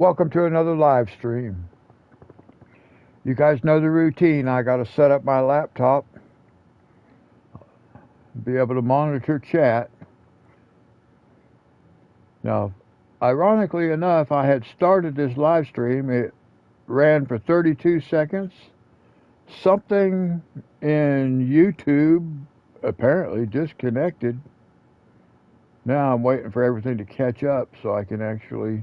Welcome to another live stream. You guys know the routine. I got to set up my laptop, be able to monitor chat. Now, ironically enough, I had started this live stream. It ran for 32 seconds. Something in YouTube apparently disconnected. Now I'm waiting for everything to catch up so I can actually...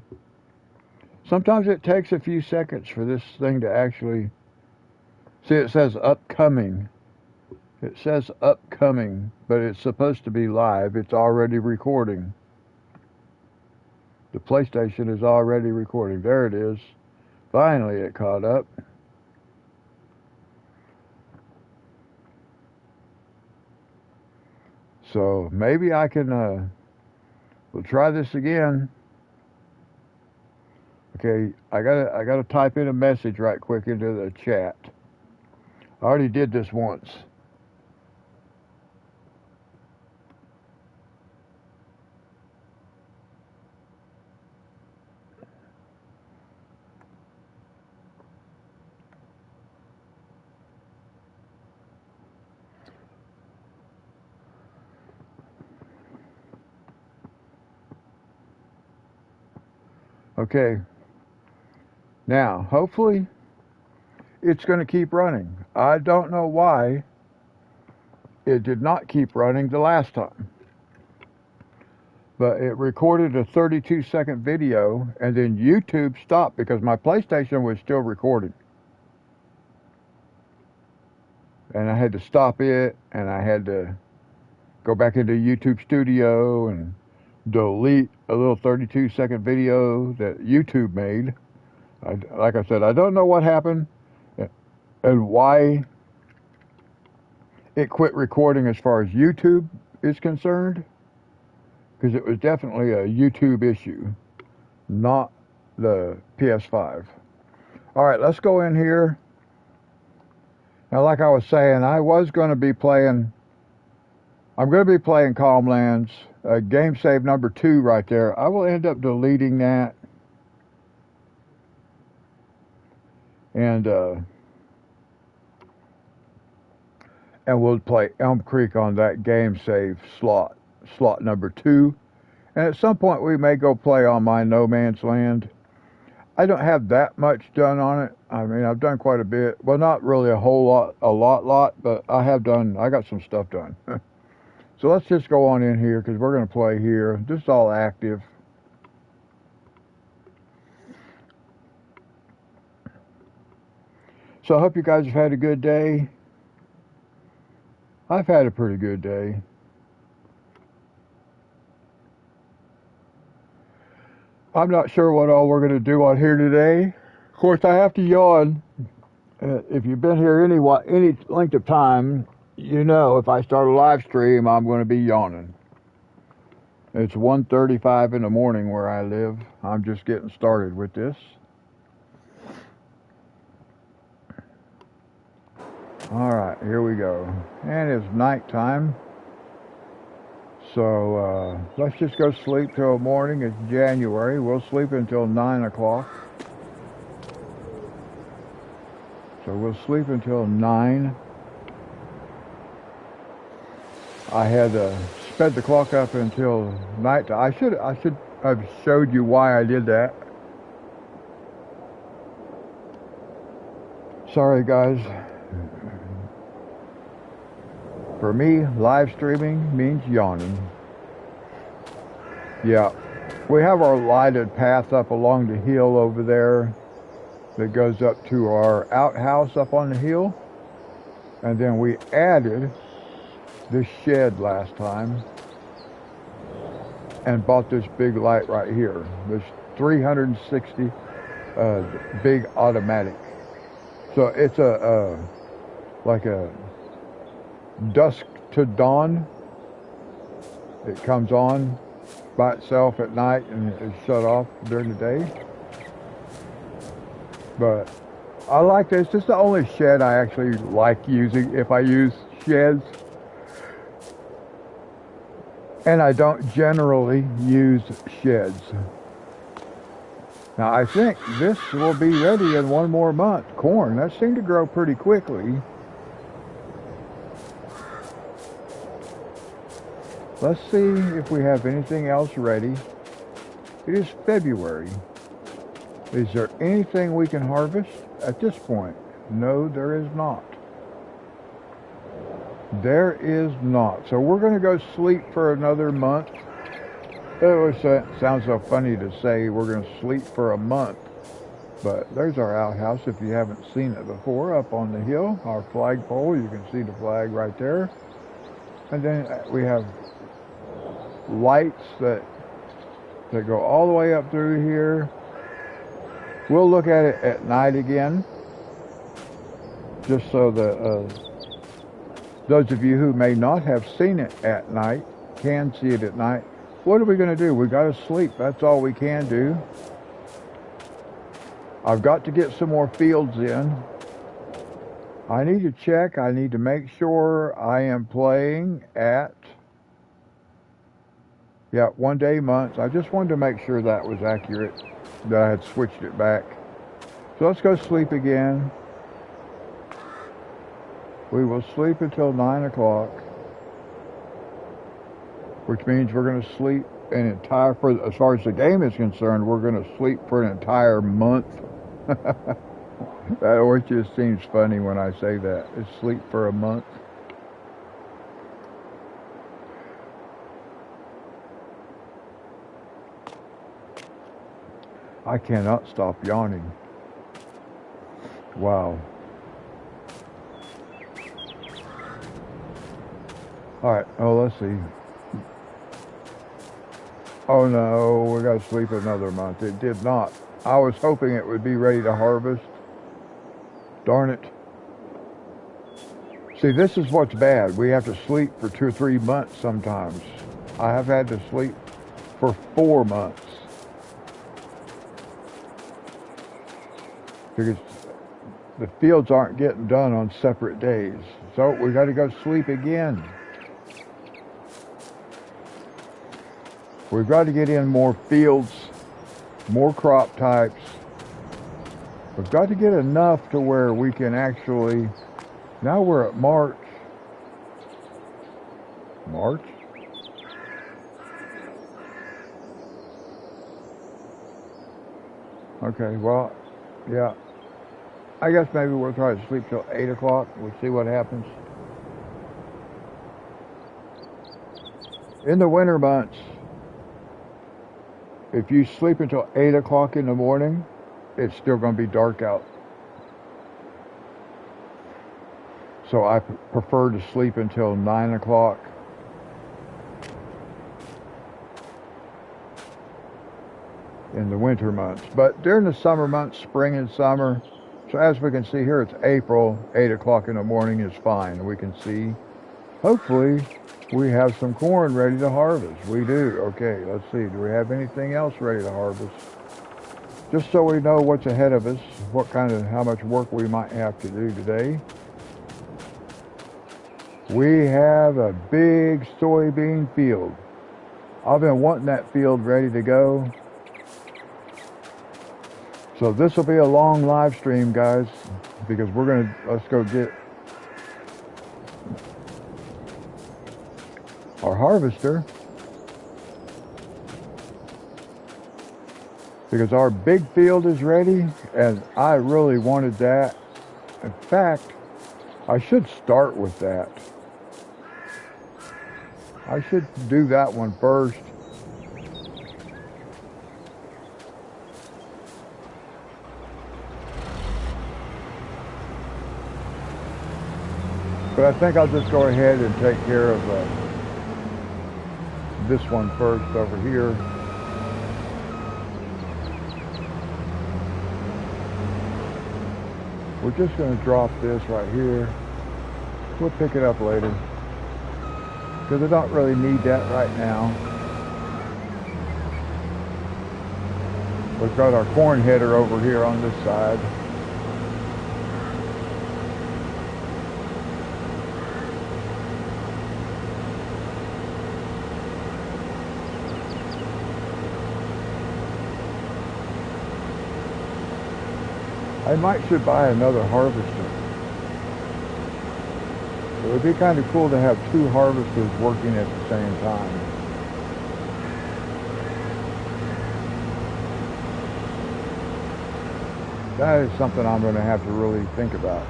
Sometimes it takes a few seconds for this thing to actually... See, it says upcoming. It says upcoming, but it's supposed to be live. It's already recording. The PlayStation is already recording. There it is. Finally, it caught up. So maybe I can, we'll try this again. Okay, I gotta type in a message right quick into the chat. I already did this once. Okay. Now, hopefully, it's going to keep running. I don't know why it did not keep running the last time. But it recorded a 32-second video, and then YouTube stopped because my PlayStation was still recording. And I had to stop it, and I had to go back into YouTube Studio and delete a little 32-second video that YouTube made. Like I said, I don't know what happened and why it quit recording as far as YouTube is concerned, because it was definitely a YouTube issue, not the PS5. All right, let's go in here. Now, like I was saying, I'm going to be playing Calm Lands, game save number 2 right there. I will end up deleting that. And we'll play Elm Creek on that game save slot number 2. And at some point we may go play on my No Man's Land. I don't have that much done on it. I mean, I've done quite a bit. Well, not really a lot, but I got some stuff done. So let's just go on in here because we're going to play here. This is all active. So I hope you guys have had a good day. I've had a pretty good day. I'm not sure what all we're going to do on here today. Of course, I have to yawn. If you've been here any length of time, you know if I start a live stream, I'm going to be yawning. It's 1:35 in the morning where I live. I'm just getting started with this. All right, here we go. And it's nighttime. So let's just go sleep till morning. It's January. We'll sleep until 9 o'clock. So we'll sleep until 9. I had sped the clock up until night. I should have showed you why I did that. Sorry, guys. For me, live streaming means yawning. Yeah, we have our lighted path up along the hill over there that goes up to our outhouse up on the hill. And then we added this shed last time and bought this big light right here. This 360 big automatic. So it's like a dusk to dawn. It comes on by itself at night and it's shut off during the day. But I like this. This is the only shed I actually like using if I use sheds. And I don't generally use sheds. Now I think this will be ready in one more month. Corn, that seemed to grow pretty quickly. Let's see if we have anything else ready. It is February. Is there anything we can harvest at this point? No, there is not. There is not. So we're going to go sleep for another month. It sounds so funny to say we're going to sleep for a month. But there's our outhouse if you haven't seen it before, up on the hill. Our flagpole, you can see the flag right there. And then we have lights that go all the way up through here. We'll look at it at night again, just so that those of you who may not have seen it at night can see it at night. What are we going to do? We got to sleep. That's all we can do. I've got to get some more fields in. I need to check. I need to make sure I am playing at 1 day months. I just wanted to make sure that was accurate, that I had switched it back. So let's go sleep again. We will sleep until 9 o'clock, which means we're going to sleep an entire, as far as the game is concerned, we're going to sleep for an entire month. That always just seems funny when I say that. It's sleep for a month. I cannot stop yawning. Wow. Alright, oh, let's see. Oh no, we got to sleep another month. It did not. I was hoping it would be ready to harvest. Darn it. See, this is what's bad. We have to sleep for 2 or 3 months sometimes. I have had to sleep for 4 months. Because the fields aren't getting done on separate days. So we got to go sleep again. We've got to get in more fields, more crop types. We've got to get enough to where we can actually, now we're at March. March? Okay, well, yeah. I guess maybe we'll try to sleep till 8 o'clock. We'll see what happens. In the winter months, if you sleep until 8 o'clock in the morning, it's still going to be dark out. So I prefer to sleep until 9 o'clock. In the winter months. But during the summer months, spring and summer, so as we can see here, it's April, 8 o'clock in the morning is fine. We can see, hopefully, we have some corn ready to harvest. We do. Okay, let's see. Do we have anything else ready to harvest? Just so we know what's ahead of us, how much work we might have to do today. We have a big soybean field. I've been wanting that field ready to go. So this will be a long live stream, guys, because let's go get our harvester, because our big field is ready, and I really wanted that. In fact, I should start with that. I should do that one first. But I think I'll just go ahead and take care of this one first over here. We're just going to drop this right here. We'll pick it up later, because I don't really need that right now. We've got our corn header over here on this side. I might should buy another harvester. It would be kind of cool to have two harvesters working at the same time. That is something I'm going to have to really think about.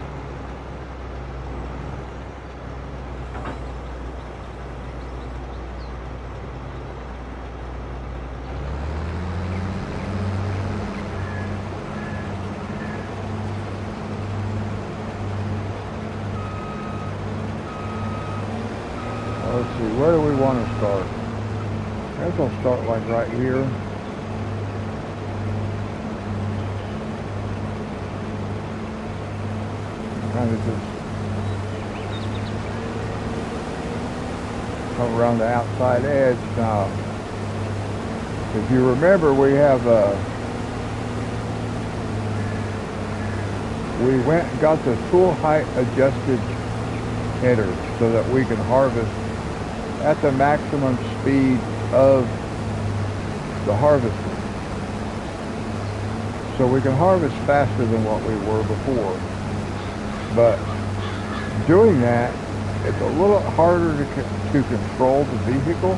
Let's see, where do we want to start? I guess I'll start like right here. Kind of just come around the outside edge. Now, if you remember, we went and got the tool height adjusted header so that we can harvest at the maximum speed of the harvester. So we can harvest faster than what we were before. But doing that, it's a little harder to control the vehicle.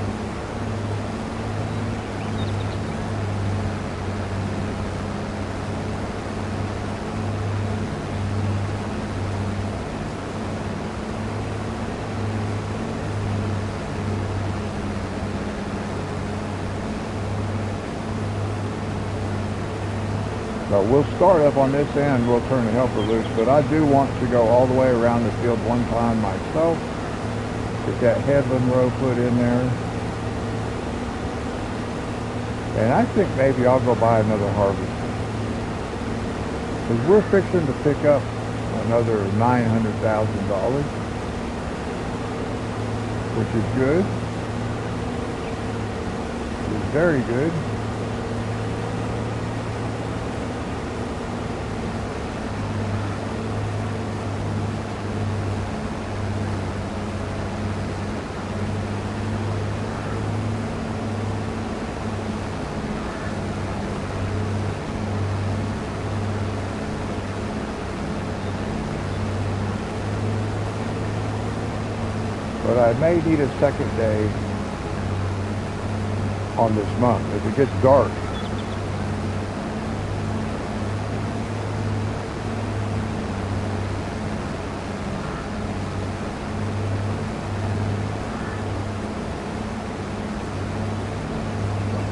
So we'll start up on this end, we'll turn the helper loose, but I do want to go all the way around the field one time myself. Get that headland row put in there. And I think maybe I'll go buy another harvester. Because we're fixing to pick up another $900,000, which is good. It's very good. But I may need a second day on this month if it gets dark.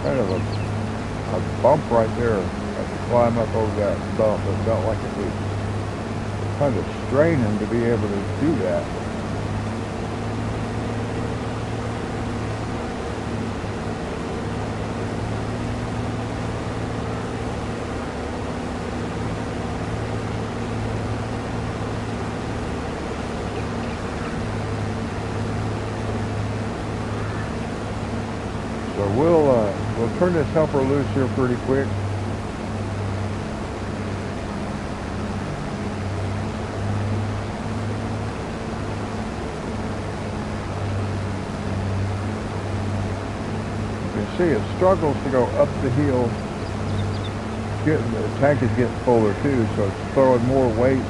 Kind of a bump right there. I have to climb up over that bump. It felt like it was kind of straining to be able to do that. So we'll turn this helper loose here pretty quick. You can see it struggles to go up the hill. The tank is getting fuller too, so it's throwing more weight.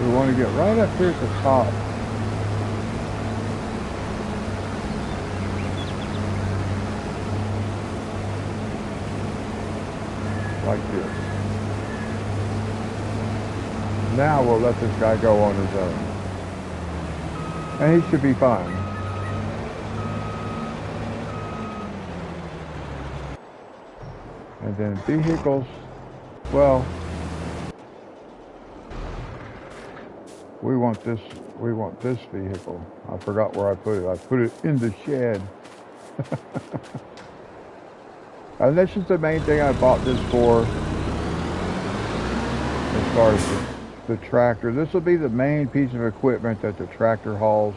We want to get right up here at the top. Like this. Now we'll let this guy go on his own. And he should be fine. And then vehicles, well, we want this vehicle. I forgot where I put it. I put it in the shed. And this is the main thing I bought this for, as far as the tractor. This will be the main piece of equipment that the tractor hauls,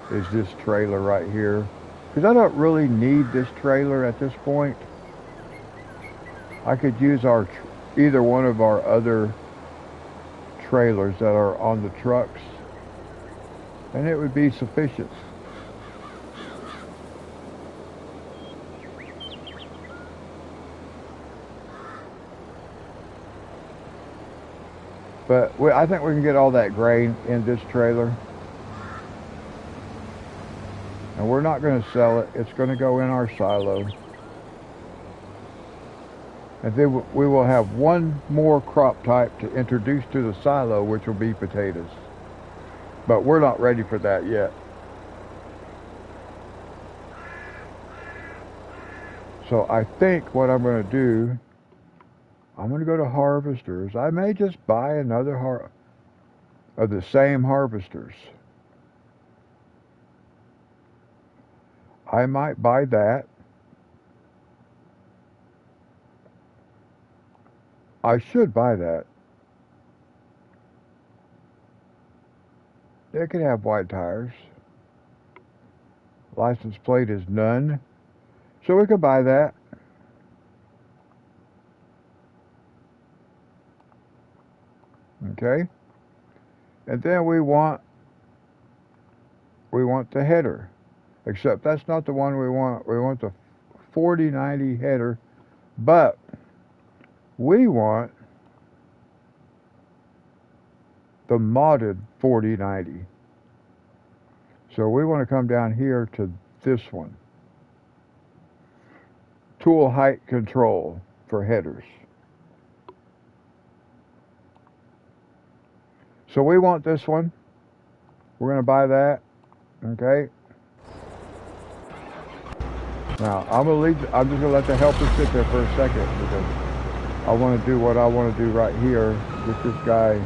is this trailer right here. Because I don't really need this trailer at this point. I could use either one of our other trailers that are on the trucks, and it would be sufficient. But I think we can get all that grain in this trailer. And we're not going to sell it. It's going to go in our silo. And then we will have one more crop type to introduce to the silo, which will be potatoes. But we're not ready for that yet. So I think what I'm going to do, I'm going to go to harvesters. I may just buy another of the same harvesters. I might buy that. I should buy that. It can have white tires. License plate is none. So we could buy that. Okay. And then we want the header. Except that's not the one we want. We want the 4090 header. But we want the modded 4090. So we want to come down here to this one. Tool height control for headers. So we want this one. We're going to buy that. Okay. Now I'm just going to let the helper sit there for a second because I want to do what I want to do right here. Get this guy.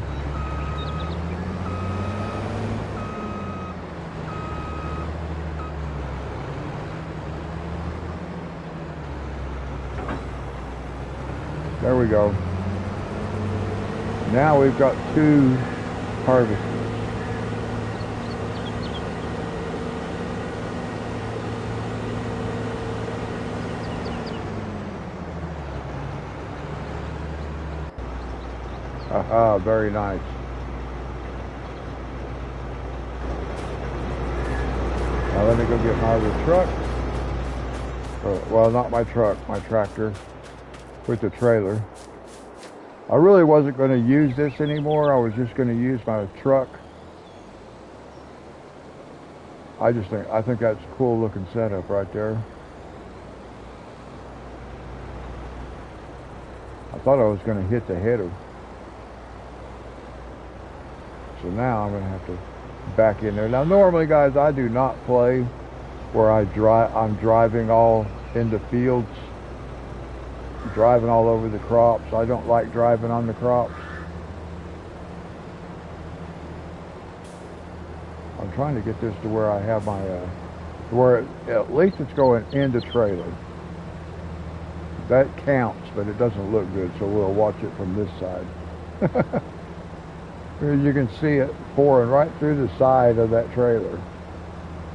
There we go. Now we've got 2 harvesters. Aha, very nice. Now let me go get my other truck. Well, not my truck, my tractor with the trailer. I really wasn't going to use this anymore. I was just going to use my truck. I think that's a cool looking setup right there. I thought I was going to hit the header. So now I'm going to have to back in there. Now normally, guys, I do not play where I'm driving all in the fields, driving all over the crops. I don't like driving on the crops. I'm trying to get this to where I have my, where at least it's going in the trailer. That counts, but it doesn't look good, so we'll watch it from this side. You can see it pouring right through the side of that trailer.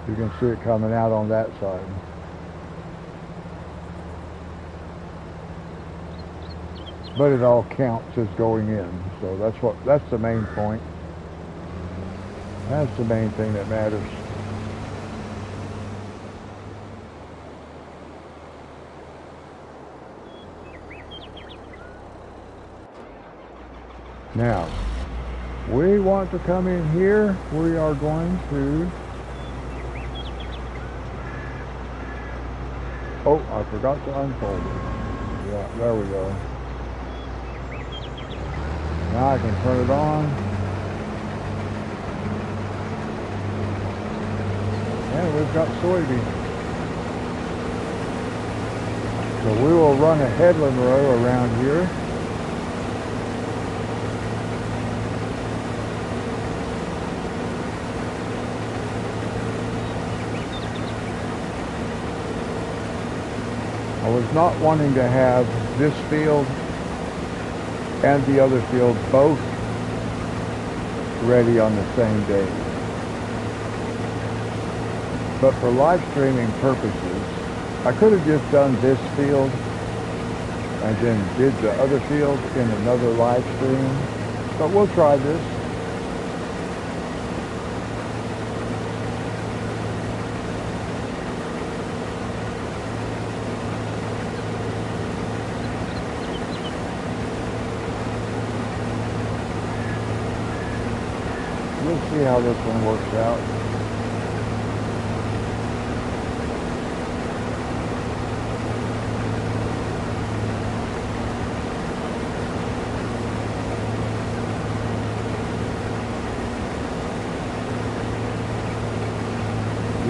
You can see it coming out on that side. But it all counts as going in. So that's the main point. That's the main thing that matters. Now, we want to come in here. We are going to... Oh, I forgot to unfold it. Yeah, there we go. Now I can turn it on. And we've got soybeans. So we will run a headland row around here. I was not wanting to have this field and the other field both ready on the same day. But for live streaming purposes, I could have just done this field and then did the other field in another live stream. But we'll try this. see how this one works out.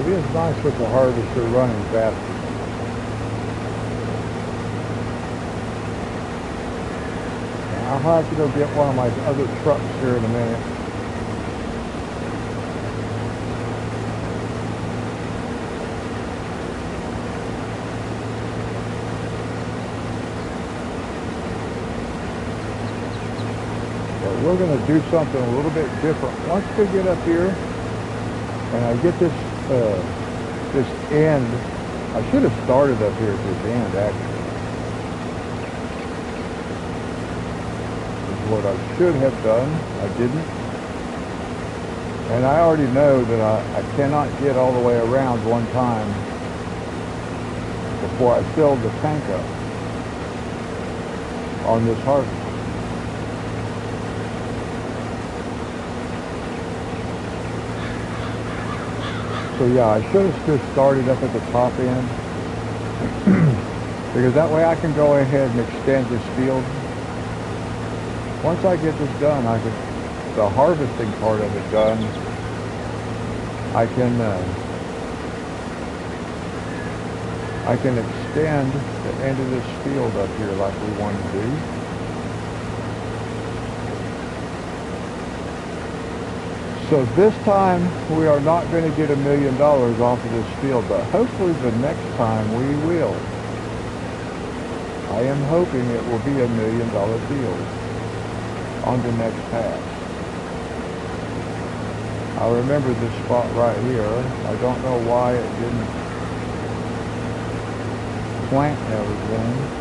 It is nice with the harvester running faster. I'll have to go get one of my other trucks here in a minute. But we're going to do something a little bit different. Once we get up here and I get this end, I should have started up here at this end actually. What I should have done, I didn't. And I already know that I cannot get all the way around one time before I fill the tank up on this harvester. So yeah, I should have just started up at the top end because that way I can go ahead and extend this field. Once I get this done, the harvesting part of it done, I can extend the end of this field up here like we want to do. So this time we are not going to get $1 million off of this field, but hopefully the next time we will. I am hoping it will be $1 million field on the next pass. I remember this spot right here. I don't know why it didn't plant everything.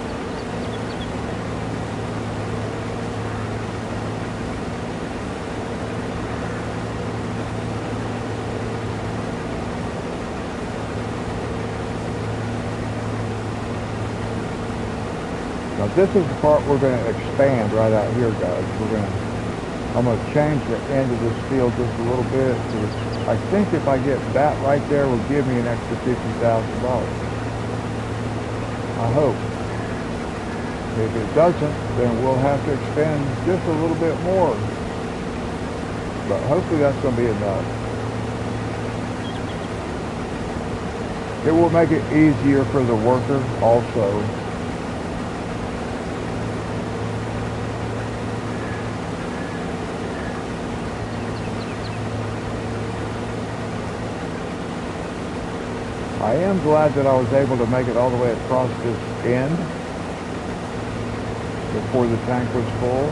Now this is the part we're going to expand right out here, guys. I'm going to change the end of this field just a little bit. I think if I get that right there, will give me an extra $50,000. I hope. If it doesn't, then we'll have to expand just a little bit more. But hopefully that's going to be enough. It will make it easier for the worker also. I am glad that I was able to make it all the way across this end before the tank was full.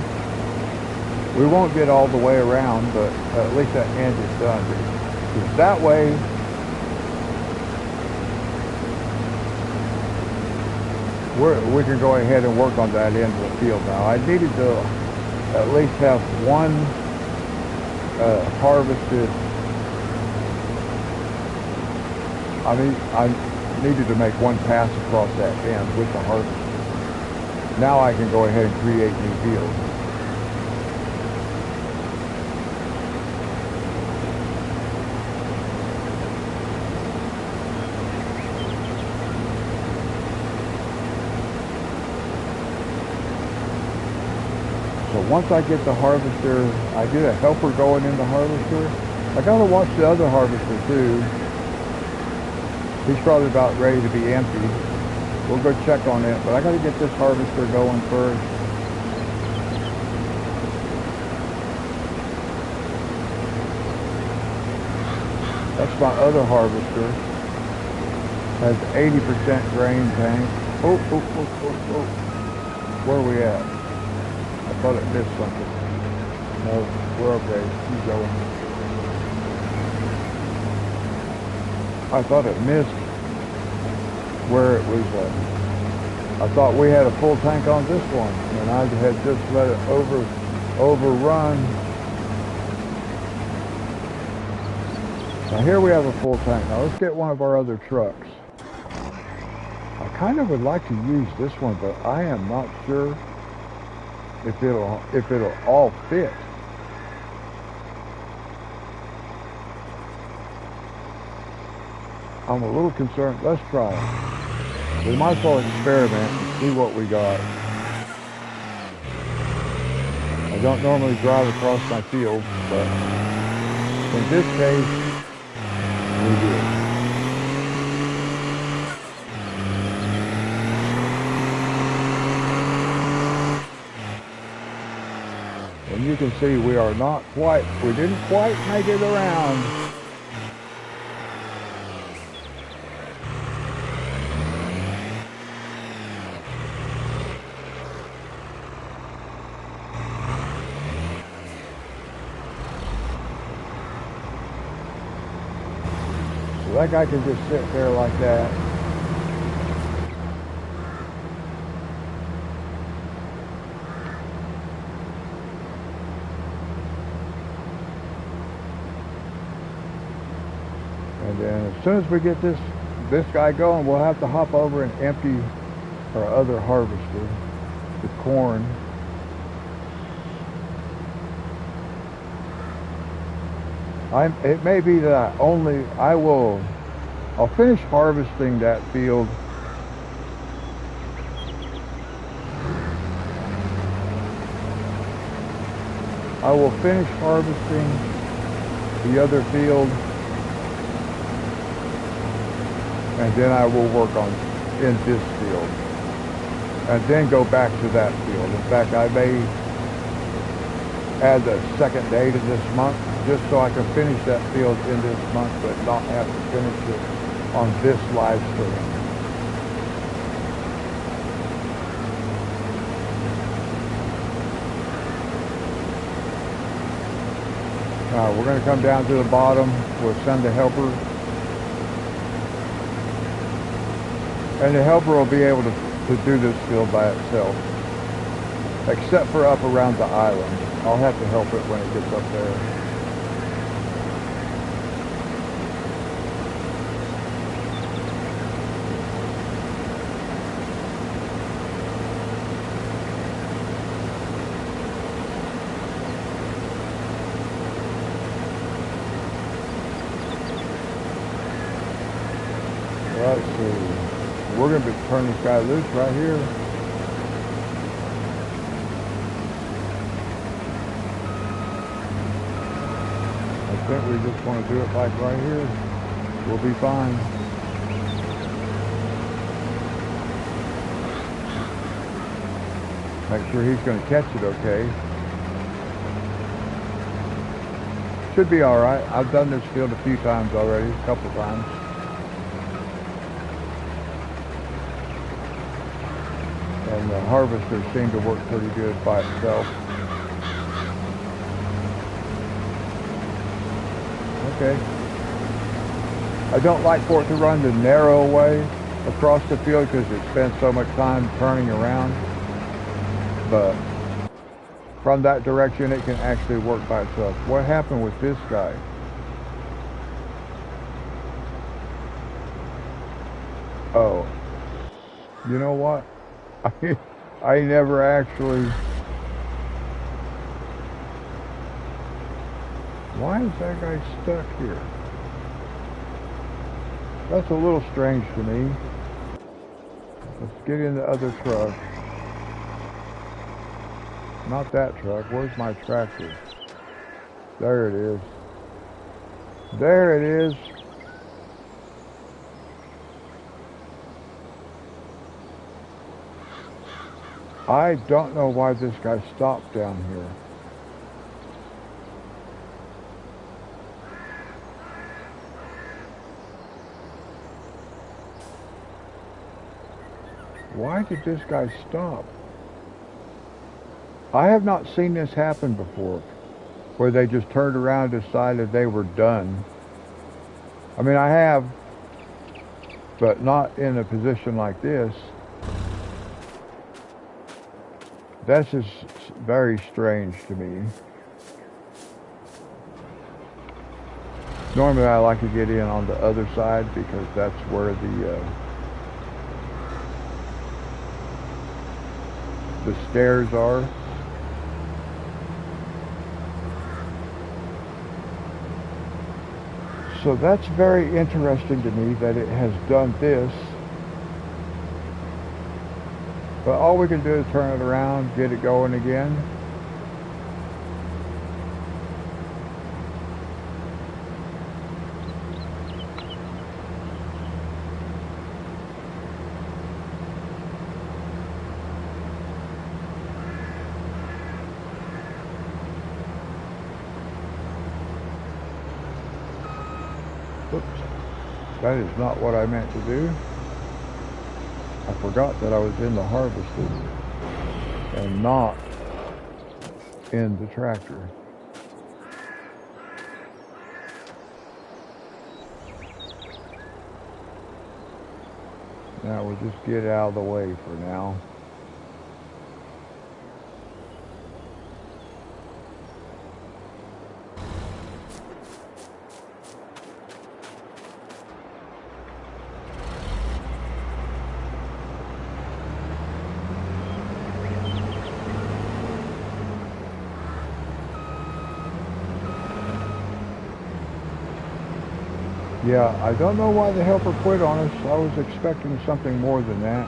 We won't get all the way around, but at least that end is done. Because that way, we can go ahead and work on that end of the field now. I needed to at least have one harvested. I needed to make one pass across that end with the harvester. Now I can go ahead and create new fields. So once I get the harvester, I get a helper going in the harvester. I gotta watch the other harvester too. He's probably about ready to be empty. We'll go check on it, but I gotta get this harvester going first. That's my other harvester. Has 80% grain tank. Oh. Where are we at? I thought it missed something. No, we're okay. Keep going. I thought it missed where it was. I thought we had a full tank on this one, and I had just let it overrun. Now here we have a full tank. Now let's get one of our other trucks. I kind of would like to use this one, but I am not sure if it'll all fit. I'm a little concerned. Let's try it. We might as well experiment and see what we got. I don't normally drive across my field, but in this case, we did. And you can see we didn't quite make it around. So that guy can just sit there like that. And then as soon as we get this guy going, we'll have to hop over and empty our other harvester, the corn. It may be that I'll finish harvesting that field. I will finish harvesting the other field, and then I will work in this field, and then go back to that field. In fact, I may add the second day to this month, just so I can finish that field in this month, but not have to finish it on this live stream. We're going to come down to the bottom. We'll send the helper. And the helper will be able to do this field by itself. Except for up around the island. I'll have to help it when it gets up there. Let's see. We're going to be turning this guy loose right here. I think we just want to do it like right here. We'll be fine. Make sure he's going to catch it okay. Should be alright. I've done this field a few times already, a couple times. And the harvester seemed to work pretty good by itself. Okay. I don't like for it to run the narrow way across the field because it spends so much time turning around. But from that direction, it can actually work by itself. What happened with this guy? Oh, you know what? I never actually... Why is that guy stuck here? That's a little strange to me. Let's get in the other truck. Not that truck. Where's my tractor? There it is. There it is. I don't know why this guy stopped down here. Why did this guy stop? I have not seen this happen before, where they just turned around and decided they were done. I mean, I have, but not in a position like this. That's just very strange to me. Normally I like to get in on the other side because that's where the stairs are. So that's very interesting to me that it has done this. But all we can do is turn it around, get it going again. Oops, that is not what I meant to do. I forgot that I was in the harvester and not in the tractor. Now we'll just get out of the way for now. Yeah, I don't know why the helper quit on us. I was expecting something more than that.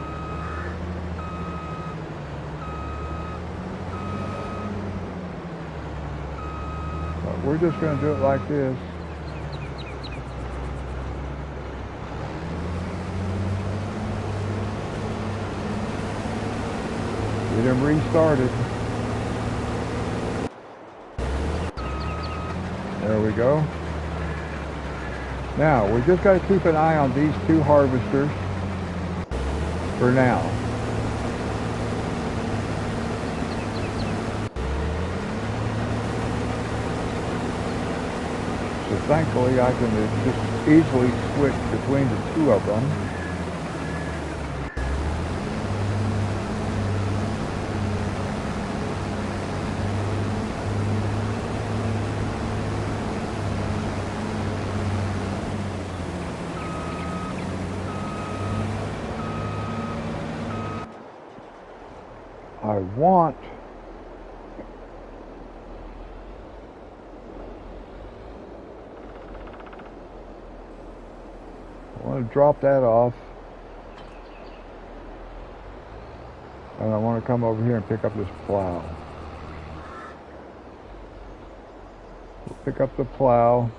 But we're just going to do it like this. Get him restarted. There we go. Now, we just got to keep an eye on these two harvesters for now. So thankfully I can just easily switch between the two of them. I want to drop that off, and I want to come over here and pick up this plow. We'll pick up the plow.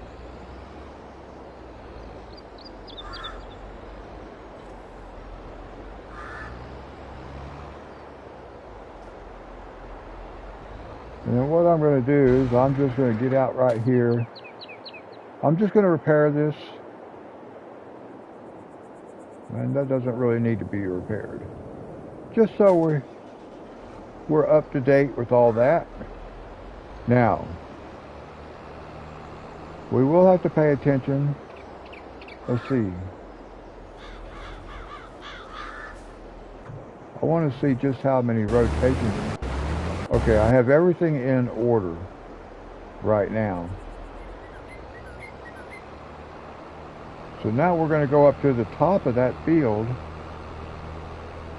And then what I'm going to do is I'm just going to get out right here. I'm just going to repair this. And that doesn't really need to be repaired. Just so we're up to date with all that. Now, we will have to pay attention. Let's see. I want to see just how many rotations. Okay, I have everything in order right now. So now we're going to go up to the top of that field,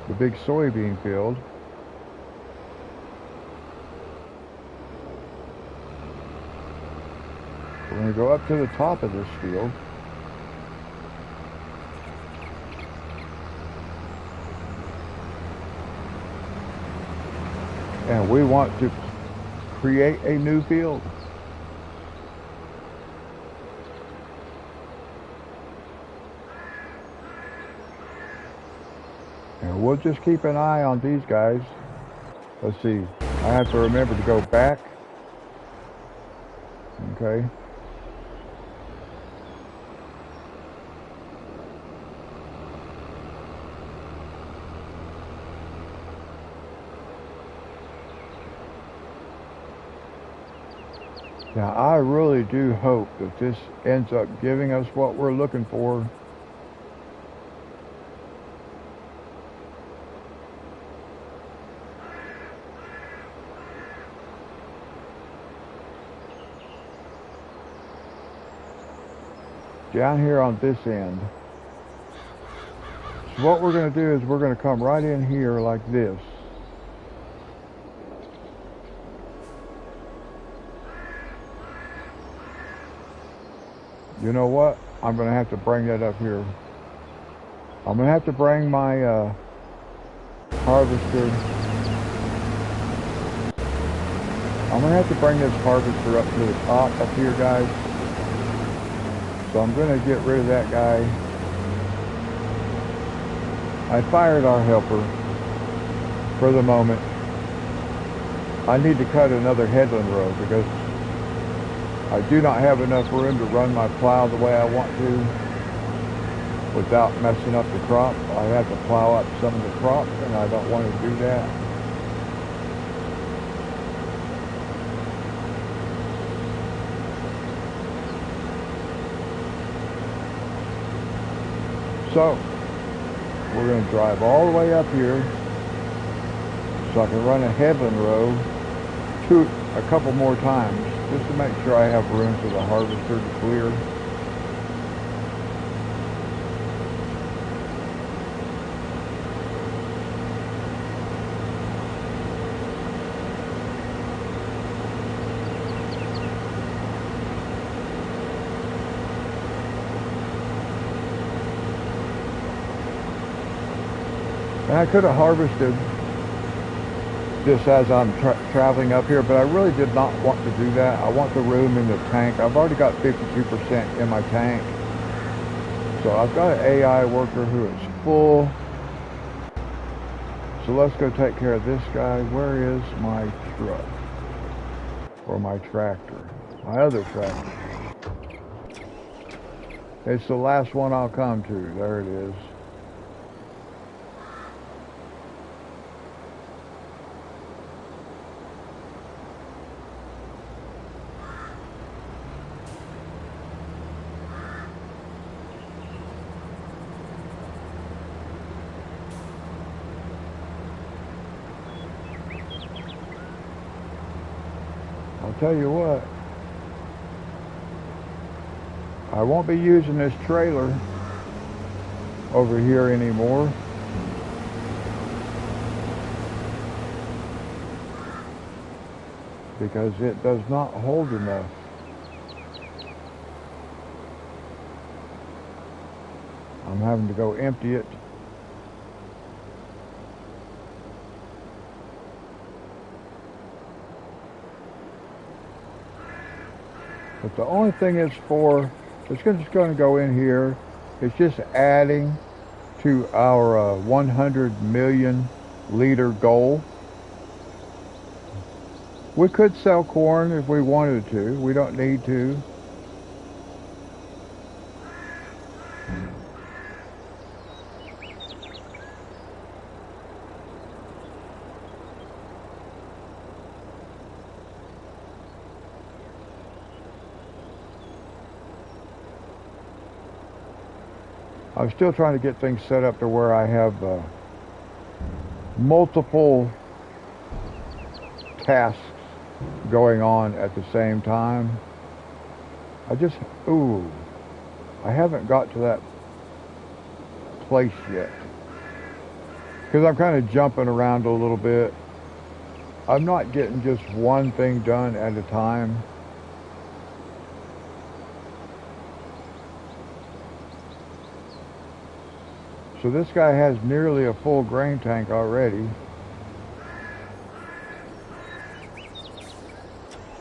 the big soybean field. We're going to go up to the top of this field. And we want to create a new field. And we'll just keep an eye on these guys. Let's see. I have to remember to go back. Okay. Now, I really do hope that this ends up giving us what we're looking for. Down here on this end. So what we're going to do is we're going to come right in here like this. You know what? I'm going to have to bring that up here. I'm going to have to bring my harvester. I'm going to have to bring this harvester up to the top up here, guys. So I'm going to get rid of that guy. I fired our helper for the moment. I need to cut another headland row because I do not have enough room to run my plow the way I want to without messing up the crop. I have to plow up some of the crop and I don't want to do that. So we're going to drive all the way up here so I can run a headland row a couple more times just to make sure I have room for the harvester to clear. And I could have harvested this as I'm traveling up here, but I really did not want to do that. I want the room in the tank. I've already got 52% in my tank. So I've got an AI worker who is full. So let's go take care of this guy. Where is my truck? Or my tractor? My other tractor. It's the last one I'll come to. There it is. I'll tell you what, I won't be using this trailer over here anymore. Because it does not hold enough. I'm having to go empty it. But the only thing it's for, it's just going to go in here. It's just adding to our 100 million liter goal. We could sell corn if we wanted to. We don't need to. I'm still trying to get things set up to where I have multiple tasks going on at the same time. I haven't got to that place yet. Because I'm kind of jumping around a little bit. I'm not getting just one thing done at a time. So this guy has nearly a full grain tank already.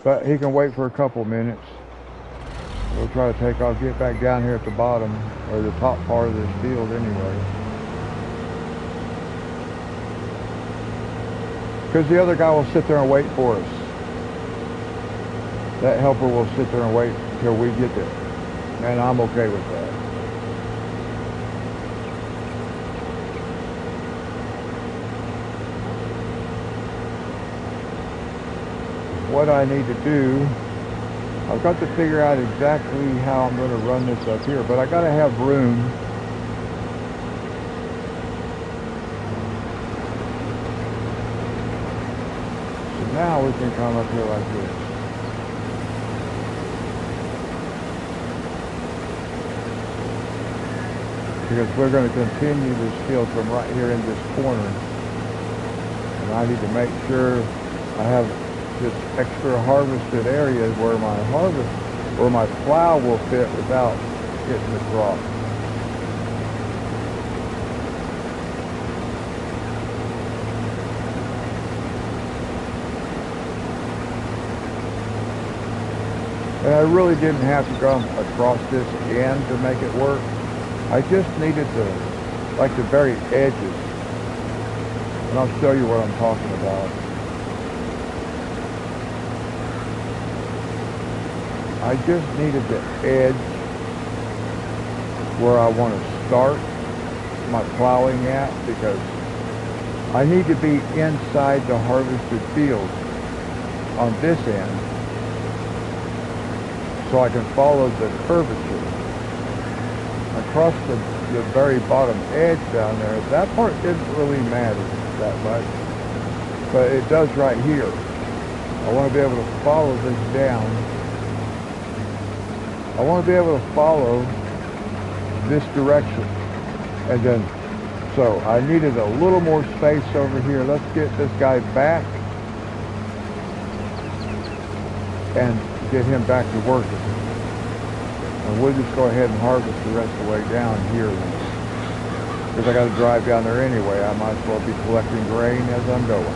But he can wait for a couple minutes. We'll try to take off, get back down here at the bottom, or the top part of this field anyway. Because the other guy will sit there and wait for us. That helper will sit there and wait until we get there. And I'm okay with that. What I need to do, I've got to figure out exactly how I'm going to run this up here, but I got to have room. So now we can come up here like this. Because we're going to continue this field from right here in this corner. And I need to make sure I have this extra harvested area where where my plow will fit without hitting the crop. And I really didn't have to come across this end to make it work. I just needed like the very edges. And I'll show you what I'm talking about. I just needed the edge where I want to start my plowing at, because I need to be inside the harvested field on this end so I can follow the curvature. Across the very bottom edge down there, that part didn't really matter that much, but it does right here. I want to be able to follow this down. I want to be able to follow this direction, and then so I needed a little more space over here. Let's get this guy back and get him back to working. And we'll just go ahead and harvest the rest of the way down here, because I got to drive down there anyway. I might as well be collecting grain as I'm going.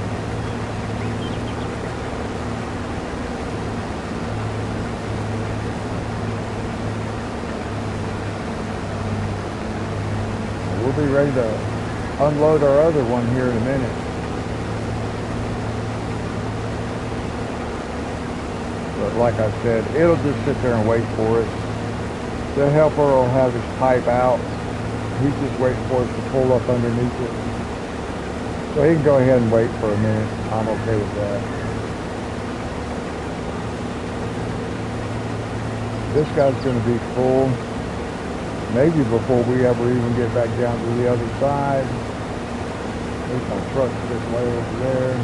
We'll be ready to unload our other one here in a minute. But like I said, it'll just sit there and wait for us. The helper will have his pipe out. He's just waiting for us to pull up underneath it. So he can go ahead and wait for a minute. I'm okay with that. This guy's going to be full maybe before we ever even get back down to the other side. There's my truck this way over there.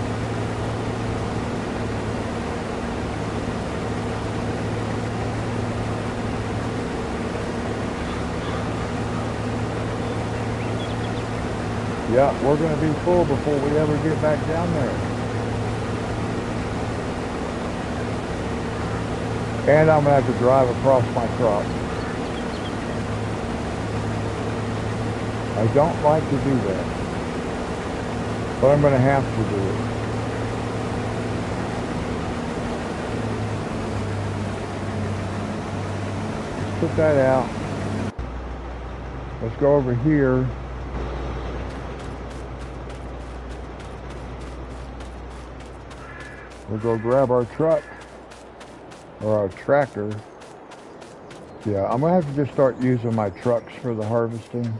Yeah, we're going to be full before we ever get back down there. And I'm going to have to drive across my crop. I don't like to do that, but I'm going to have to do it. Let's put that out. Let's go over here. We'll go grab our truck, or our tractor. Yeah, I'm going to have to just start using my trucks for the harvesting.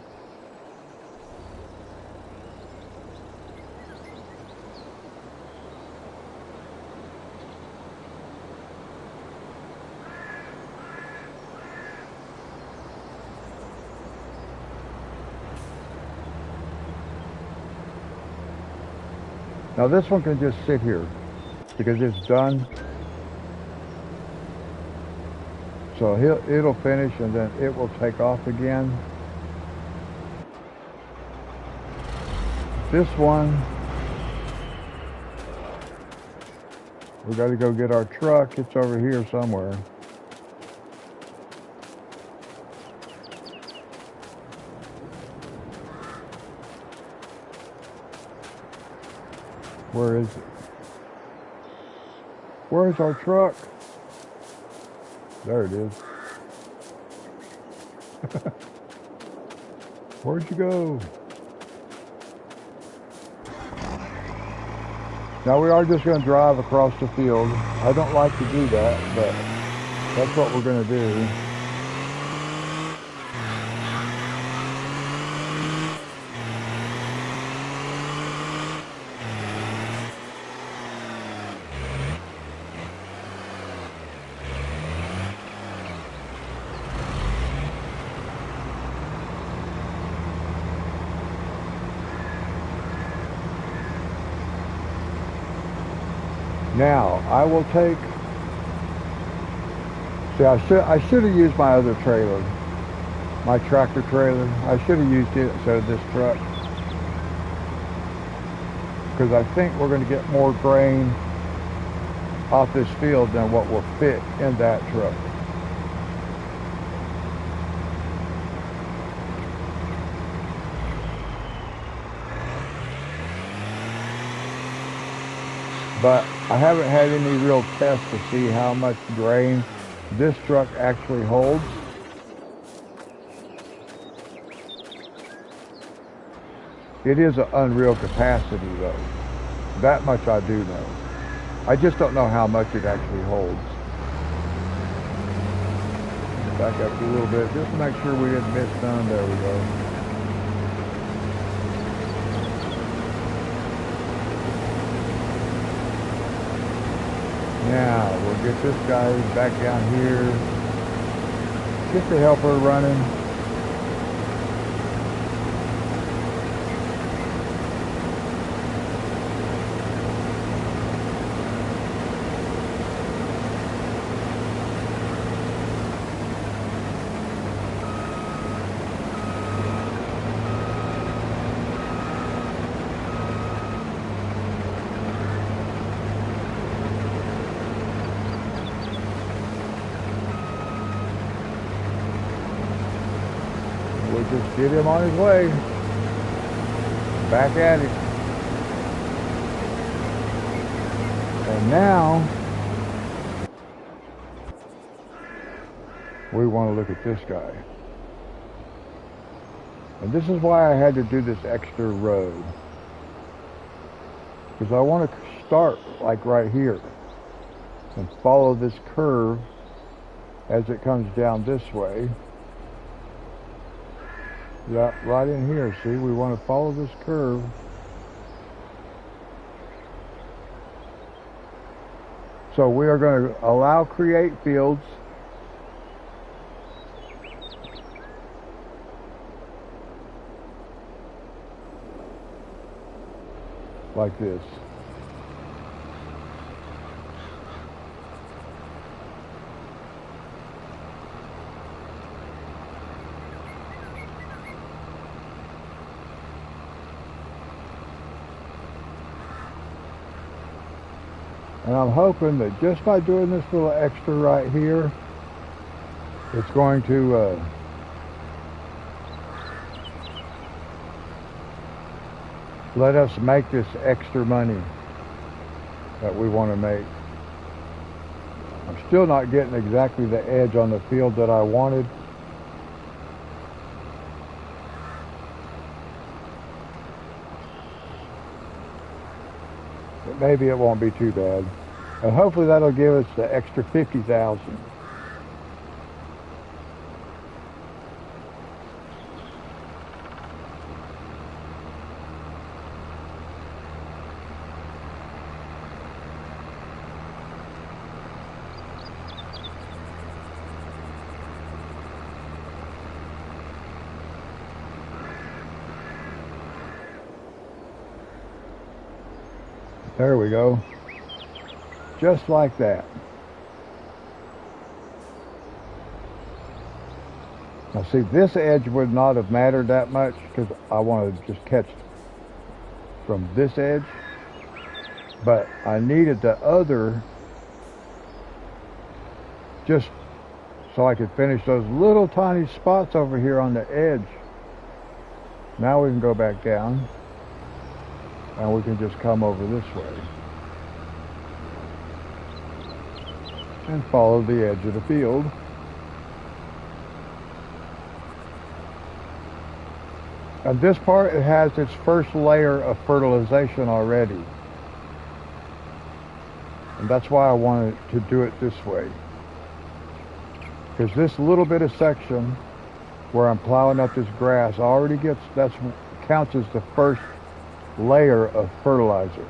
Now this one can just sit here, because it's done. So it'll finish and then it will take off again. This one, we got to go get our truck. It's over here somewhere. Where is it? Where's our truck? There it is. Where'd you go? Now we are just going to drive across the field. I don't like to do that, but that's what we're going to do. Now, I will take, see, I should have used my other trailer, my tractor trailer. I should have used it instead of this truck, because I think we're going to get more grain off this field than what will fit in that truck. but I haven't had any real tests to see how much grain this truck actually holds. It is an unreal capacity though. That much I do know. I just don't know how much it actually holds. Back up a little bit just to make sure we didn't miss none. There we go. Now we'll get this guy back down here. Get the helper running. Just get him on his way. Back at it. And now we want to look at this guy. And this is why I had to do this extra road. Because I want to start like right here and follow this curve as it comes down this way. Yeah, right in here, see, we want to follow this curve. So we are going to allow create fields. Like this. And I'm hoping that just by doing this little extra right here, it's going to let us make this extra money that we want to make. I'm still not getting exactly the edge on the field that I wanted. But maybe it won't be too bad. And hopefully that'll give us the extra 50,000. There we go. Just like that. Now see, this edge would not have mattered that much because I wanted to just catch from this edge. But I needed the other just so I could finish those little tiny spots over here on the edge. Now we can go back down. And we can just come over this way and follow the edge of the field. And this part, it has its first layer of fertilization already. And that's why I wanted to do it this way. Because this little bit of section where I'm plowing up this grass already gets, that counts as the first layer of fertilizer.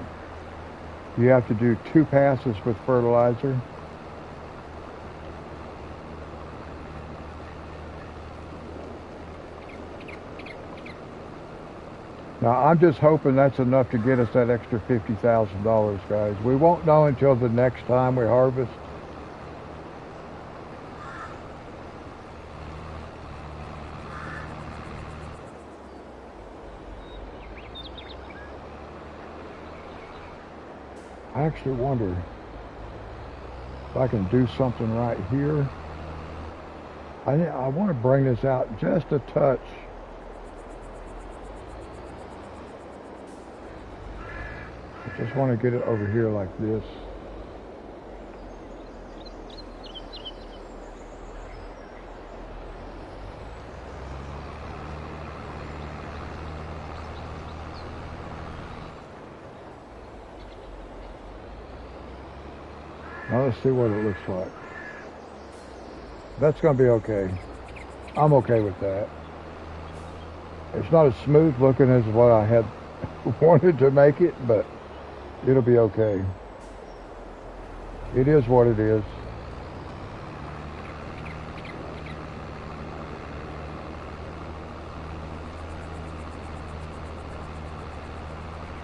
You have to do 2 passes with fertilizer. Now I'm just hoping that's enough to get us that extra $50,000, guys. We won't know until the next time we harvest. I actually wonder if I can do something right here. I want to bring this out just a touch. I just want to get it over here like this. Now let's see what it looks like. That's going to be okay. I'm okay with that. It's not as smooth looking as what I had wanted to make it, but it'll be okay. It is what it is.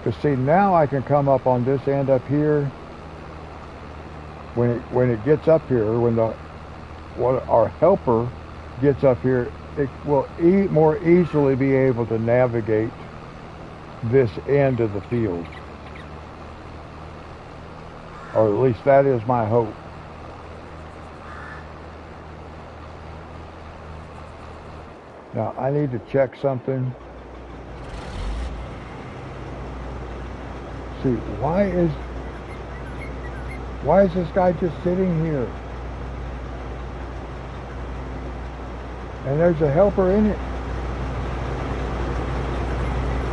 Because see, now I can come up on this end up here. When it gets up here, when our helper gets up here, it will more easily be able to navigate this end of the field. Or at least that is my hope. Now I need to check something. See, why is this guy just sitting here? And there's a helper in it.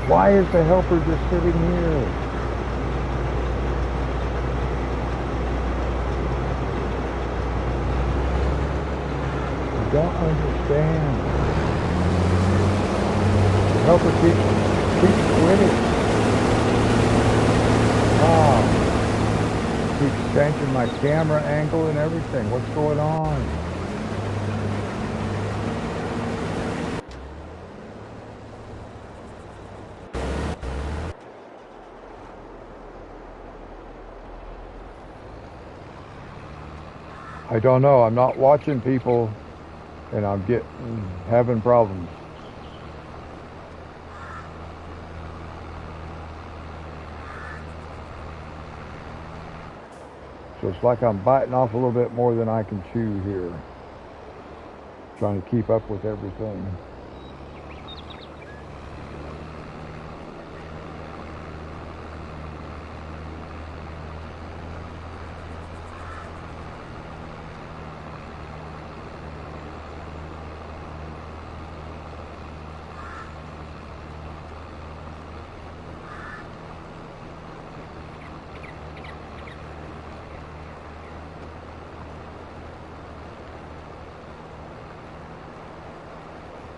Why is the helper just sitting here? I don't understand. The helper keeps quitting. Wow. Keeps changing my camera angle and everything. What's going on? I don't know. I'm not watching people, and I'm having problems. So it's like I'm biting off a little bit more than I can chew here. Trying to keep up with everything.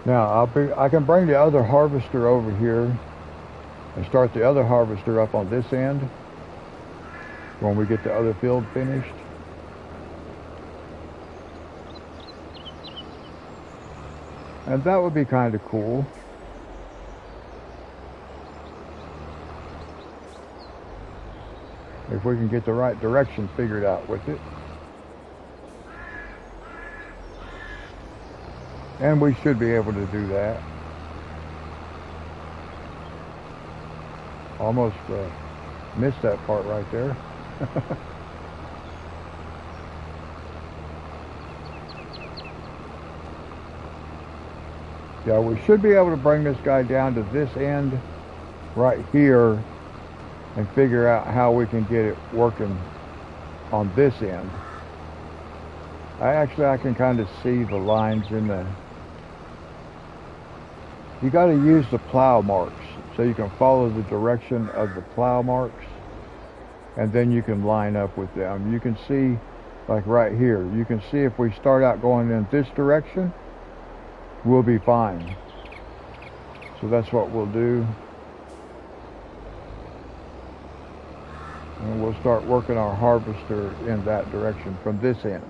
Now I can bring the other harvester over here and start the other harvester up on this end when we get the other field finished. And that would be kind of cool. If we can get the right direction figured out with it. And we should be able to do that. Almost missed that part right there. Yeah, we should be able to bring this guy down to this end right here and figure out how we can get it working on this end. I can kind of see the lines in the... You got to use the plow marks so you can follow the direction of the plow marks, and then you can line up with them. You can see, like right here, you can see if we start out going in this direction, we'll be fine. So that's what we'll do. And we'll start working our harvester in that direction from this end.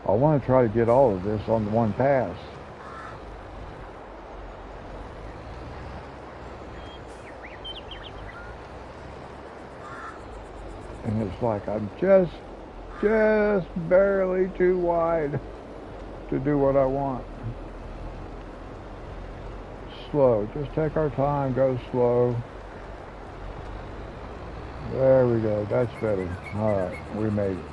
I want to try to get all of this on the one pass. And it's like I'm just barely too wide to do what I want. slow. Just take our time, go slow. There we go. That's better. Alright, we made it.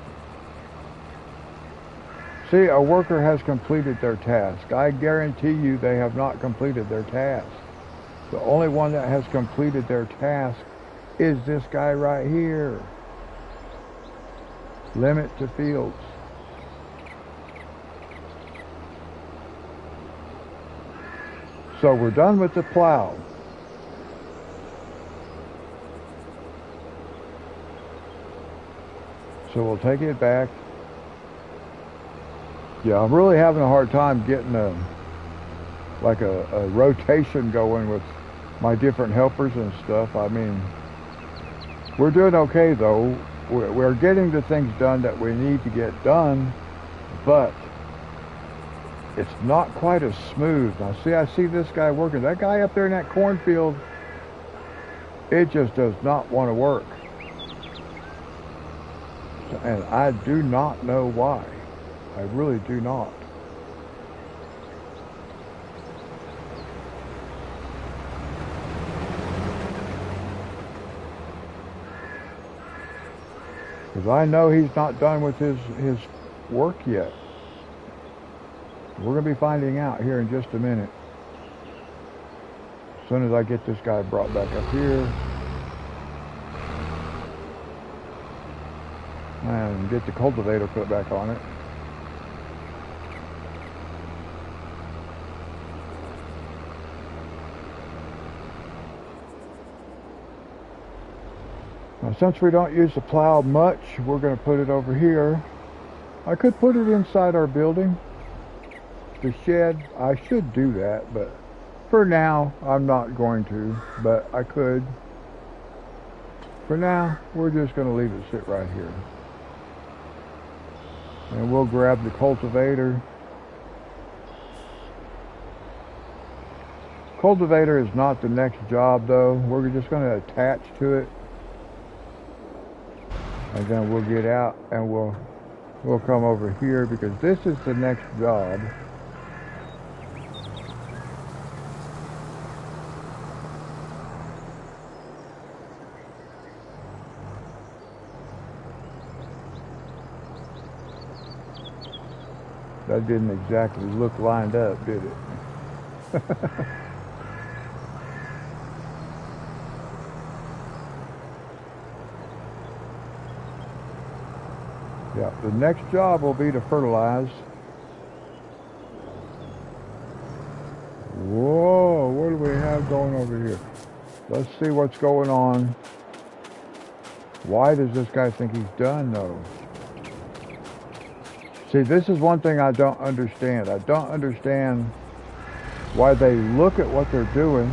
See, a worker has completed their task. I guarantee you they have not completed their task. The only one that has completed their task is this guy right here. Limit to fields. So we're done with the plow. So we'll take it back. Yeah, I'm really having a hard time getting a rotation going with my different helpers and stuff. I mean, we're doing okay though. We're getting the things done that we need to get done, but it's not quite as smooth. Now see, I see this guy working. That guy up there in that cornfield, it just does not want to work. And I do not know why. I really do not. Because I know he's not done with his work yet. We're going to be finding out here in just a minute. As soon as I get this guy brought back up here. And get the cultivator put back on it. Now, since we don't use the plow much, we're going to put it over here. I could put it inside our building. The shed, I should do that, but for now, I'm not going to, but I could. For now, we're just going to leave it sit right here. And we'll grab the cultivator. Cultivator is not the next job though. We're just going to attach to it. And then we'll get out and we'll come over here because this is the next job. That didn't exactly look lined up, did it? Yeah, the next job will be to fertilize. Whoa, what do we have going over here? Let's see what's going on. Why does this guy think he's done though? See, this is one thing I don't understand. I don't understand why they look at what they're doing.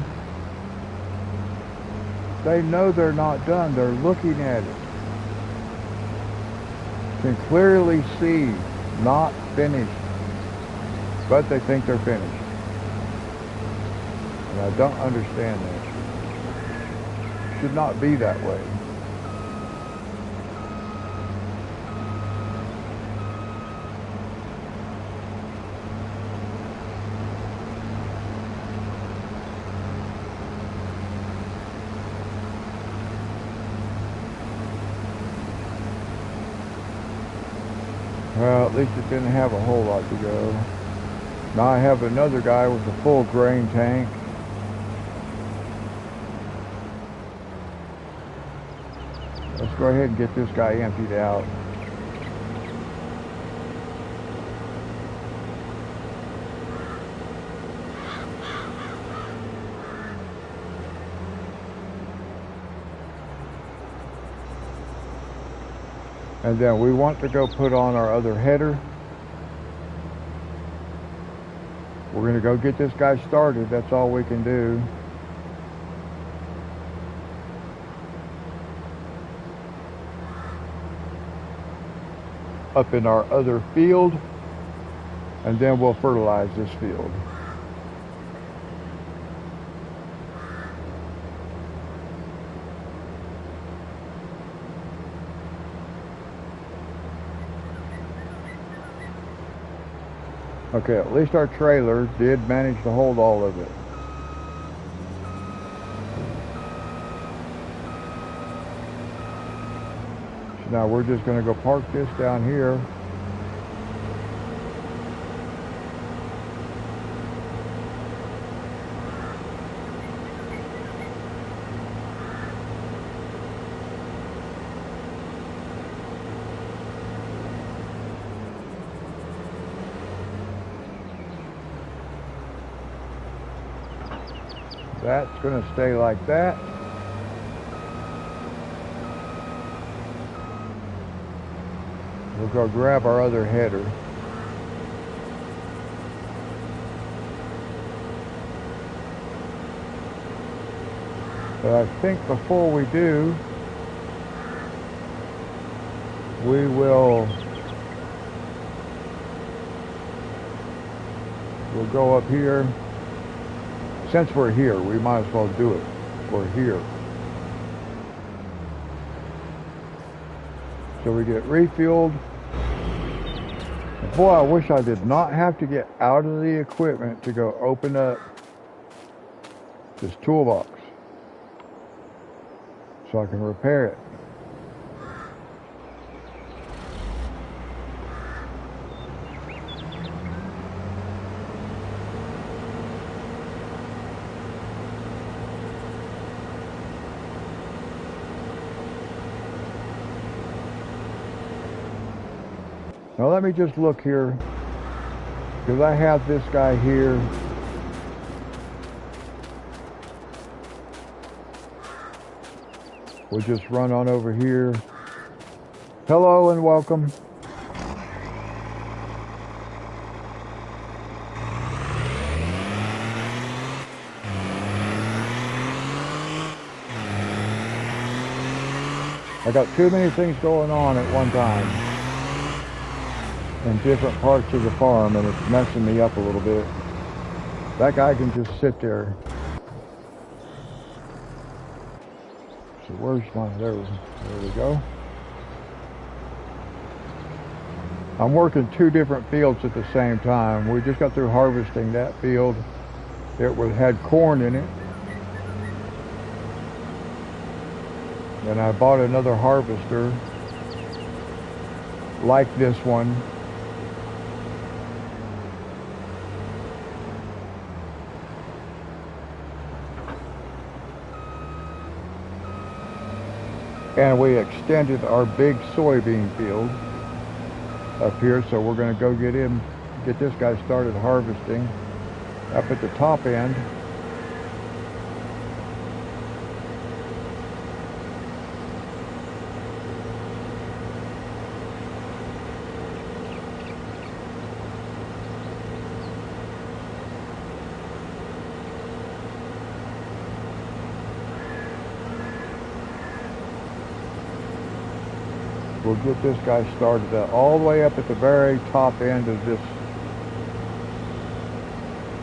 They know they're not done. They're looking at it. Can clearly see not finished, but they think they're finished. And I don't understand that. It should not be that way. Well, at least it didn't have a whole lot to go. Now I have another guy with a full grain tank. Let's go ahead and get this guy emptied out. And then we want to go put on our other header. We're going to go get this guy started. That's all we can do. Up in our other field. And then we'll fertilize this field. Okay, at least our trailer did manage to hold all of it. Now we're just going to go park this down here. That's going to stay like that. We'll go grab our other header. But I think before we do, we'll go up here. Since we're here, we might as well do it. We're here. So we get refueled. Boy, I wish I did not have to get out of the equipment to go open up this toolbox so I can repair it. Now let me just look here, because I have this guy here. We'll just run on over here. Hello and welcome. I got too many things going on at one time in different parts of the farm, and it's messing me up a little bit. That guy can just sit there. So where's my, there we go. I'm working two different fields at the same time. We just got through harvesting that field. It had corn in it. And I bought another harvester like this one. And we extended our big soybean field up here, so we're going to go get this guy started harvesting up at the top end. We'll get this guy started all the way up at the very top end of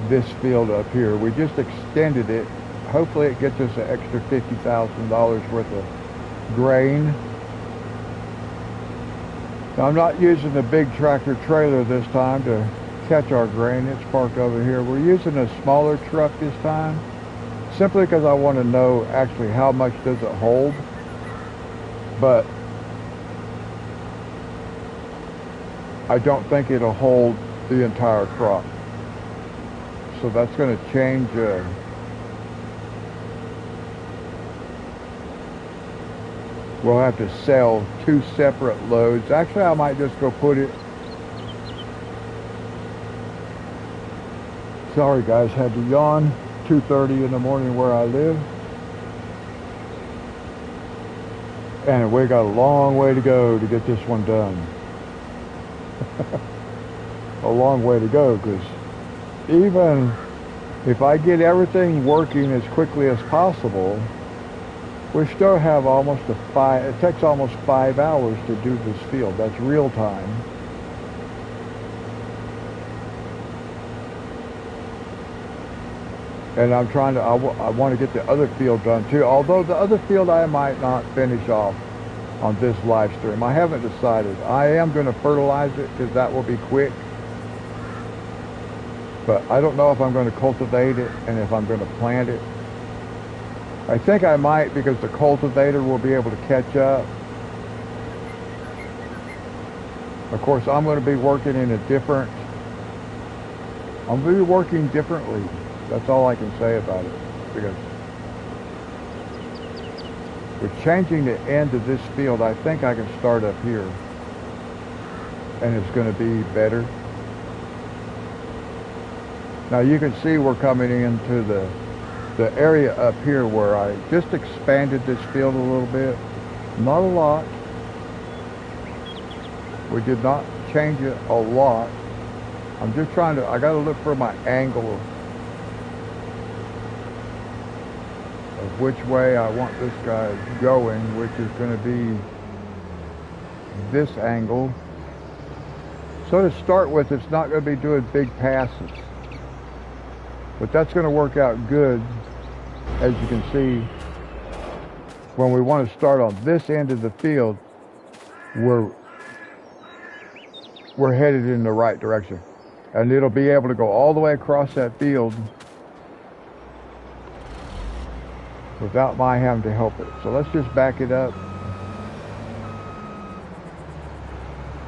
this field up here. We just extended it. Hopefully it gets us an extra $50,000 worth of grain. Now I'm not using the big tractor trailer this time to catch our grain. It's parked over here. We're using a smaller truck this time, simply because I want to know actually how much does it hold. But I don't think it'll hold the entire crop. So that's going to change. We'll have to sell two separate loads. Actually, I might just go put it. Sorry guys, had to yawn. 2:30 in the morning where I live. And we got a long way to go to get this one done. A long way to go, because even if I get everything working as quickly as possible, we still have it takes almost 5 hours to do this field. That's real time. And I'm trying to, I want to get the other field done too, although the other field I might not finish off on this live stream. I haven't decided. I am going to fertilize it because that will be quick. But I don't know if I'm going to cultivate it and if I'm going to plant it. I think I might, because the cultivator will be able to catch up. Of course, I'm going to be working in a different, I'm going to be working differently. That's all I can say about it. Because with changing the end of this field, I think I can start up here. And it's going to be better. Now you can see we're coming into the area up here where I just expanded this field a little bit. Not a lot. We did not change it a lot. I'm just trying to, I got to look for my angle of which way I want this guy going, which is going to be this angle. So to start with, it's not going to be doing big passes. But that's going to work out good, as you can see. When we want to start on this end of the field, we're headed in the right direction. And it'll be able to go all the way across that field without my having to help it. So let's just back it up.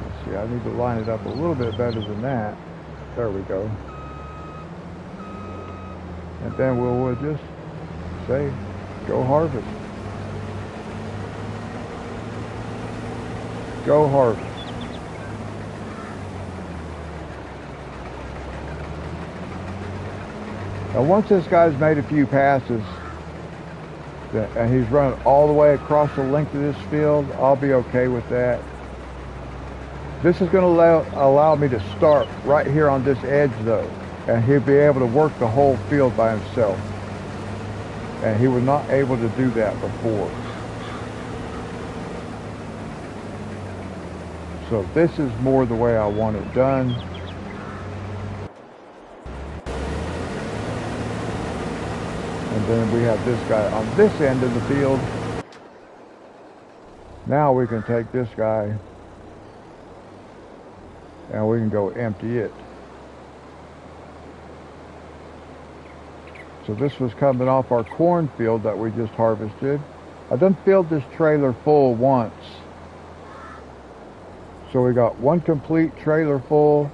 Let's see, I need to line it up a little bit better than that. There we go. And then we'll just say, go harvest. Go harvest. Now once this guy's made a few passes, and he's running all the way across the length of this field, I'll be okay with that. This is going to allow me to start right here on this edge though. And he'll be able to work the whole field by himself. And he was not able to do that before. So this is more the way I want it done. And then we have this guy on this end of the field. Now we can take this guy and we can go empty it. So this was coming off our cornfield that we just harvested. I done filled this trailer full once. So we got one complete trailer full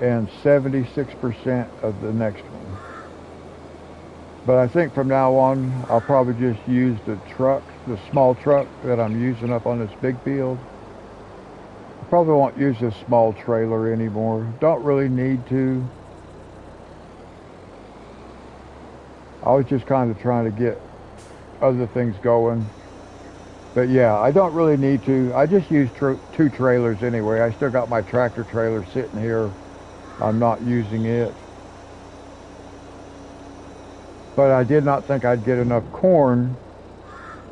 and 76% of the next one. But I think from now on, I'll probably just use the truck, the small truck that I'm using up on this big field. I probably won't use this small trailer anymore. Don't really need to. I was just kind of trying to get other things going. But yeah, I don't really need to. I just use two trailers anyway. I still got my tractor trailer sitting here. I'm not using it. But I did not think I'd get enough corn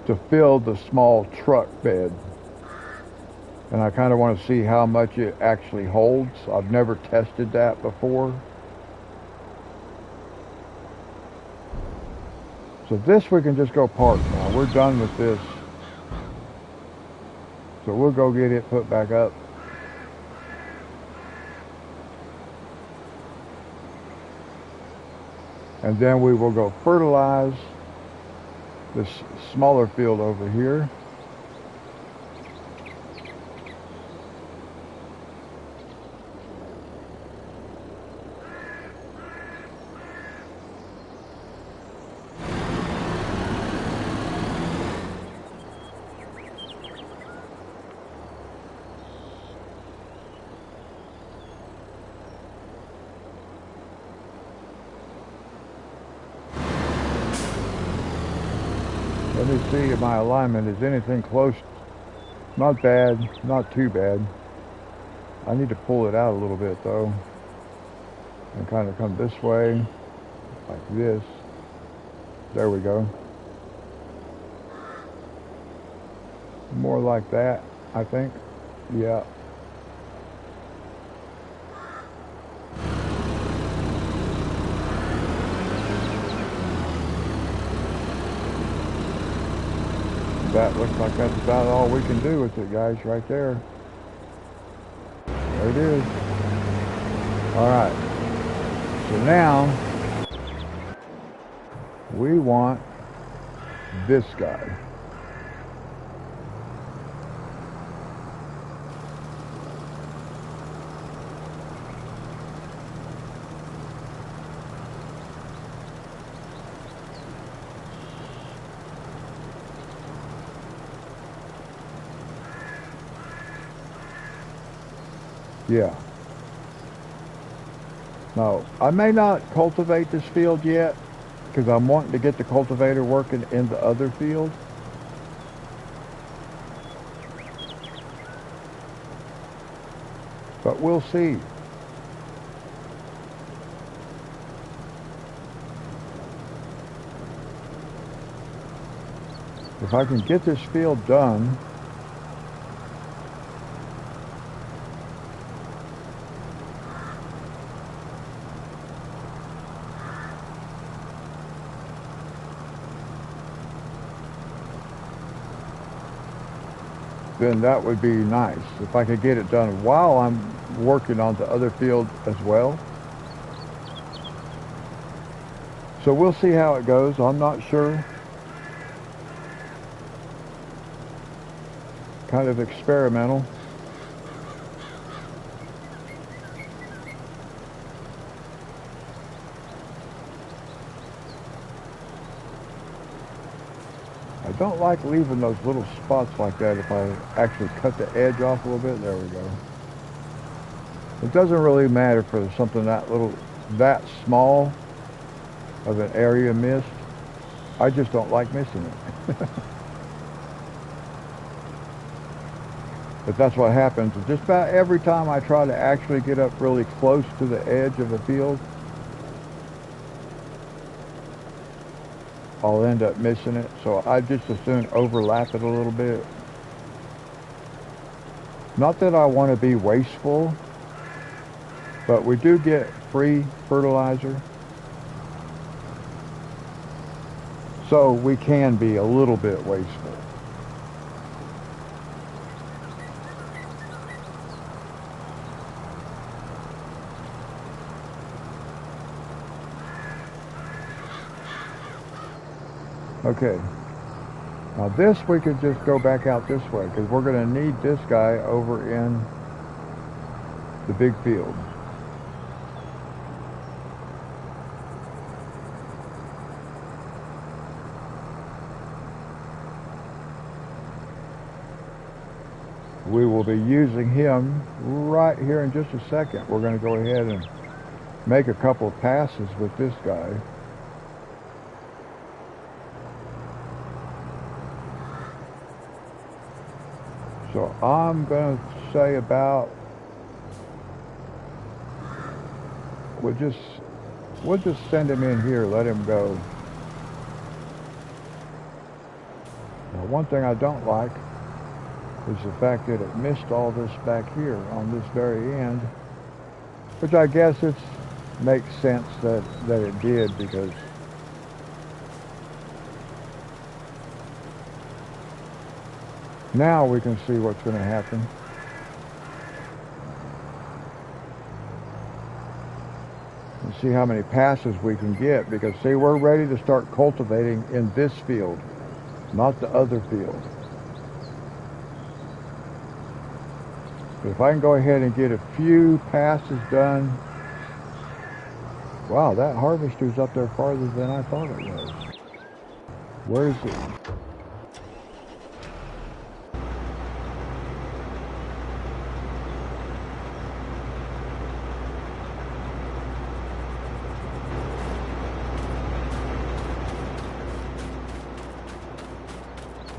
to fill the small truck bed. And I kind of want to see how much it actually holds. I've never tested that before. So this we can just go park now. We're done with this. So we'll go get it put back up. And then we will go fertilize this smaller field over here. Let me see if my alignment is anything close. Not bad, not too bad. I need to pull it out a little bit though. And kind of come this way, like this. There we go. More like that, I think. Yeah. That looks like that's about all we can do with it, guys, right there. There it is. All right. So now we want this guy. Yeah. Now, I may not cultivate this field yet because I'm wanting to get the cultivator working in the other field. But we'll see. If I can get this field done, then that would be nice. If I could get it done while I'm working on the other field as well. So we'll see how it goes. I'm not sure. Kind of experimental. I don't like leaving those little spots like that if I actually cut the edge off a little bit. There we go. It doesn't really matter for something that small of an area missed. I just don't like missing it. But that's what happens. Just about every time I try to actually get up really close to the edge of a field, I'll end up missing it. So I just as soon overlap it a little bit. Not that I want to be wasteful, but we do get free fertilizer. So we can be a little bit wasteful. Okay, now this we could just go back out this way because we're going to need this guy over in the big field. We will be using him right here in just a second. We're going to go ahead and make a couple of passes with this guy. So I'm going to say about, we'll just send him in here, let him go. Now, one thing I don't like is the fact that it missed all this back here on this very end, which I guess it makes sense that it did, because now we can see what's going to happen. And see how many passes we can get, because see, we're ready to start cultivating in this field, not the other field. But if I can go ahead and get a few passes done. Wow, that harvester's up there farther than I thought it was. Where is it?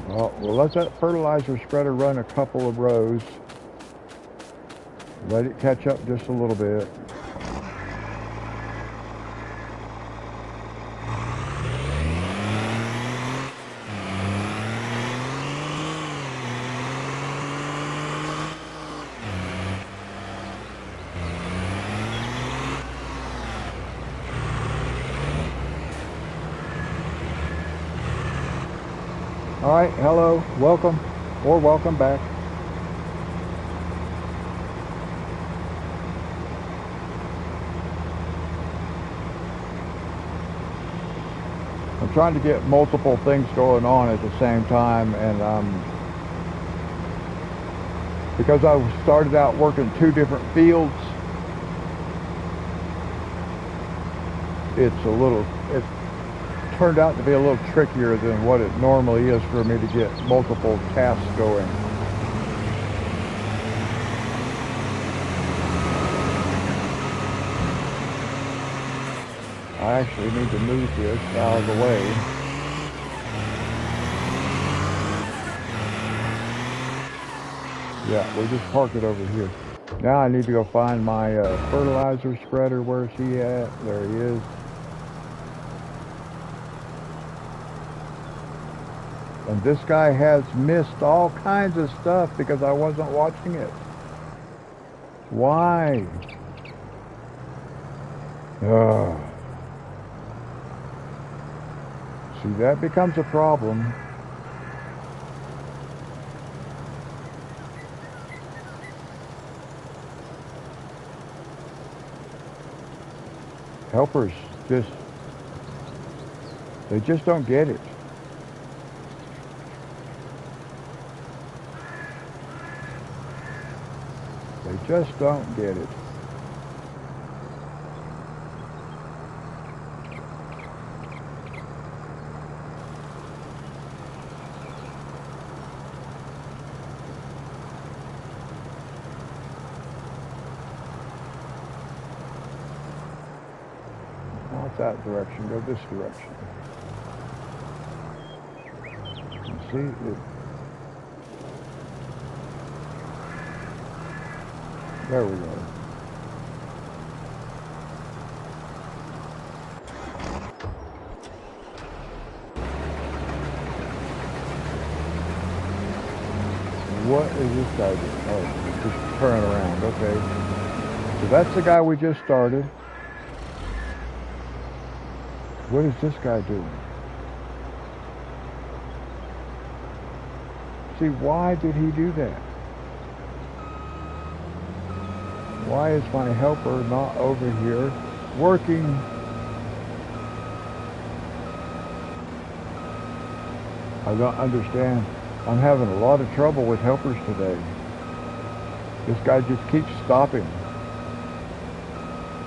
Well, we'll let that fertilizer spreader run a couple of rows. Let it catch up just a little bit. All right, hello, welcome, or welcome back. I'm trying to get multiple things going on at the same time, and because I started out working 2 different fields, it turned out to be a little trickier than what it normally is for me to get multiple tasks going. I actually need to move this out of the way. Yeah, we'll just park it over here. Now I need to go find my fertilizer spreader. Where's he at? There he is. And this guy has missed all kinds of stuff because I wasn't watching it. Why? See, that becomes a problem. Helpers they just don't get it. They just don't get it. Not that direction, go this direction. You see it. There we go. What is this guy doing? Oh, just turn around. Okay. So that's the guy we just started. What is this guy doing? See, why did he do that? Why is my helper not over here working? I don't understand. I'm having a lot of trouble with helpers today. This guy just keeps stopping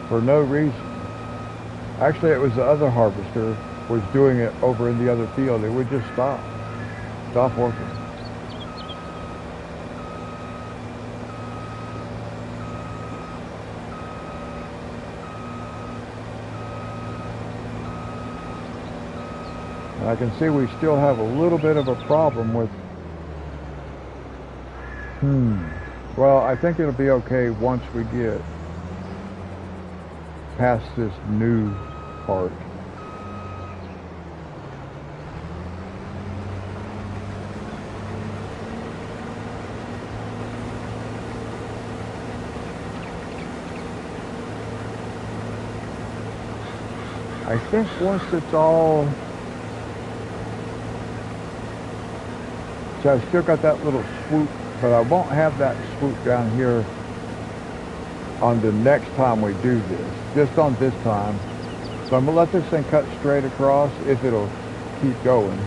for no reason. Actually, it was the other harvester was doing it over in the other field. It would just stop working. I can see we still have a little bit of a problem with, well, I think it'll be okay once we get past this new part. I think once it's all, so I still got that little swoop, but I won't have that swoop down here on the next time we do this, just on this time. So I'm gonna let this thing cut straight across if it'll keep going.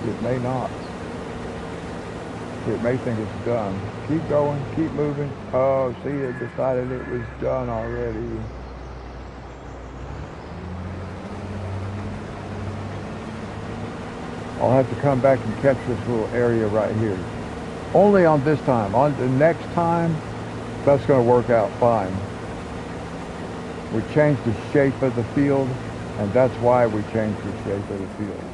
It may not. It may think it's done. Keep going, keep moving. Oh, see, it decided it was done already. I'll have to come back and catch this little area right here. Only on this time. On the next time, that's going to work out fine. We changed the shape of the field, and that's why we changed the shape of the field.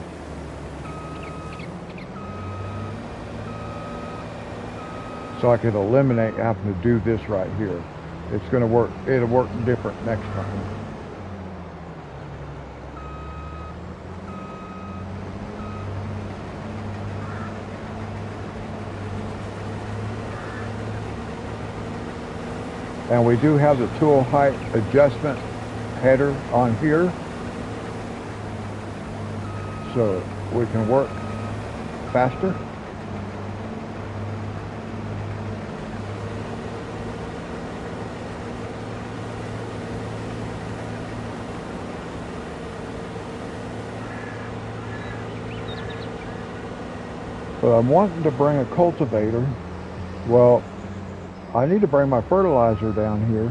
So I could eliminate having to do this right here. It's going to work, it'll work different next time. And we do have the tool height adjustment header on here, so we can work faster. But I'm wanting to bring a cultivator. Well, I need to bring my fertilizer down here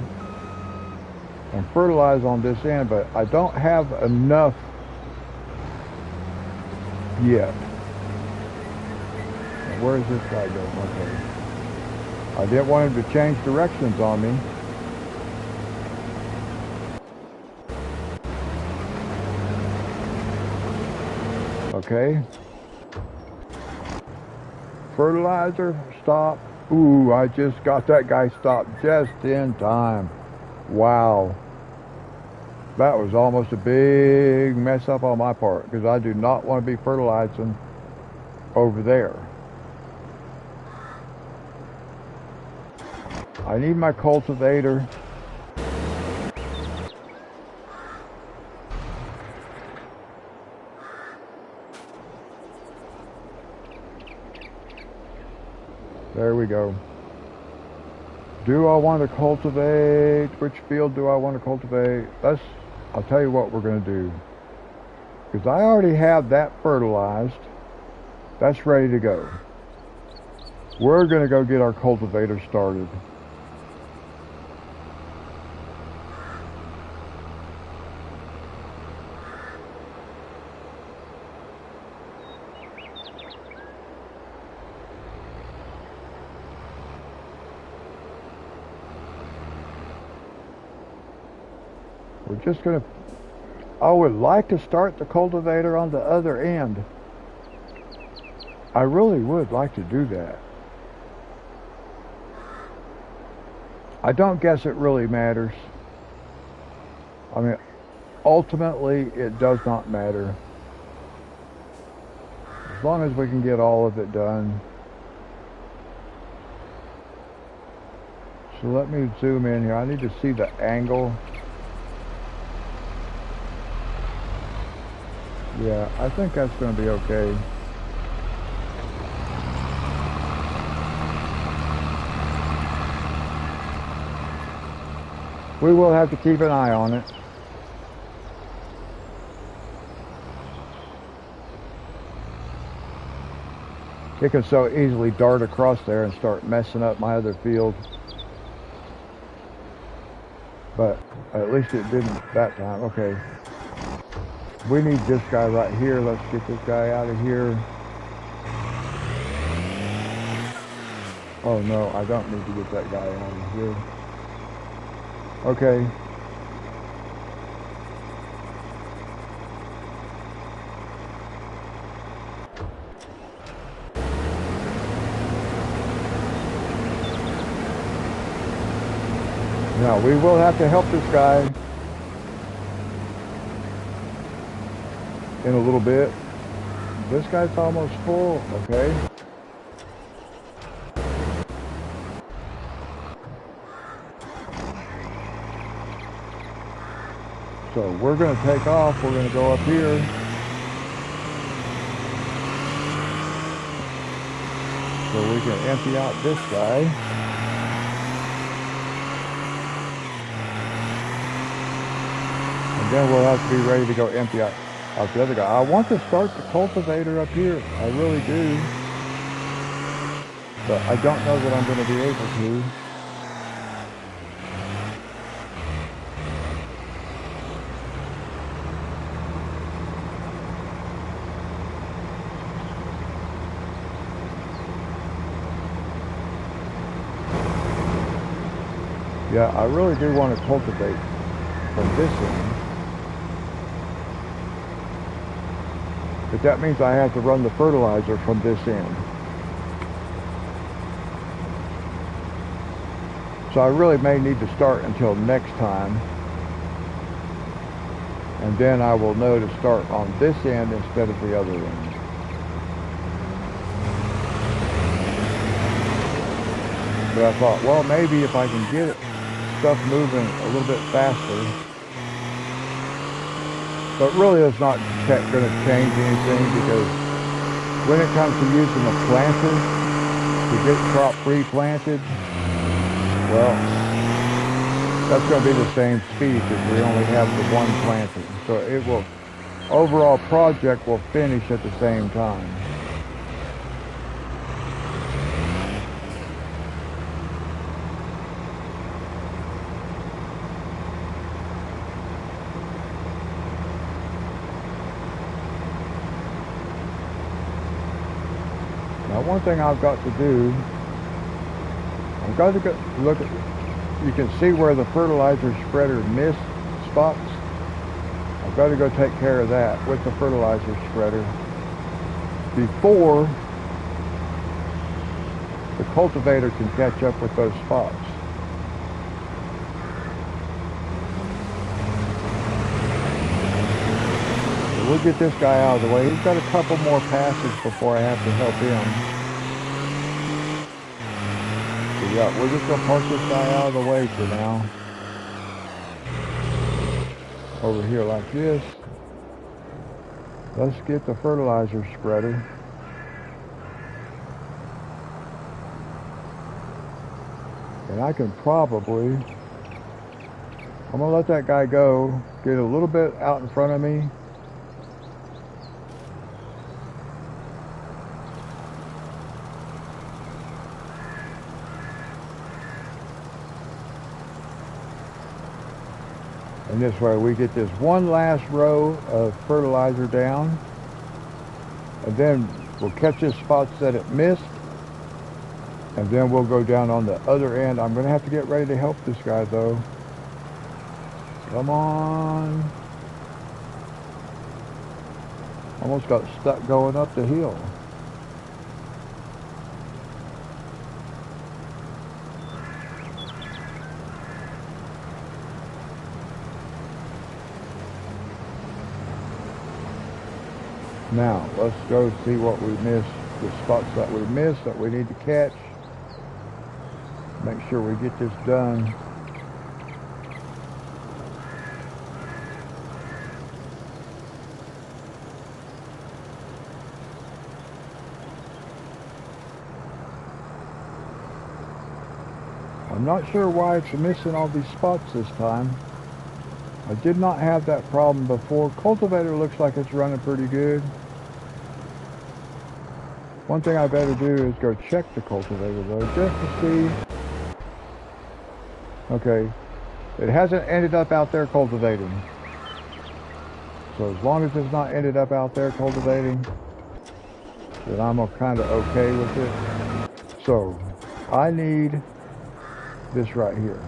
and fertilize on this end, but I don't have enough yet. Where is this guy going? Okay. I didn't want him to change directions on me. Okay. Fertilizer, stop. Ooh, I just got that guy stopped just in time. Wow. That was almost a big mess up on my part because I do not want to be fertilizing over there. I need my cultivator. There we go. Do I want to cultivate? Which field do I want to cultivate? I'll tell you what we're going to do. Because I already have that fertilized. That's ready to go. We're going to go get our cultivator started. We're just going to... I would like to start the cultivator on the other end. I really would like to do that. I don't guess it really matters. I mean, ultimately, it does not matter. As long as we can get all of it done. So let me zoom in here. I need to see the angle. Yeah, I think that's going to be okay. We will have to keep an eye on it. It can so easily dart across there and start messing up my other field. But at least it didn't that time. Okay. We need this guy right here. Let's get this guy out of here. Oh no, I don't need to get that guy out of here. Okay. Now we will have to help this guy in a little bit. This guy's almost full. Okay. So we're going to take off. We're going to go up here. So we can empty out this guy. And then we'll have to be ready to go empty out the other guy. I want to start the cultivator up here. I really do. But I don't know that I'm going to be able to. Yeah, I really do want to cultivate from this end. But that means I have to run the fertilizer from this end. So I really may need to start until next time. And then I will know to start on this end instead of the other end. But I thought, well, maybe if I can get stuff moving a little bit faster. But really it's not going to change anything, because when it comes to using a planter to get crop replanted, well, that's going to be the same speed because we only have the one planting. So it will, overall project will finish at the same time. Now, one thing I've got to do, I've got to go look at, you can see where the fertilizer spreader missed spots. I've got to go take care of that with the fertilizer spreader. before the cultivator can catch up with those spots. So we'll get this guy out of the way. He's got a couple more passes before I have to help him. So yeah, we're just gonna park this guy out of the way for now. Over here like this. Let's get the fertilizer spreader. And I can probably, I'm gonna let that guy go, get a little bit out in front of me. And this way we get this one last row of fertilizer down. And then we'll catch the spots that it missed. And then we'll go down on the other end. I'm going to have to get ready to help this guy though. Come on. Almost got stuck going up the hill. Now, let's go see what we missed, the spots that we missed that we need to catch. Make sure we get this done. I'm not sure why it's missing all these spots this time. I did not have that problem before. Cultivator looks like it's running pretty good. One thing I better do is go check the cultivator though, just to see. Okay, it hasn't ended up out there cultivating. So as long as it's not ended up out there cultivating, then I'm kind of okay with it. So I need this right here.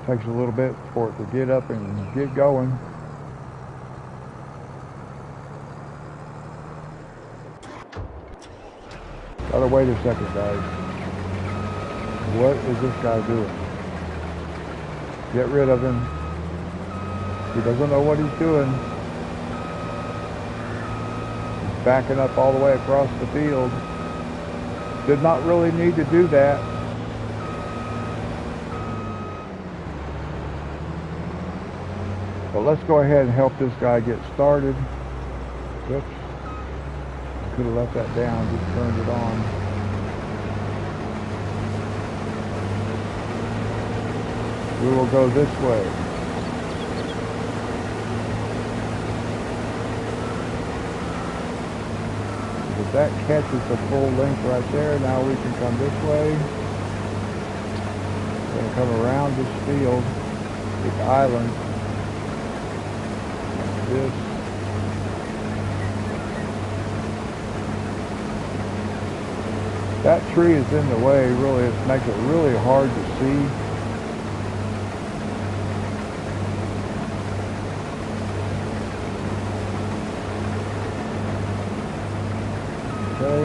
Takes a little bit for it to get up and get going. Gotta wait a second, guys. What is this guy doing? Get rid of him. He doesn't know what he's doing. He's backing up all the way across the field. Did not really need to do that. But let's go ahead and help this guy get started. Oops. I could have left that down, just turned it on. We will go this way. If that catches the full length right there, now we can come this way. We're going to come around this field, this island. This. That tree is in the way, really. It makes it really hard to see. Okay.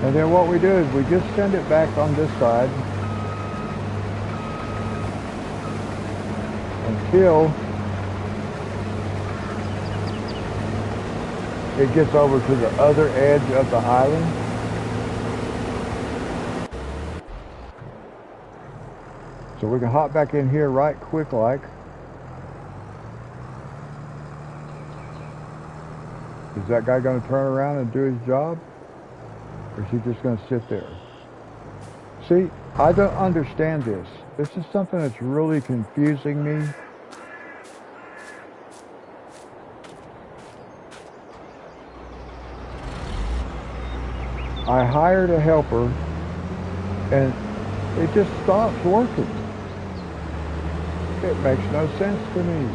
And then what we do is we just send it back on this side until it gets over to the other edge of the island. So we can hop back in here right quick like. Is that guy going to turn around and do his job? Or is he just going to sit there? See, I don't understand this. This is something that's really confusing me. I hired a helper and it just stops working. It makes no sense to me.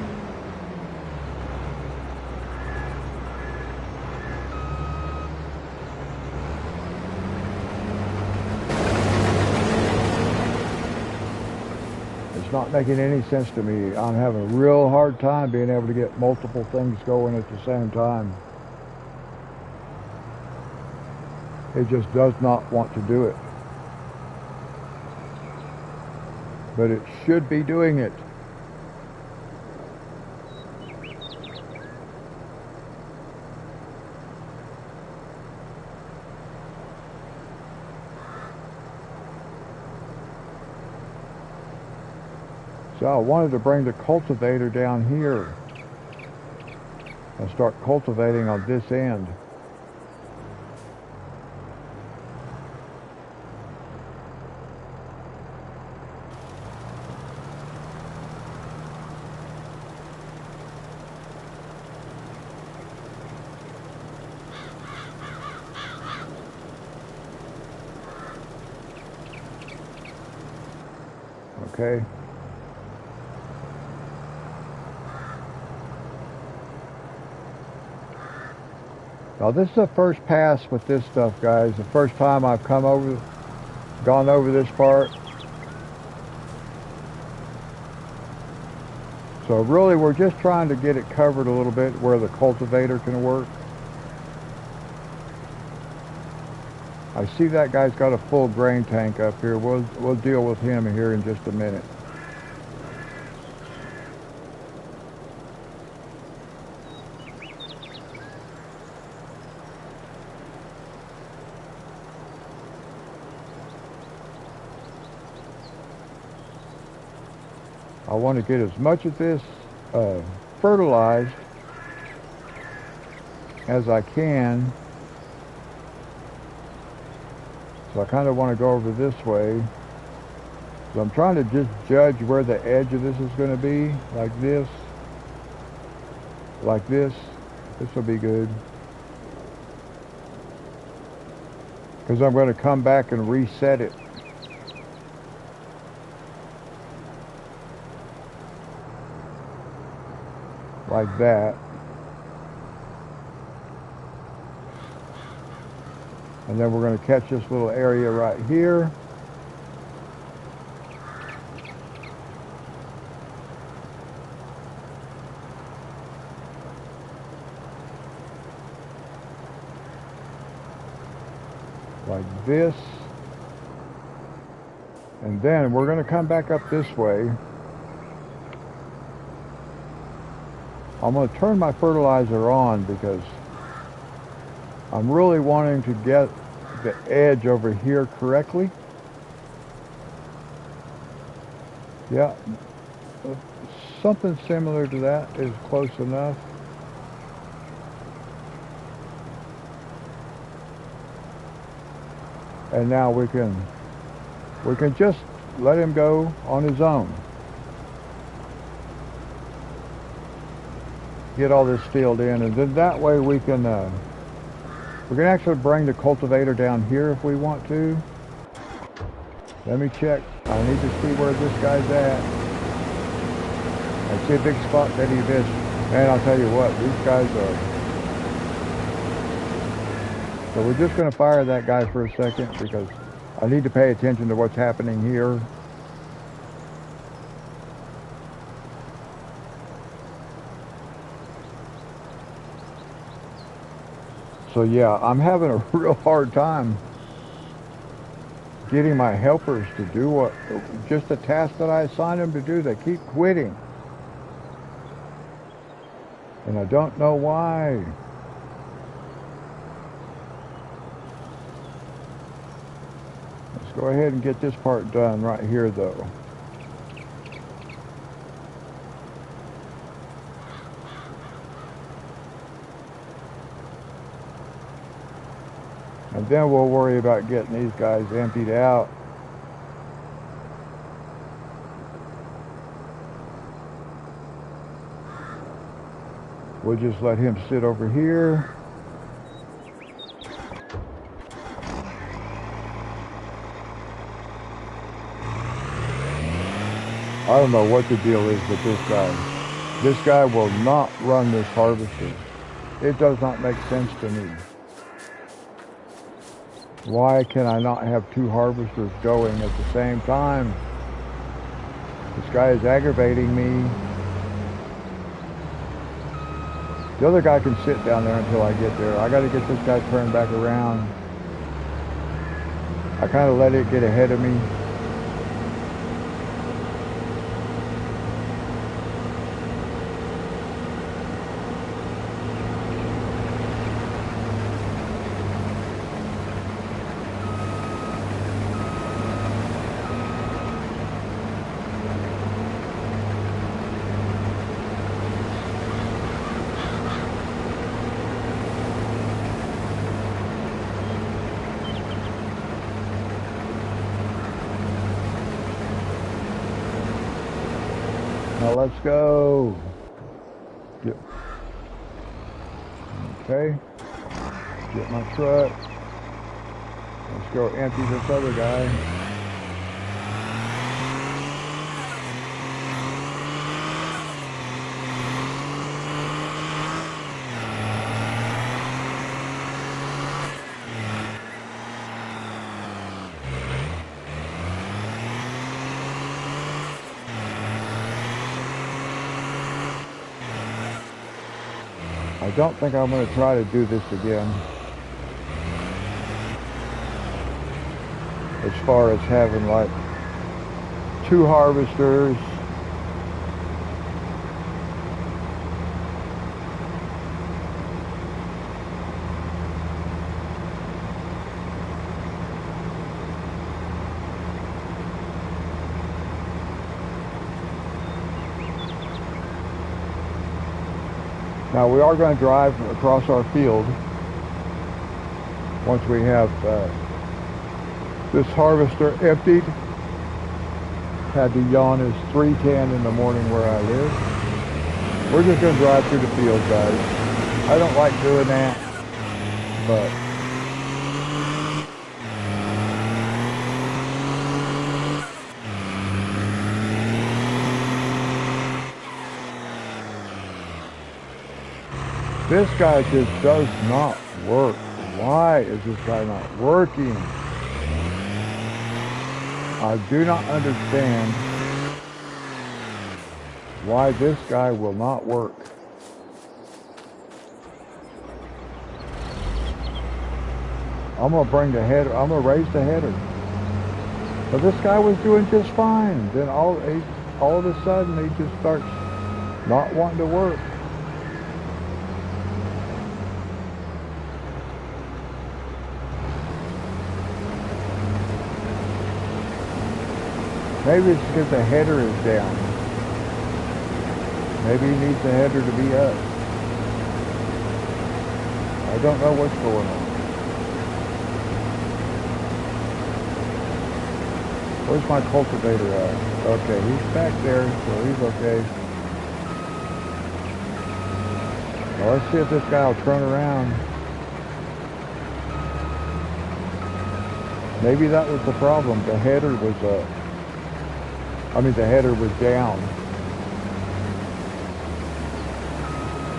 It's not making any sense to me. I'm having a real hard time being able to get multiple things going at the same time. It just does not want to do it. But it should be doing it. So I wanted to bring the cultivator down here and start cultivating on this end. Okay. Now this is the first pass with this stuff, guys. The first time I've gone over this part. So really we're just trying to get it covered a little bit where the cultivator can work. I see that guy's got a full grain tank up here. We'll deal with him here in just a minute. I want to get as much of this fertilized as I can. So I kind of want to go over this way. So I'm trying to just judge where the edge of this is going to be. Like this. Like this. This will be good. Because I'm going to come back and reset it. Like that. And then we're going to catch this little area right here. Like this. And then we're going to come back up this way. I'm going to turn my fertilizer on because I'm really wanting to get the edge over here correctly. Yeah, something similar to that is close enough. And now we can just let him go on his own. Get all this filled in, and then that way we can actually bring the cultivator down here if we want to. Let me check. I need to see where this guy's at. I see a big spot that he missed. Man, I'll tell you what, these guys are... So we're just going to fire that guy for a second because I need to pay attention to what's happening here. So yeah, I'm having a real hard time getting my helpers to do just the task that I assigned them to do. They keep quitting. And I don't know why. Let's go ahead and get this part done right here though. And then we'll worry about getting these guys emptied out. We'll just let him sit over here. I don't know what the deal is with this guy. This guy will not run this harvester. It does not make sense to me. Why can I not have two harvesters going at the same time? This guy is aggravating me. The other guy can sit down there until I get there. I got to get this guy turned back around. I kind of let it get ahead of me. Now let's go. Yep. Okay. Get my truck. Let's go empty this other guy. I don't think I'm going to try to do this again. As far as having like 2 harvesters. Now we are going to drive across our field once we have this harvester emptied. Had to yawn is 3:10 in the morning where I live. We're just going to drive through the field, guys. I don't like doing that, but this guy just does not work. Why is this guy not working? I do not understand why this guy will not work. I'm gonna bring the header. I'm gonna raise the header. But this guy was doing just fine. Then all of a sudden he just starts not wanting to work. Maybe it's because the header is down. Maybe he needs the header to be up. I don't know what's going on. Where's my cultivator at? Okay, he's back there, so he's okay. Well, let's see if this guy will turn around. Maybe that was the problem. The header was up. The header was down.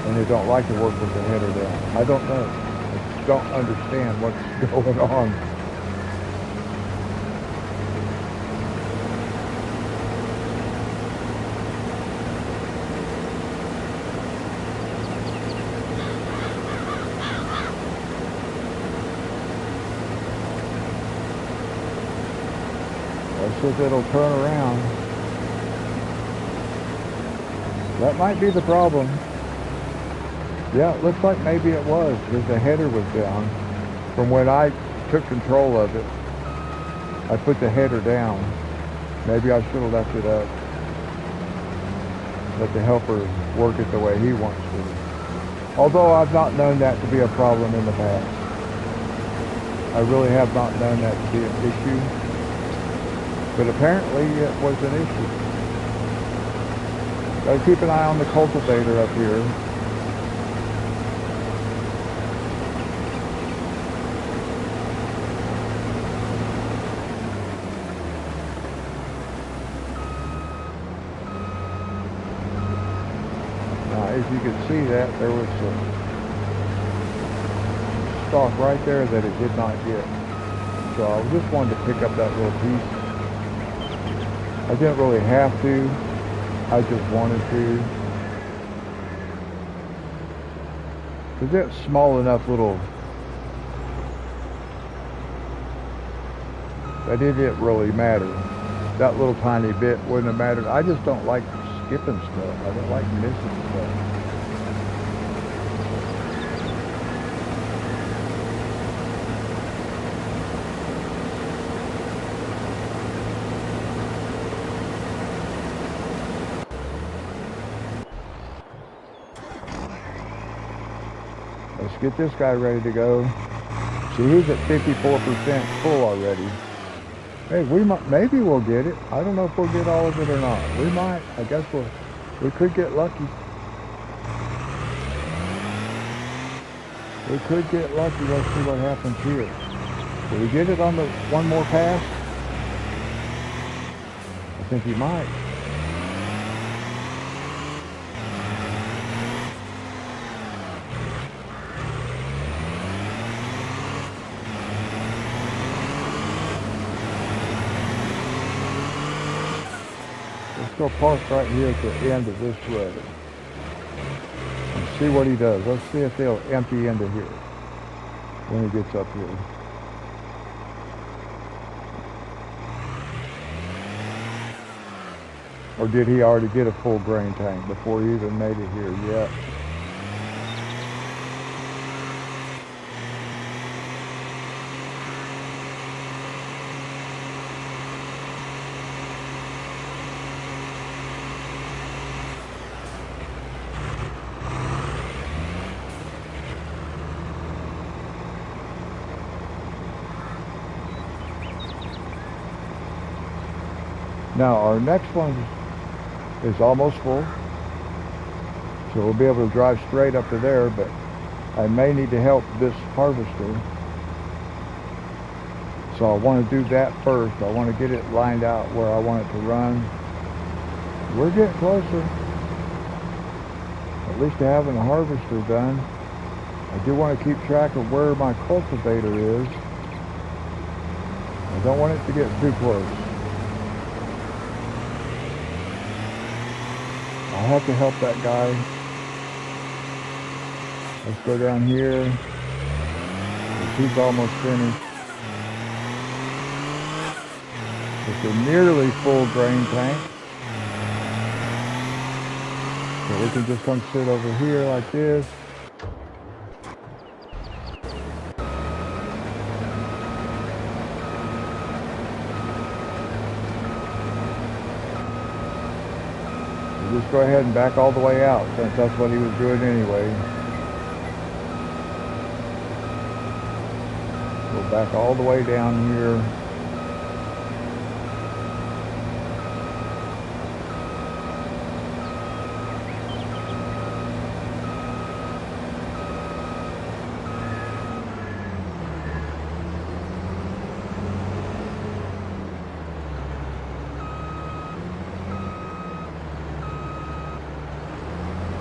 And they don't like to work with the header down. I don't know. I don't understand what's going on. Let's see if it'll turn around. That might be the problem. Yeah, it looks like maybe it was, because the header was down. From when I took control of it, I put the header down. Maybe I should have left it up. Let the helper work it the way he wants to. Although I've not known that to be a problem in the past. I really have not known that to be an issue. But apparently it was an issue. Gotta keep an eye on the cultivator up here. Now, as you can see that, there was some stalk right there that it did not get. So I just wanted to pick up that little piece. I didn't really have to. I just wanted to. Because it's small enough little that it didn't really matter. That little tiny bit wouldn't have mattered. I just don't like skipping stuff. I don't like missing stuff. Let's get this guy ready to go. See, he's at 54% full already. Hey, maybe we'll get it. I don't know if we'll get all of it or not. We might. I guess we could get lucky. We could get lucky. Let's see what happens here. Will we get it on the one more pass? I think he might. Let's go park right here at the end of this road and see what he does. Let's see if they'll empty into here when he gets up here. Or did he already get a full grain tank before he even made it here yet? Now our next one is almost full, so we'll be able to drive straight up to there, but I may need to help this harvester. So I want to do that first. I want to get it lined out where I want it to run. We're getting closer, at least to having the harvester done. I do want to keep track of where my cultivator is. I don't want it to get too close. I have to help that guy. Let's go down here. He's almost finished. It's a nearly full grain tank. So we can just come sit over here like this. Just go ahead and back all the way out, since that's what he was doing anyway. We'll back all the way down here.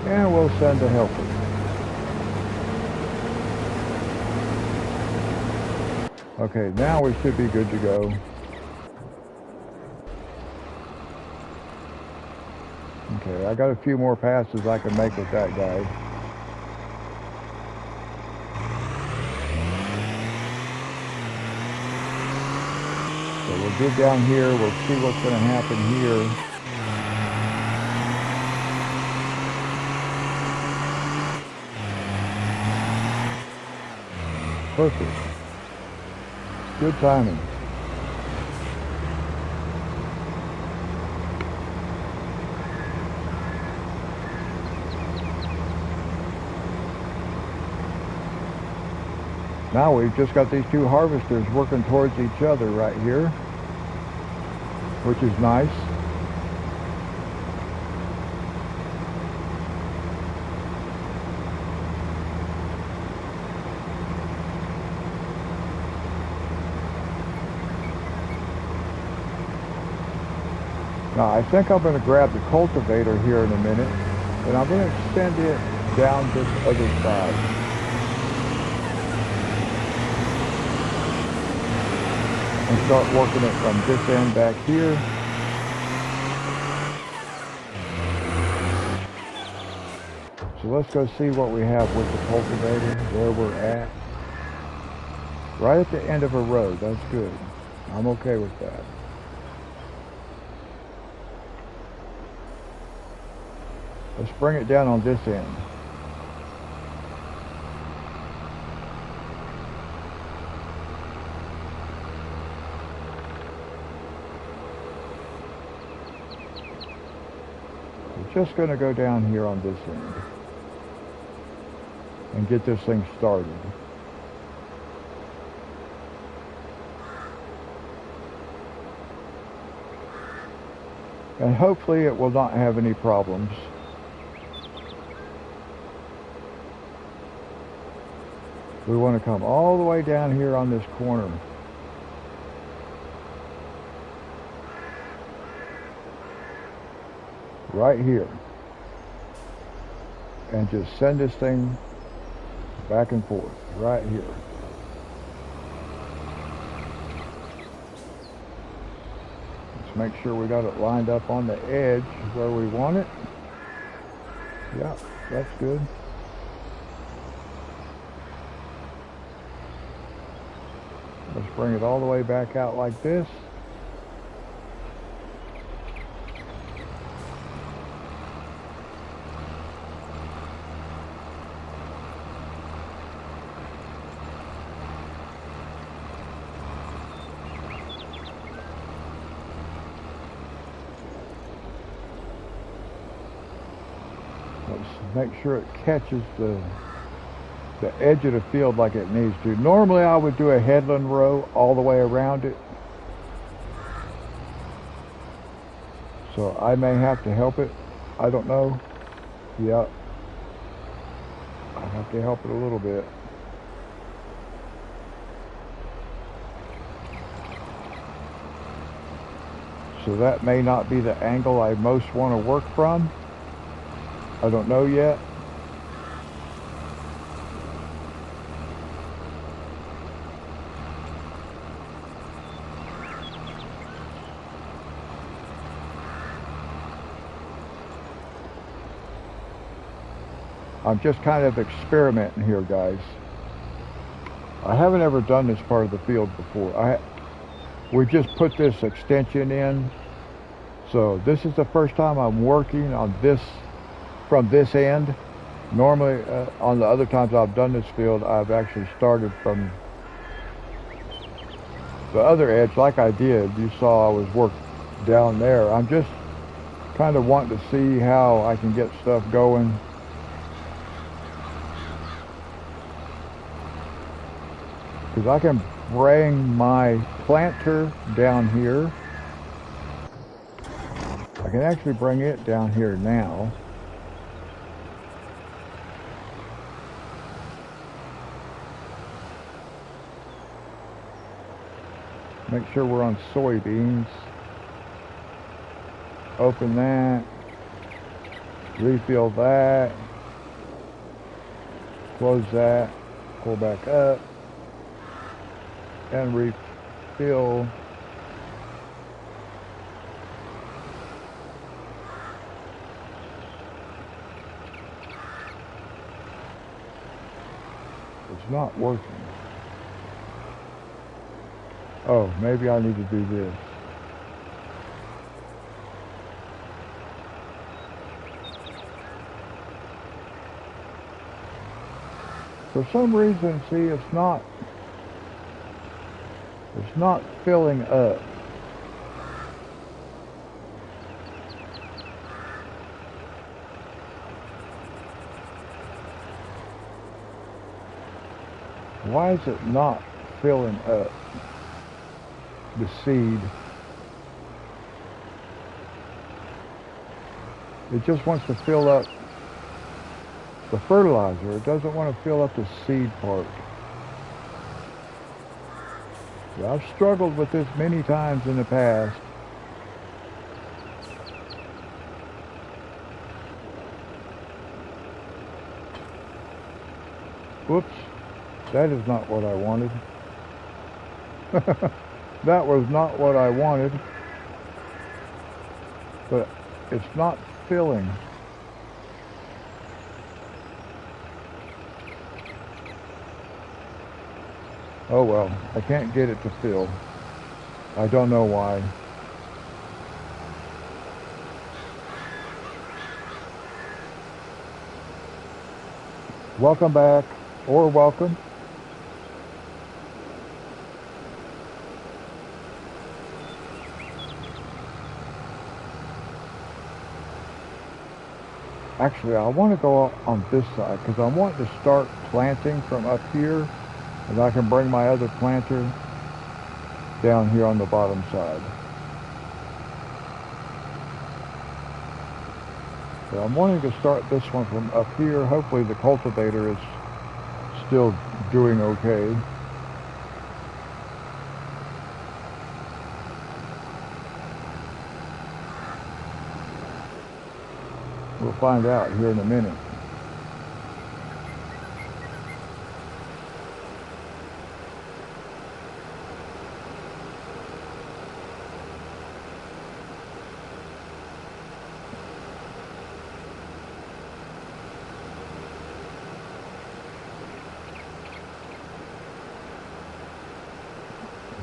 And we'll send a helper. Okay, now we should be good to go. Okay, I got a few more passes I can make with that guy. So we'll dig down here, we'll see what's going to happen here. Perfect. Good timing. Now we've just got these two harvesters working towards each other right here, which is nice. Now I think I'm going to grab the cultivator here in a minute, and I'm going to extend it down this other side. And start working it from this end back here So let's go see what we have with the cultivator, where we're at. Right at the end of a road, that's good. I'm okay with that. Let's bring it down on this end. We're just going to go down here on this end and get this thing started. And hopefully it will not have any problems. We want to come all the way down here on this corner. Right here. And just send this thing back and forth, right here. Let's make sure we got it lined up on the edge where we want it. Yeah, that's good. Let's bring it all the way back out like this. Let's make sure it catches the edge of the field like it needs to. Normally I would do a headland row all the way around it. So I may have to help it. I don't know. Yeah. I have to help it a little bit. So that may not be the angle I most want to work from. I don't know yet. I'm just kind of experimenting here, guys. I haven't ever done this part of the field before. We just put this extension in. So this is the first time I'm working on this from this end. Normally, on the other times I've done this field, I've actually started from the other edge like I did. You saw I was worked down there. I'm just kind of wanting to see how I can get stuff going. Because I can bring my planter down here. I can actually bring it down here now. Make sure we're on soybeans. Open that. Refill that. Close that. Pull back up. And refill. It's not working. Oh, maybe I need to do this. For some reason, see, it's not filling up. Why is it not filling up the seed? It just wants to fill up the fertilizer. It doesn't want to fill up the seed part. I've struggled with this many times in the past. Whoops, that is not what I wanted. That was not what I wanted. But it's not filling. Oh well, I can't get it to fill. I don't know why. Welcome back, or welcome. Actually, I want to go on this side because I want to start planting from up here, and I can bring my other planter down here on the bottom side. So I'm wanting to start this one from up here. Hopefully the cultivator is still doing okay. We'll find out here in a minute.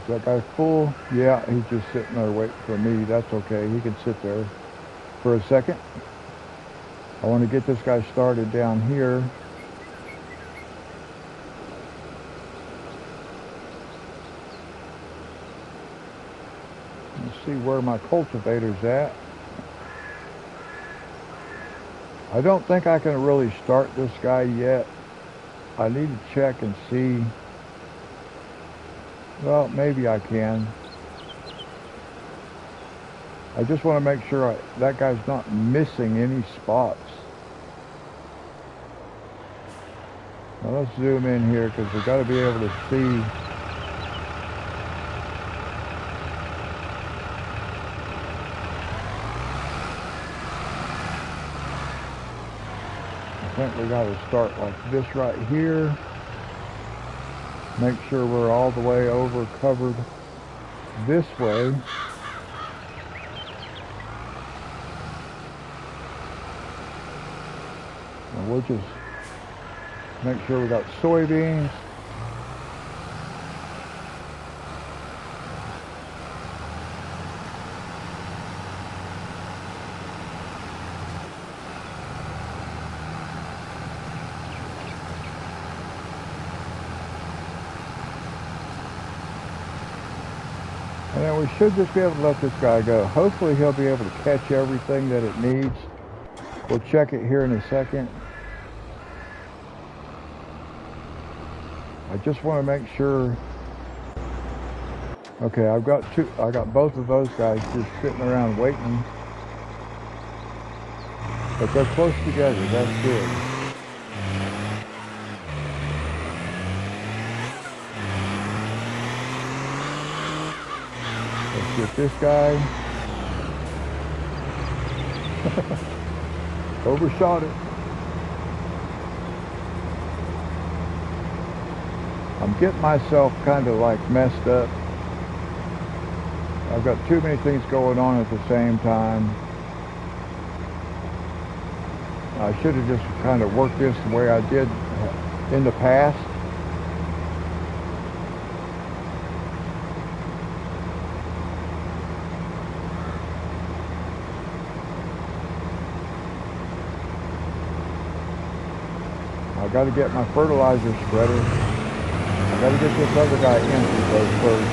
Is that guy full? Yeah, he's just sitting there waiting for me. That's okay. He can sit there for a second. I want to get this guy started down here. Let's see where my cultivator's at. I don't think I can really start this guy yet. I need to check and see. Well, maybe I can. I just want to make sure that guy's not missing any spots. Now let's zoom in here because we've got to be able to see. I think we got to start like this right here. Make sure we're all the way over covered this way. And we'll just make sure we got soybeans. And then we should just be able to let this guy go. Hopefully he'll be able to catch everything that it needs. We'll check it here in a second. I just want to make sure. Okay, I got both of those guys just sitting around waiting. But they're close together, that's good. Let's get this guy. Overshot it. I'm getting myself kind of like messed up. I've got too many things going on at the same time. I should have just kind of worked this the way I did in the past. I got to get my fertilizer spreader. I got to get this other guy empty first.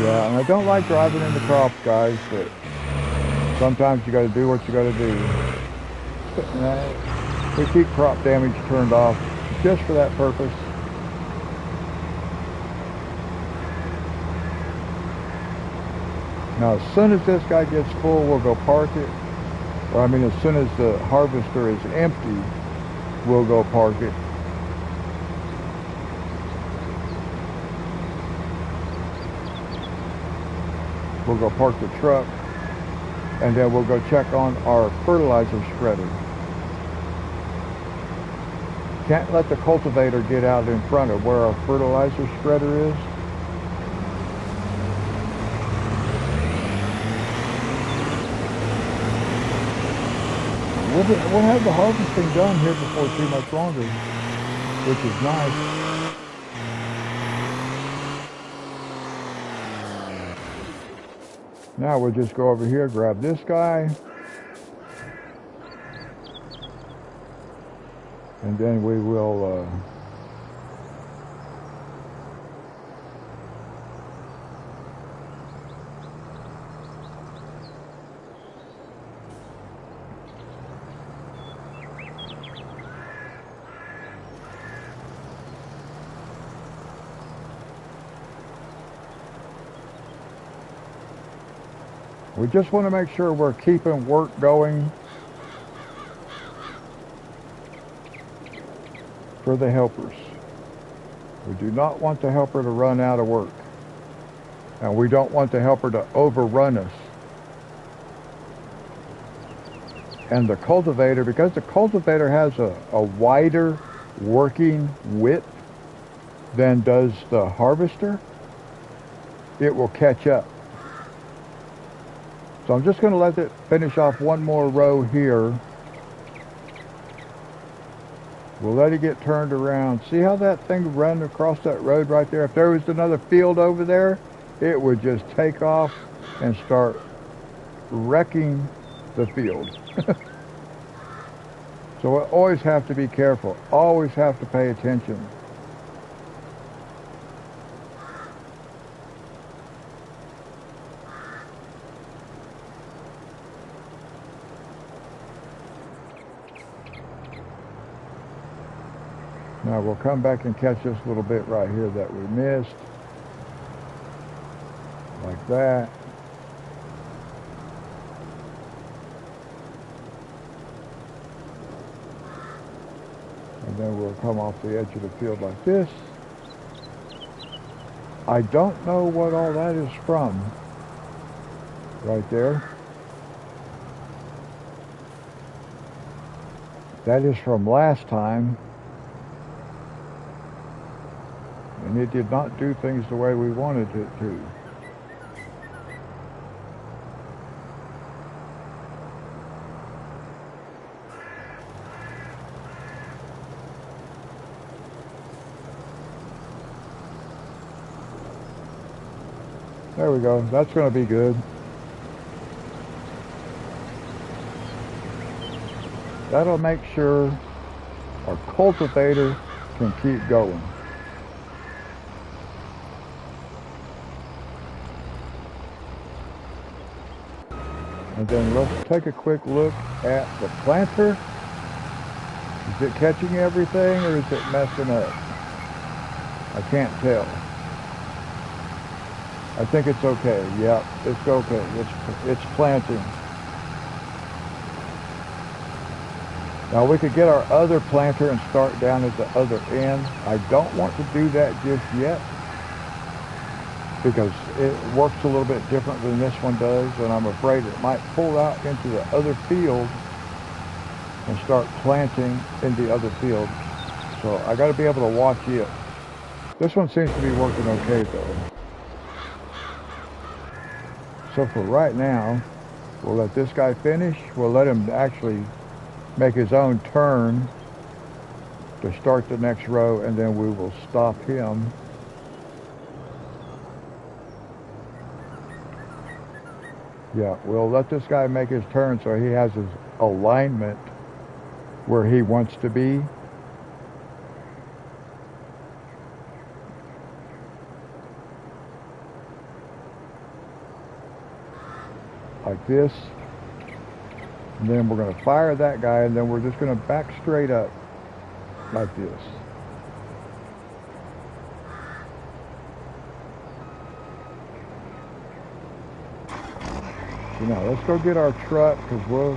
Yeah, and I don't like driving into crops, guys, but sometimes you got to do what you got to do. We keep crop damage turned off just for that purpose. Now, as soon as this guy gets full, we'll go park it. Or I mean, as soon as the harvester is empty, we'll go park it. We'll go park the truck, and then we'll go check on our fertilizer spreader. Can't let the cultivator get out in front of where our fertilizer spreader is. We'll have the harvesting done here before too much longer. which is nice. Now we'll just go over here, grab this guy, and then we will we just want to make sure we're keeping work going for the helpers. We do not want the helper to run out of work. And we don't want the helper to overrun us. And the cultivator, because the cultivator has a wider working width than does the harvester, it will catch up. So I'm just going to let it finish off one more row here. We'll let it get turned around. See how that thing ran across that road right there? If there was another field over there, it would just take off and start wrecking the field. So we always have to be careful. Always have to pay attention. Now we'll come back and catch this little bit right here that we missed. Like that. And then we'll come off the edge of the field like this. I don't know what all that is from. Right there. That is from last time. And it did not do things the way we wanted it to. There we go. That's going to be good. That'll make sure our cultivator can keep going. And then let's take a quick look at the planter. Is it catching everything or is it messing up? I can't tell. I think it's okay. Yep, it's okay. It's planting. Now we could get our other planter and start down at the other end. I don't want to do that just yet because it works a little bit different than this one does, and I'm afraid it might pull out into the other field and start planting in the other field. So I got to be able to watch it. This one seems to be working okay though. So for right now, we'll let this guy finish. We'll let him actually make his own turn to start the next row, and then we will stop him. Yeah, we'll let this guy make his turn so he has his alignment where he wants to be. Like this. And then we're going to fire that guy, and then we're just going to back straight up like this. So now let's go get our truck, because we'll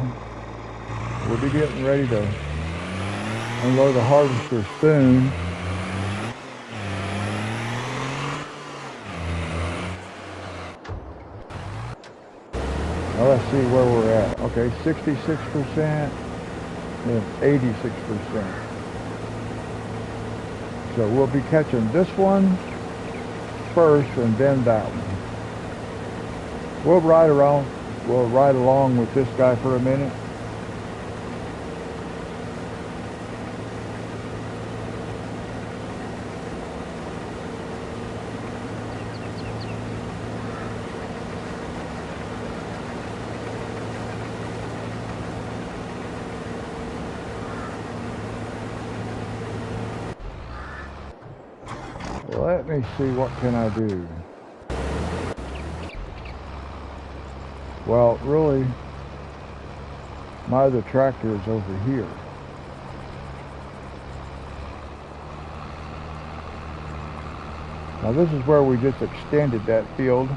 be getting ready to unload the harvester soon. Now let's see where we're at. Okay, 66% and 86%. So we'll be catching this one first and then that one. We'll ride along with this guy for a minute. Let me see, what can I do? Well, really, my other tractor is over here. Now this is where we just extended that field.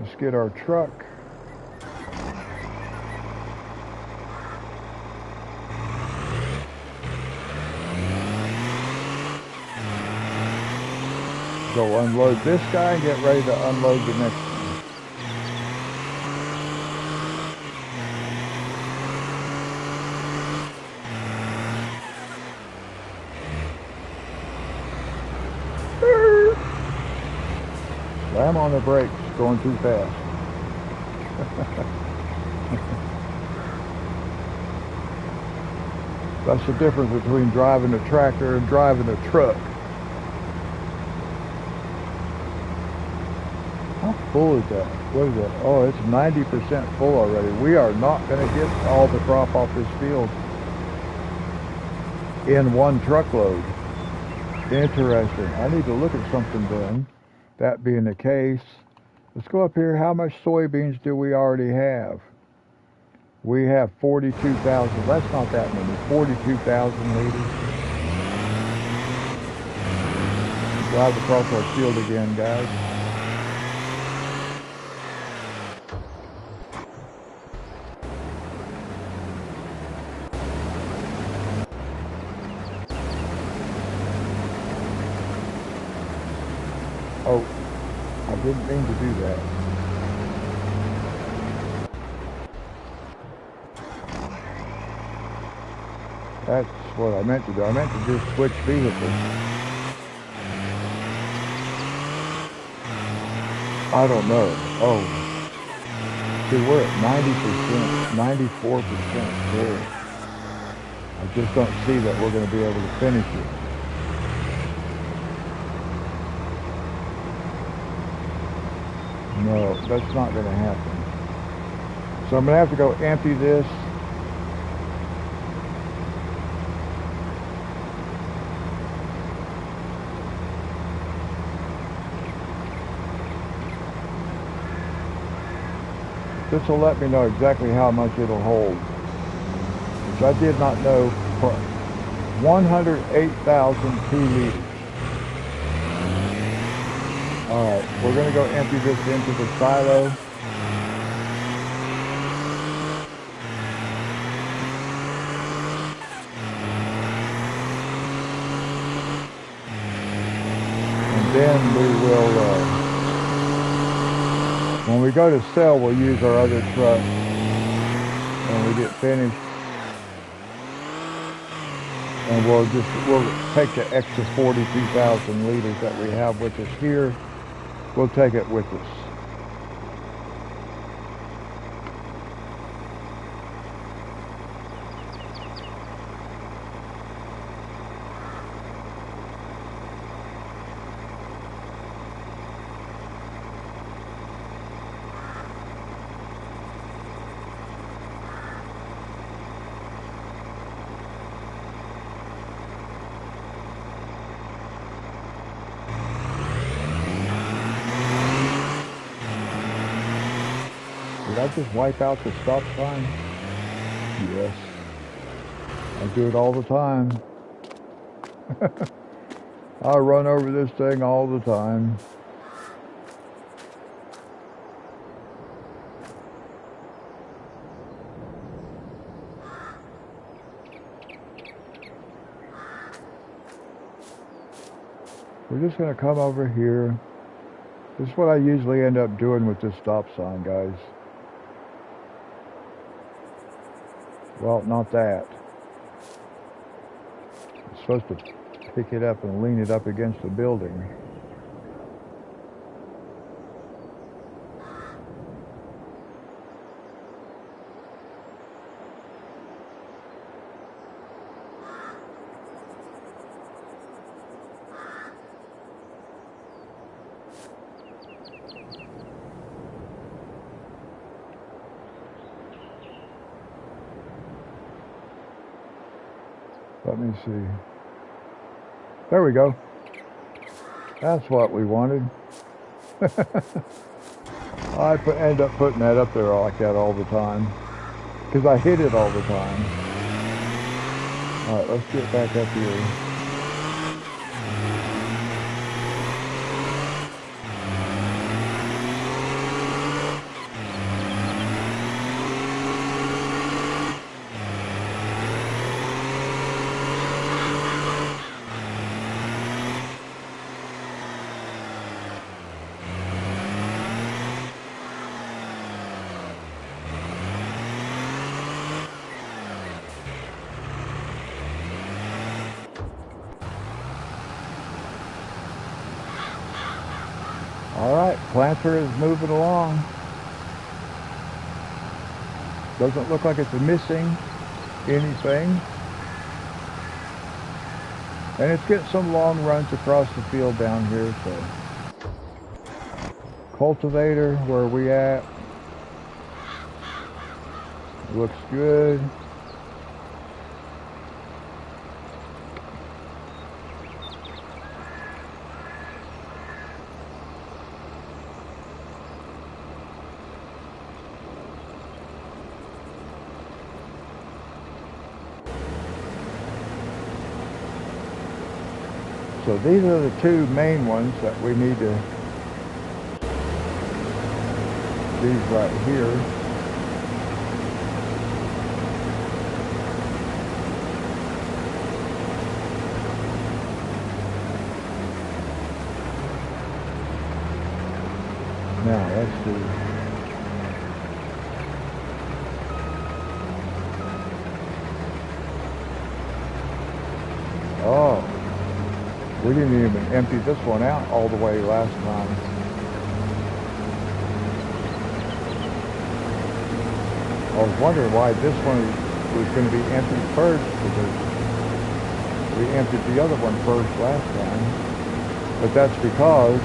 Let's get our truck. Go unload this guy and get ready to unload the next one. Slam on the brakes, going too fast. That's the difference between driving a tractor and driving a truck. How full is that? What is that? Oh, it's 90% full already. We are not going to get all the crop off this field in one truckload. Interesting. I need to look at something then. That being the case, let's go up here. How much soybeans do we already have? We have 42,000. That's not that many. 42,000 liters. Drive across our field again, guys. Oh, I didn't mean to do that. That's what I meant to do. I meant to just switch vehicles. I don't know. Oh, see, we're at 90%, 94% full. I just don't see that we're going to be able to finish it. No, that's not going to happen. So I'm going to have to go empty this. This will let me know exactly how much it'll hold, which I did not know. For 108,002 liters. Alright, we're going to go empty this into the silo. And then we will, when we go to sell, we'll use our other truck when we get finished. And we'll take the extra 42,000 liters that we have with us here. We'll take it with us. Did I just wipe out the stop sign? Yes. I do it all the time. I run over this thing all the time. We're just going to come over here. This is what I usually end up doing with this stop sign, guys. Well, not that. I'm supposed to pick it up and lean it up against the building. let me see. There we go. That's what we wanted. I end up putting that up there like that all the time because I hit it all the time. All right, let's get back up here. Alright, planter is moving along. Doesn't look like it's missing anything. And it's getting some long runs across the field down here, so. Cultivator, where are we at? Looks good. So these are the two main ones that we need to, these right here. Now let's see. Oh. We didn't even empty this one out all the way last time. I was wondering why this one was going to be emptied first, because we emptied the other one first last time. But that's because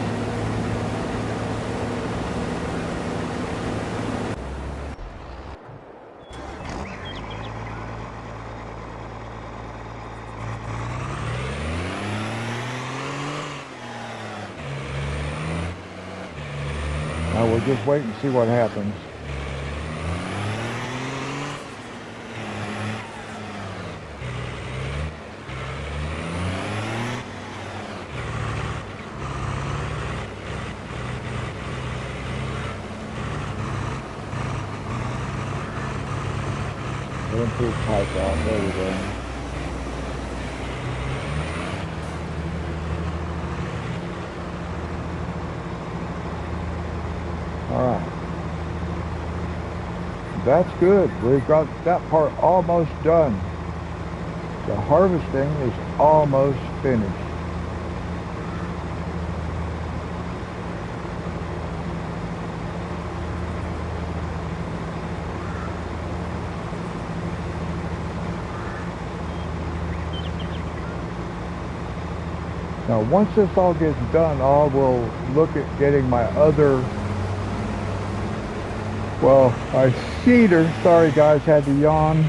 we'll just wait and see what happens. Let him pull pipe out. There we go. Alright. That's good. We've got that part almost done. The harvesting is almost finished. Now once this all gets done, I will look at getting my other, well, my seeder, sorry guys, had to yawn.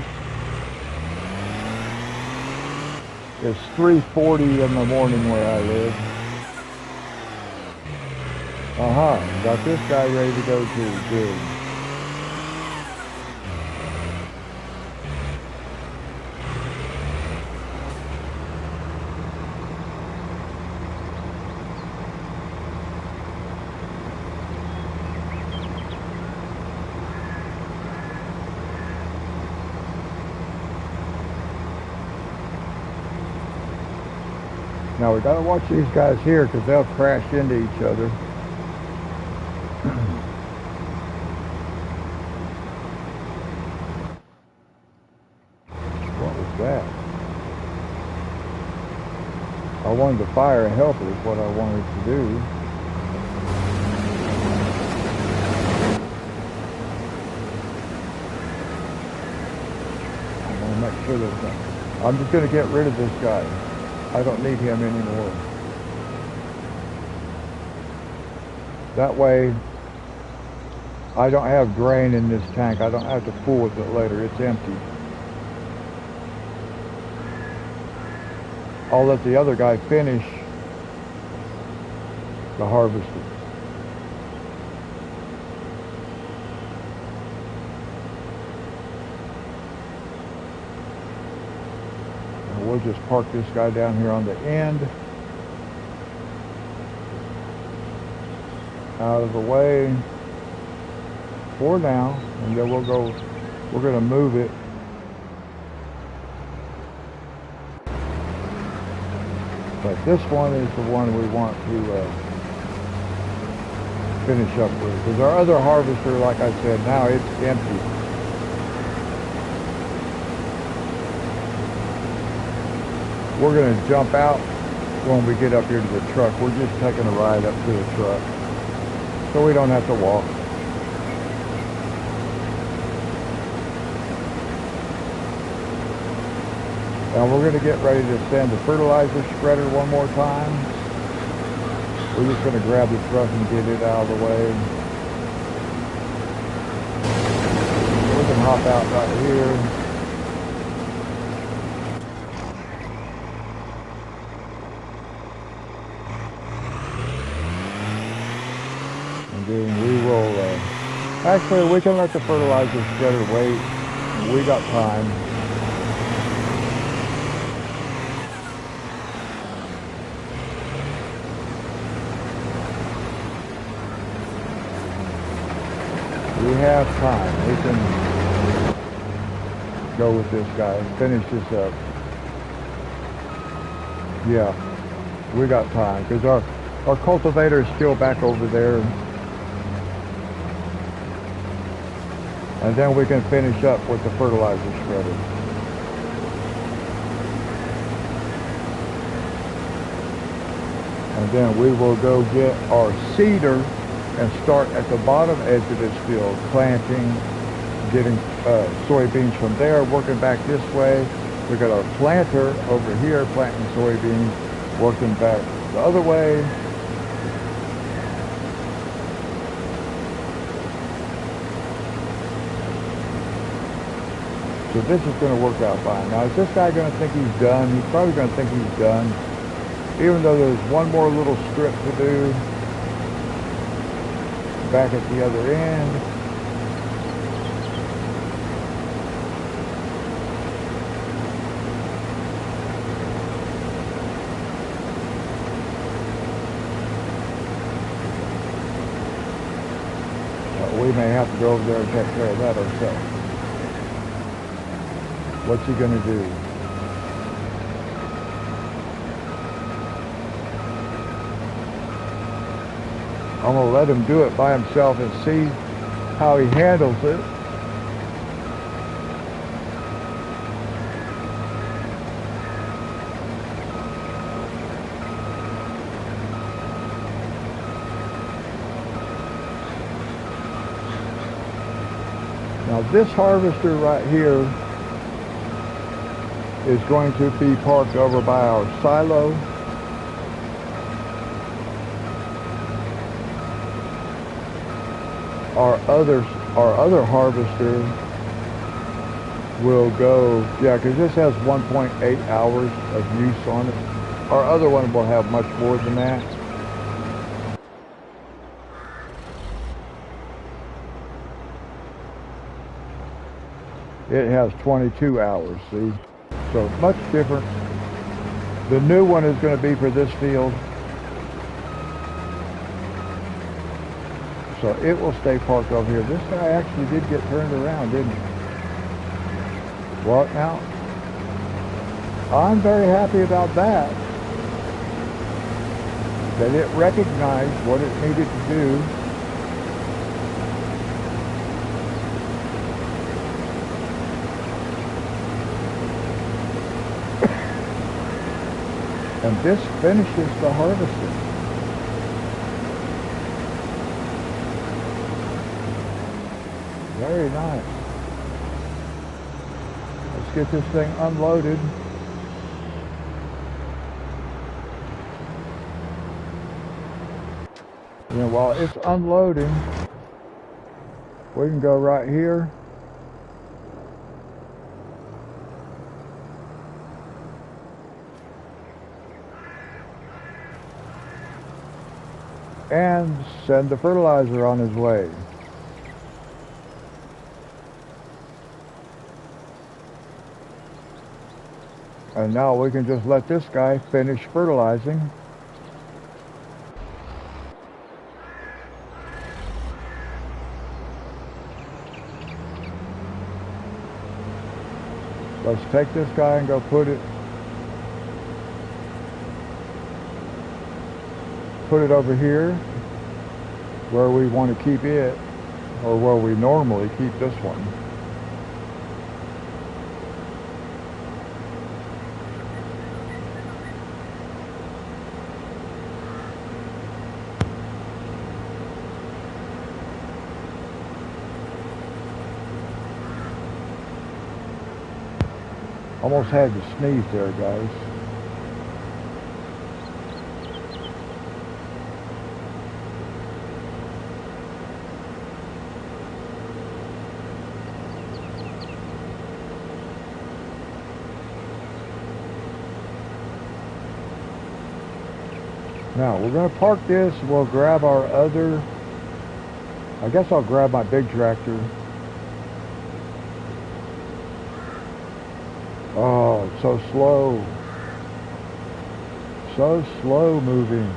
It's 3:40 in the morning where I live. Got this guy ready to go too, good. Now we gotta watch these guys here because they'll crash into each other. What was that? I wanted to fire a helper is what I wanted to do. I want to make sure there's not. I'm just going to get rid of this guy. I don't need him anymore. That way, I don't have grain in this tank. I don't have to fool with it later. It's empty. I'll let the other guy finish the harvesting. And we'll just park this guy down here on the end, out of the way for now, and then we're going to move it. But this one is the one we want to finish up with. Because our other harvester, like I said, now it's empty. We're going to jump out when we get up here to the truck. We're just taking a ride up to the truck, so we don't have to walk. Now we're going to get ready to send the fertilizer spreader one more time. We're just going to grab the truck and get it out of the way. We can hop out right here. And then we will, actually we can let the fertilizer spreader wait. We got time. We have time. We can go with this guy and finish this up. Yeah, we got time because our cultivator is still back over there. And then we can finish up with the fertilizer spreader. And then we will go get our seeder and start at the bottom edge of this field, planting, getting soybeans from there, working back this way. We got our planter over here planting soybeans, working back the other way. So this is going to work out fine. Now, is this guy going to think he's done? He's probably going to think he's done, even though there's one more little strip to do back at the other end. We may have to go over there and take care of that ourselves. What's he going to do? I'm going to let him do it by himself and see how he handles it. Now this harvester right here is going to be parked over by our silo. Our other harvester will go, yeah, because this has 1.8 hours of use on it. Our other one will have much more than that. It has 22 hours, see? So much different. The new one is going to be for this field. So it will stay parked over here. This guy actually did get turned around, didn't he? What now? I'm very happy about that. That it recognized what it needed to do. And this finishes the harvesting. Very nice. Let's get this thing unloaded. And while it's unloading, we can go right here. and send the fertilizer on his way. And now we can just let this guy finish fertilizing. Let's take this guy and go put it over here where we want to keep it, or where we normally keep this one. Almost had to sneeze there, guys. Now, we're going to park this. We'll grab our other... I guess I'll grab my big tractor. Oh, it's so slow. So slow moving.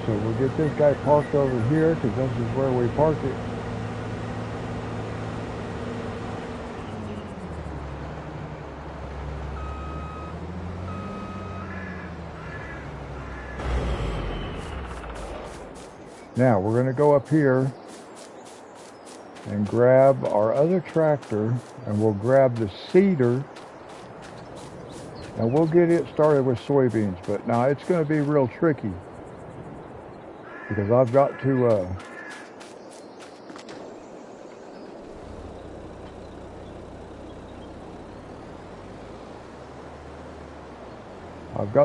So we'll get this guy parked over here, because this is where we park it. Now we're going to go up here and grab our other tractor, and we'll grab the seeder, and we'll get it started with soybeans. But now it's going to be real tricky, because I've got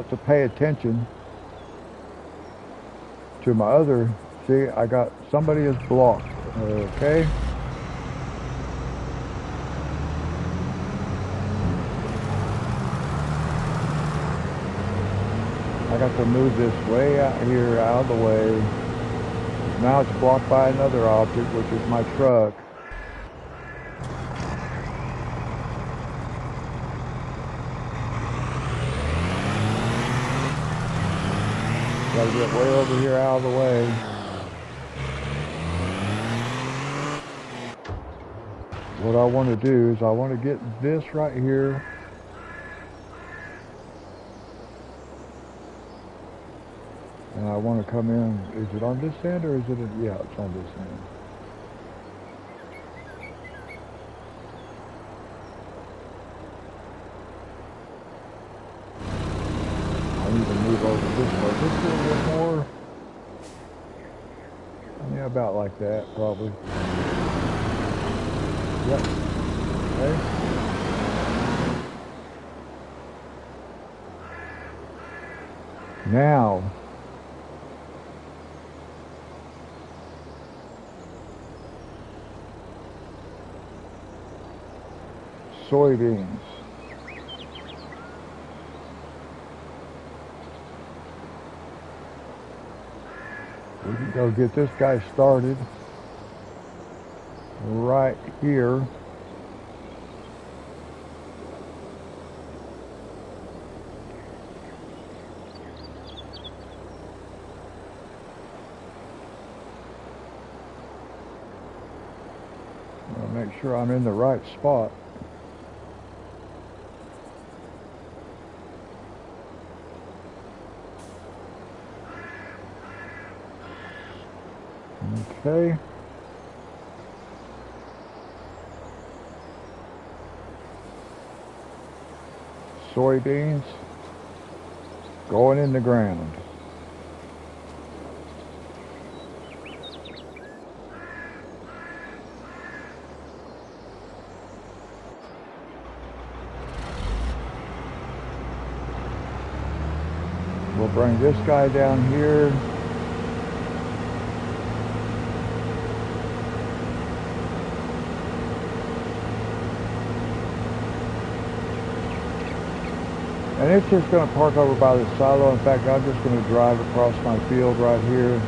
to pay attention to my other. See, I got somebody is blocked. Okay. I got to move this way out here, out of the way. Now it's blocked by another object, which is my truck. Gotta get way over here out of the way. What I want to do is I want to get this right here. And I want to come in. Is it on this end, or is it? Yeah, it's on this end. I need to move over this way just a little bit more. Yeah, about like that, probably. Yep. Okay. Now, soybeans. We can go get this guy started right here. I'll make sure I'm in the right spot. Okay. Soybeans going in the ground. We'll bring this guy down here. And it's just going to park over by the silo. In fact, I'm just going to drive across my field right here.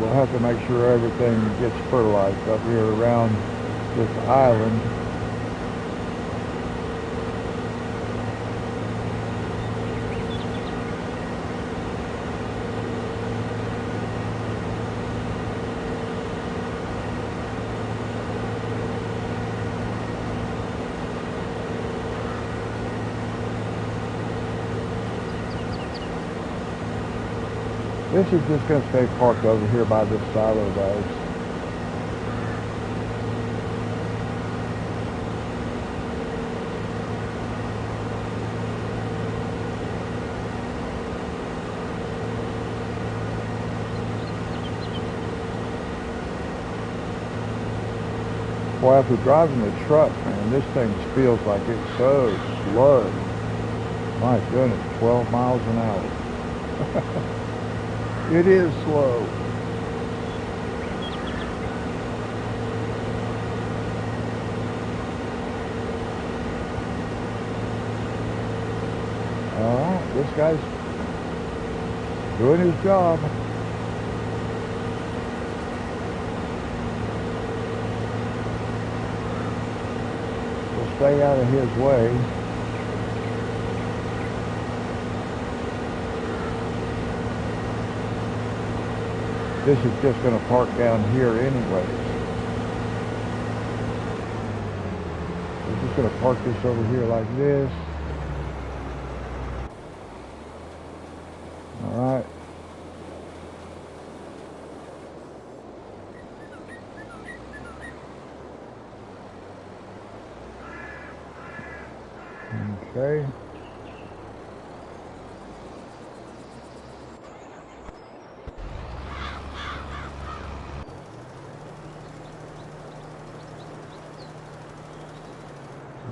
We'll have to make sure everything gets fertilized up here around this island. This is just going to stay parked over here by this silo, guys. Boy, after driving the truck, man, this thing feels like it's so slow. My goodness, 12 miles an hour. It is slow. Alright, this guy's doing his job. We'll stay out of his way. This is just going to park down here anyways. We're just going to park this over here like this. Alright. Okay.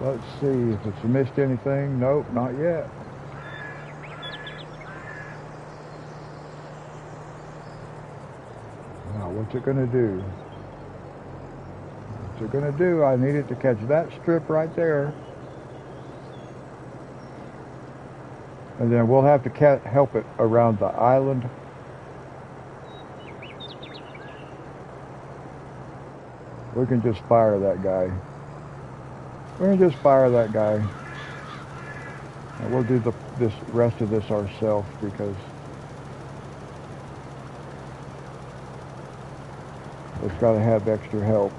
Let's see if it's missed anything. Nope, not yet. Now, what's it going to do? What's it going to do? I need it to catch that strip right there. And then we'll have to help it around the island. We can just fire that guy. We can just fire that guy. And we'll do this rest of this ourselves because it's got to have extra help.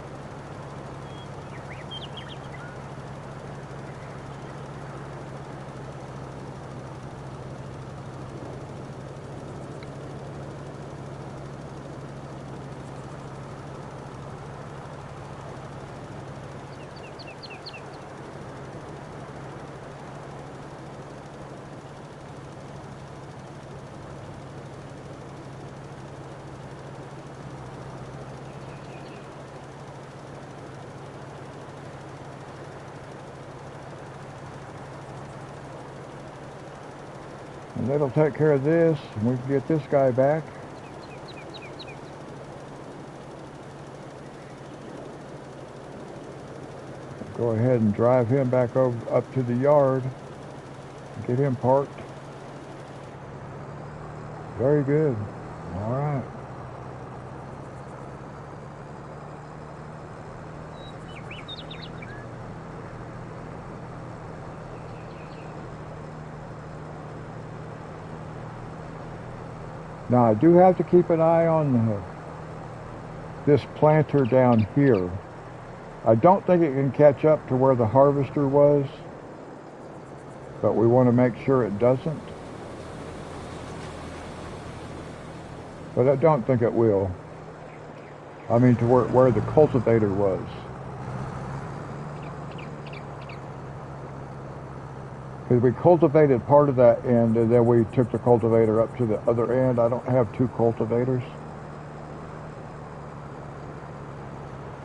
And that'll take care of this, and we can get this guy back. Go ahead and drive him back over up to the yard. Get him parked. Very good. All right. Now I do have to keep an eye on this planter down here. I don't think it can catch up to where the harvester was, but we want to make sure it doesn't. But I don't think it will. I mean, to where the cultivator was. Because we cultivated part of that end, and then we took the cultivator up to the other end. I don't have two cultivators.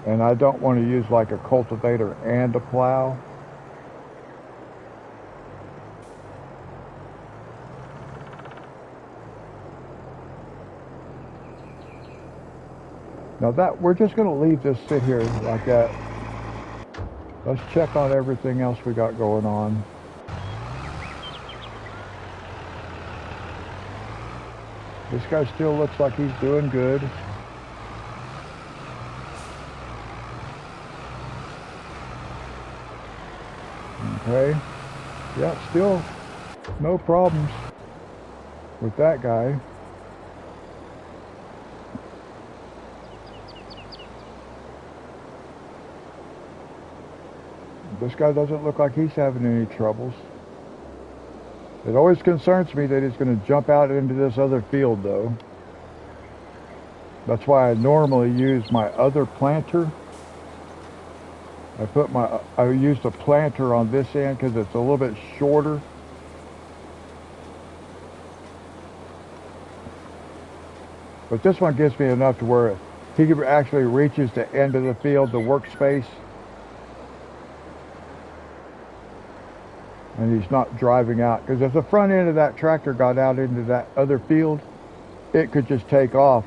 And I don't want to use like a cultivator and a plow. Now that, we're just going to leave this sit here like that. Let's check on everything else we got going on. This guy still looks like he's doing good. Okay. Yeah, still no problems with that guy. This guy doesn't look like he's having any troubles. It always concerns me that he's going to jump out into this other field, though. That's why I normally use my other planter. I used a planter on this end because it's a little bit shorter. But this one gives me enough to where he actually reaches the end of the field, the workspace. And he's not driving out. Because if the front end of that tractor got out into that other field, it could just take off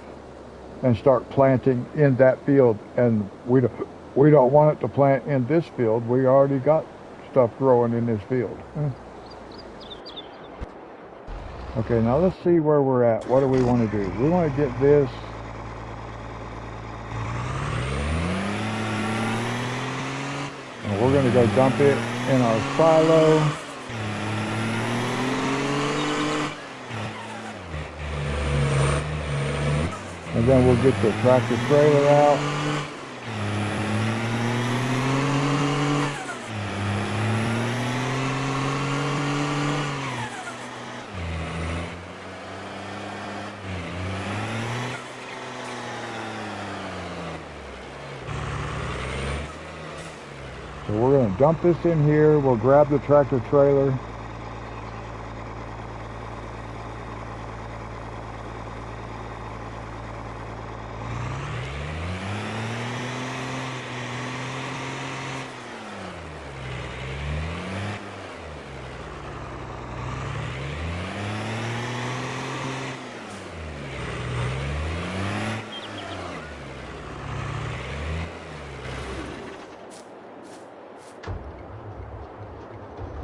and start planting in that field. And we don't want it to plant in this field. We already got stuff growing in this field. Okay, now let's see where we're at. What do we want to do? We want to get this. And we're going to go dump it in our silo. And then we'll get the tractor trailer out. So we're going to dump this in here. We'll grab the tractor trailer.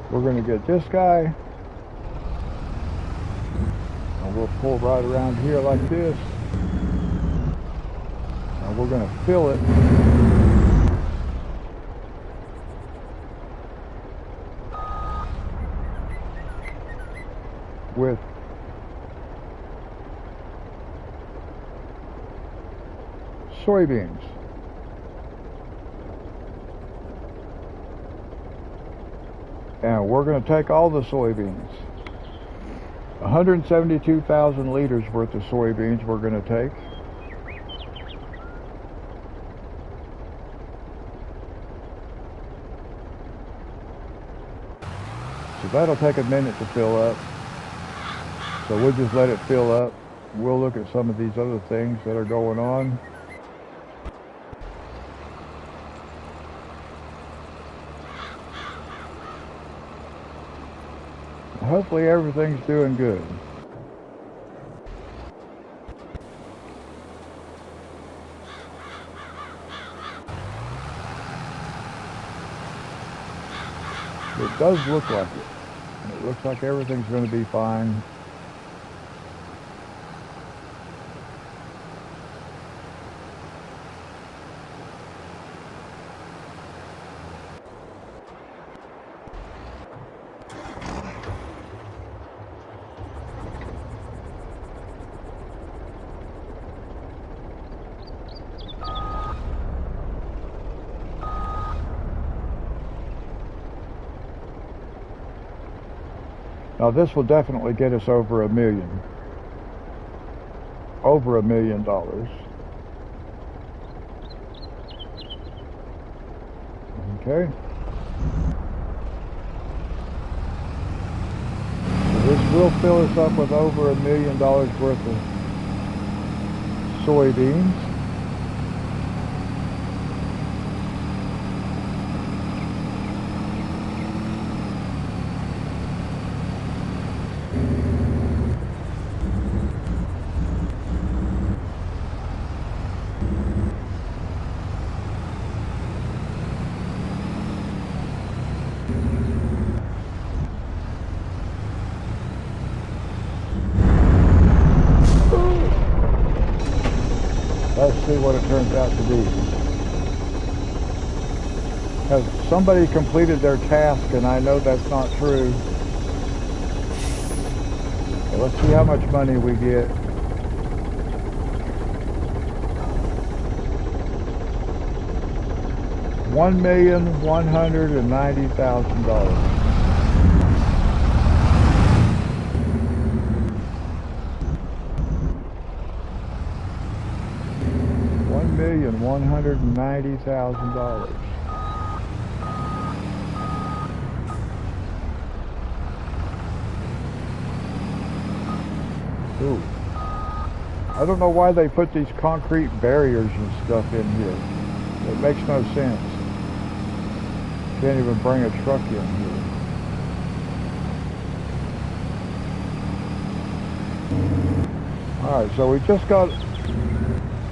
We're going to get this guy, and we'll pull right around here like this, and we're going to fill it with soybeans. And we're going to take all the soybeans. 172,000 liters worth of soybeans we're going to take. So that'll take a minute to fill up. So we'll just let it fill up. We'll look at some of these other things that are going on. Hopefully everything's doing good. It does look like it. It looks like everything's going to be fine. Now this will definitely get us over $1 million. Over $1 million. Okay. So this will fill us up with over $1 million worth of soybeans. Let's see what it turns out to be. Has somebody completed their task, and I know that's not true. So let's see how much money we get. $1,190,000. $1,190,000. Ooh. I don't know why they put these concrete barriers and stuff in here. It makes no sense. Can't even bring a truck in here. Alright, so we just got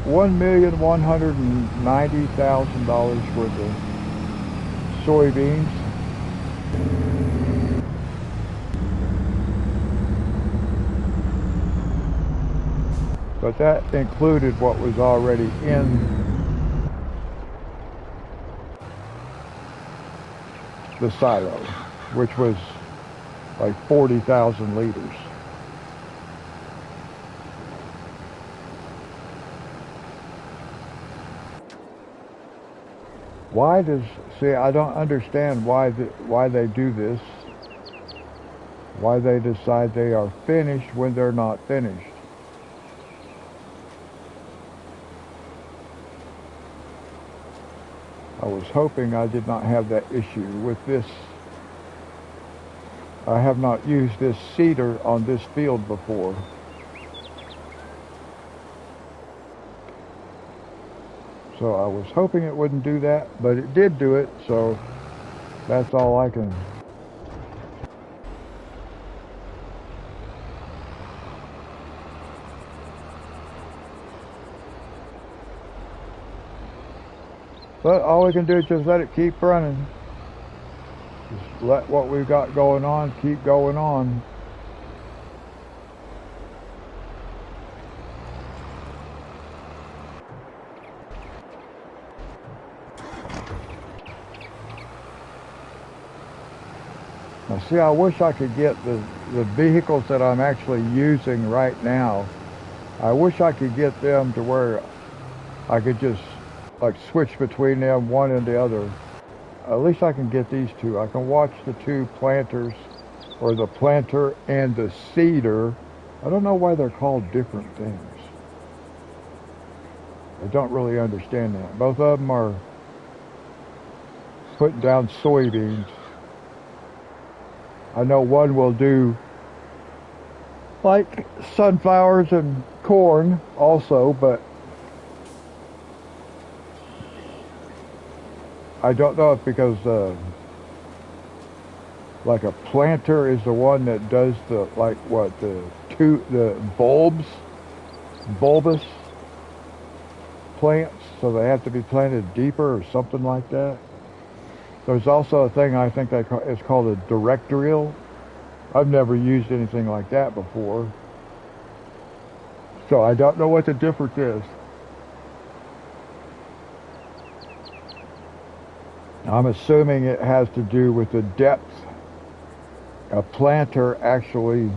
$1,190,000 worth of soybeans. But that included what was already in the silo, which was like 40,000 liters. Why does, see, I don't understand why they do this. Why they decide they are finished when they're not finished. I was hoping I did not have that issue with this. I have not used this seeder on this field before. So I was hoping it wouldn't do that, but it did do it, so that's all I can. But all we can do is just let it keep running. Just let what we've got going on keep going on. Now see, I wish I could get the vehicles that I'm actually using right now. I wish I could get them to where I could just like switch between them, one and the other. At least I can get these two. I can watch the two planters, or the planter and the seeder. I don't know why they're called different things. I don't really understand that. Both of them are putting down soybeans. I know one will do like sunflowers and corn also, but I don't know if because like a planter is the one that does the like what the bulbous plants, so they have to be planted deeper or something like that. There's also a thing I think it's called a directorial. I've never used anything like that before, so I don't know what the difference is. I'm assuming it has to do with the depth. A planter actually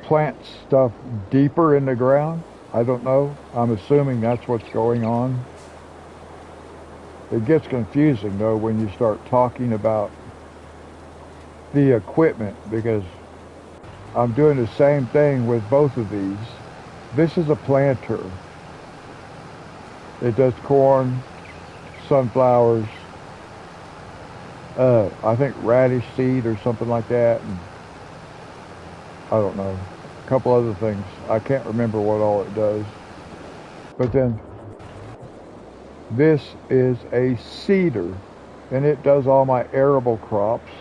plants stuff deeper in the ground. I don't know. I'm assuming that's what's going on. It gets confusing though when you start talking about the equipment, because I'm doing the same thing with both of these. This is a planter. It does corn, sunflowers, I think radish seed or something like that, and I don't know, a couple other things. I can't remember what all it does. But then this is a seeder, and it does all my arable crops.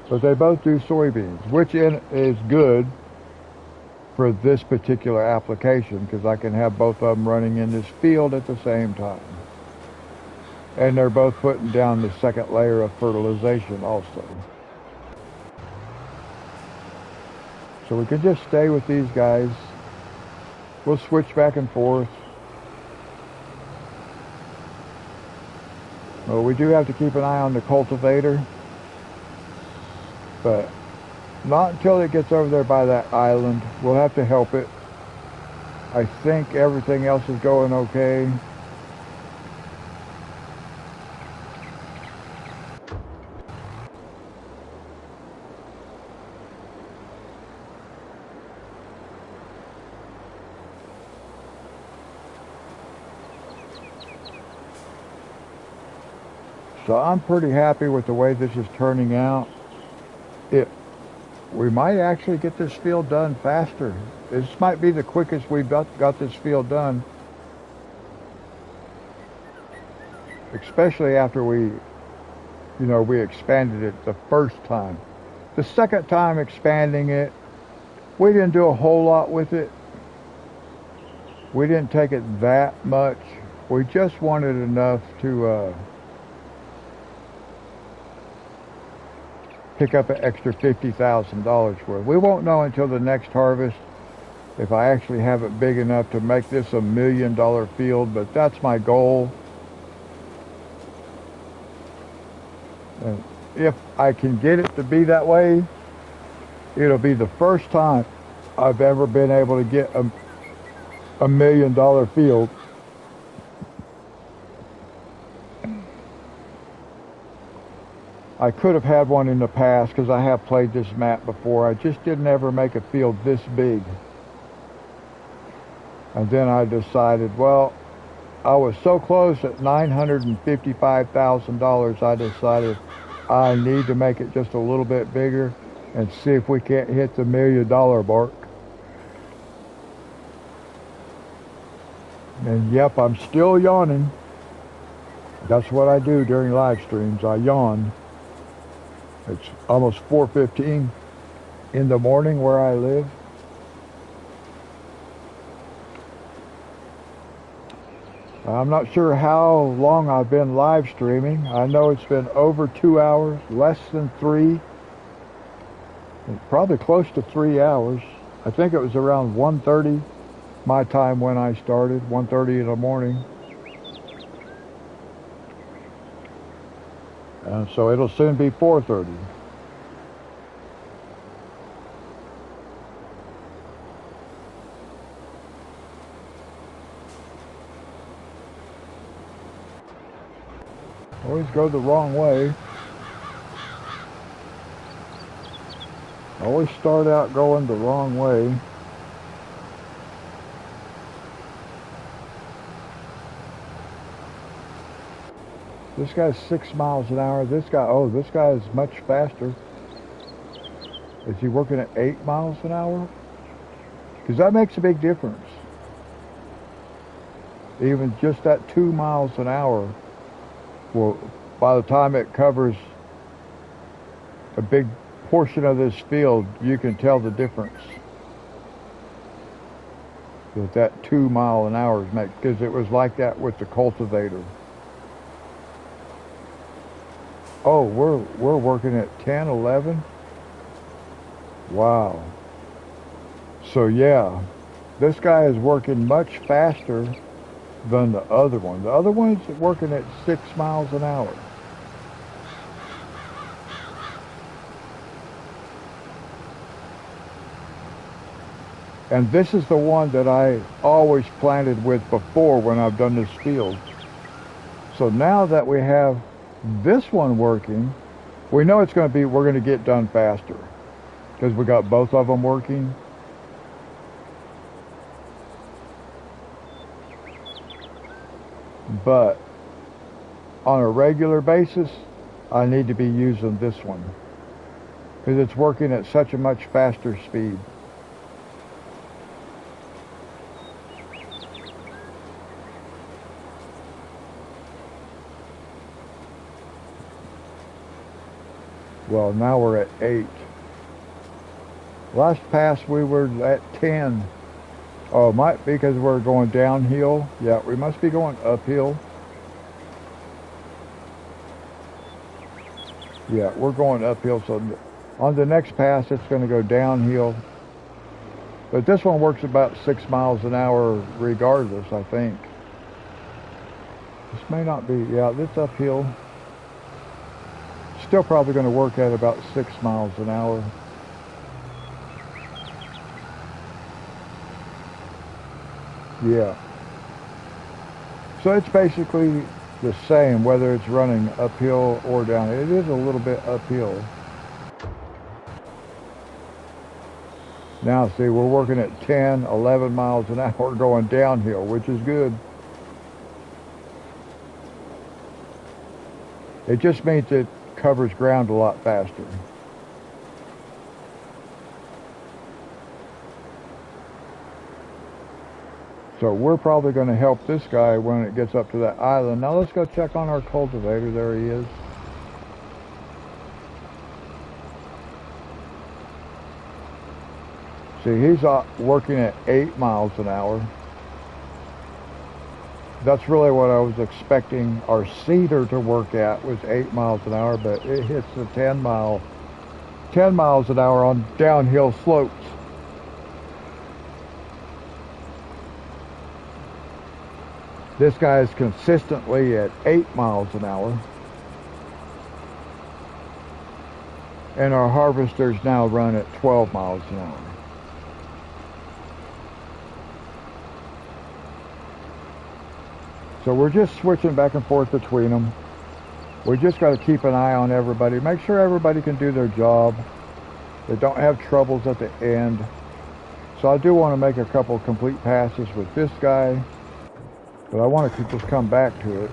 But they both do soybeans, which is good for this particular application, because I can have both of them running in this field at the same time. And they're both putting down the second layer of fertilization also. So we can just stay with these guys. We'll switch back and forth. Well, we do have to keep an eye on the cultivator, but not until it gets over there by that island. We'll have to help it. I think everything else is going okay. So I'm pretty happy with the way this is turning out. We might actually get this field done faster. This might be the quickest we've got this field done. Especially after we expanded it the first time. The second time expanding it, we didn't do a whole lot with it. We didn't take it that much. We just wanted enough to pick up an extra $50,000 worth. We won't know until the next harvest if I actually have it big enough to make this $1 million field, but that's my goal. And if I can get it to be that way, it'll be the first time I've ever been able to get a $1 million field. I could have had one in the past because I have played this map before. I just didn't ever make a field this big. And then I decided, well, I was so close at $955,000, I decided I need to make it just a little bit bigger and see if we can't hit the $1 million mark. And yep, I'm still yawning. That's what I do during live streams. I yawn. It's almost 4:15 in the morning where I live. I'm not sure how long I've been live streaming. I know it's been over 2 hours, less than 3. Probably close to 3 hours. I think it was around 1:30 my time when I started, 1:30 in the morning. So it'll soon be 4:30. Always go the wrong way. Always start out going the wrong way. This guy's 6 miles an hour. This guy is much faster. Is he working at 8 miles an hour? Because that makes a big difference. Even just that 2 miles an hour, well, by the time it covers a big portion of this field, you can tell the difference. That 2 mile an hour makes, because it was like that with the cultivator. Oh, we're working at 10, 11? Wow. So yeah, this guy is working much faster than the other one. The other one's working at 6 miles an hour. And this is the one that I always planted with before when I've done this field. So now that we have this one working, we know it's going to be, we're going to get done faster because we got both of them working. But on a regular basis, I need to be using this one because it's working at such a much faster speed. Well, now we're at 8. Last pass we were at 10. Oh, it might be because we're going downhill. Yeah, we must be going uphill. Yeah, we're going uphill, so on the next pass it's going to go downhill. But this one works about 6 miles an hour regardless, I think. This may not be, yeah, it's uphill. Still probably going to work at about 6 miles an hour. Yeah. So it's basically the same whether it's running uphill or down. It is a little bit uphill. Now see, we're working at 10, 11 miles an hour going downhill, which is good. It just means it covers ground a lot faster. So we're probably going to help this guy when it gets up to that island. Now let's go check on our cultivator. There he is. See, he's working at 8 miles an hour. That's really what I was expecting our cedar to work at, was 8 miles an hour, but it hits the 10 miles an hour on downhill slopes. This guy is consistently at 8 miles an hour. And our harvesters now run at 12 miles an hour. So we're just switching back and forth between them. We just got to keep an eye on everybody. Make sure everybody can do their job. They don't have troubles at the end. So I do want to make a couple complete passes with this guy. But I want to just come back to it.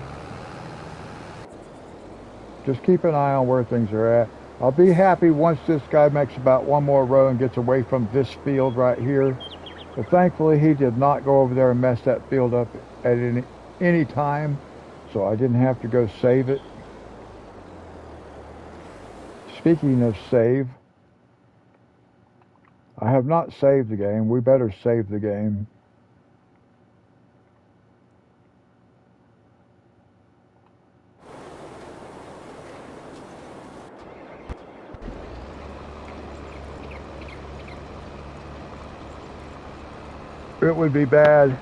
Just keep an eye on where things are at. I'll be happy once this guy makes about one more row and gets away from this field right here. But thankfully he did not go over there and mess that field up at any time. So I didn't have to go save it. Speaking of save, I have not saved the game. We better save the game. It would be bad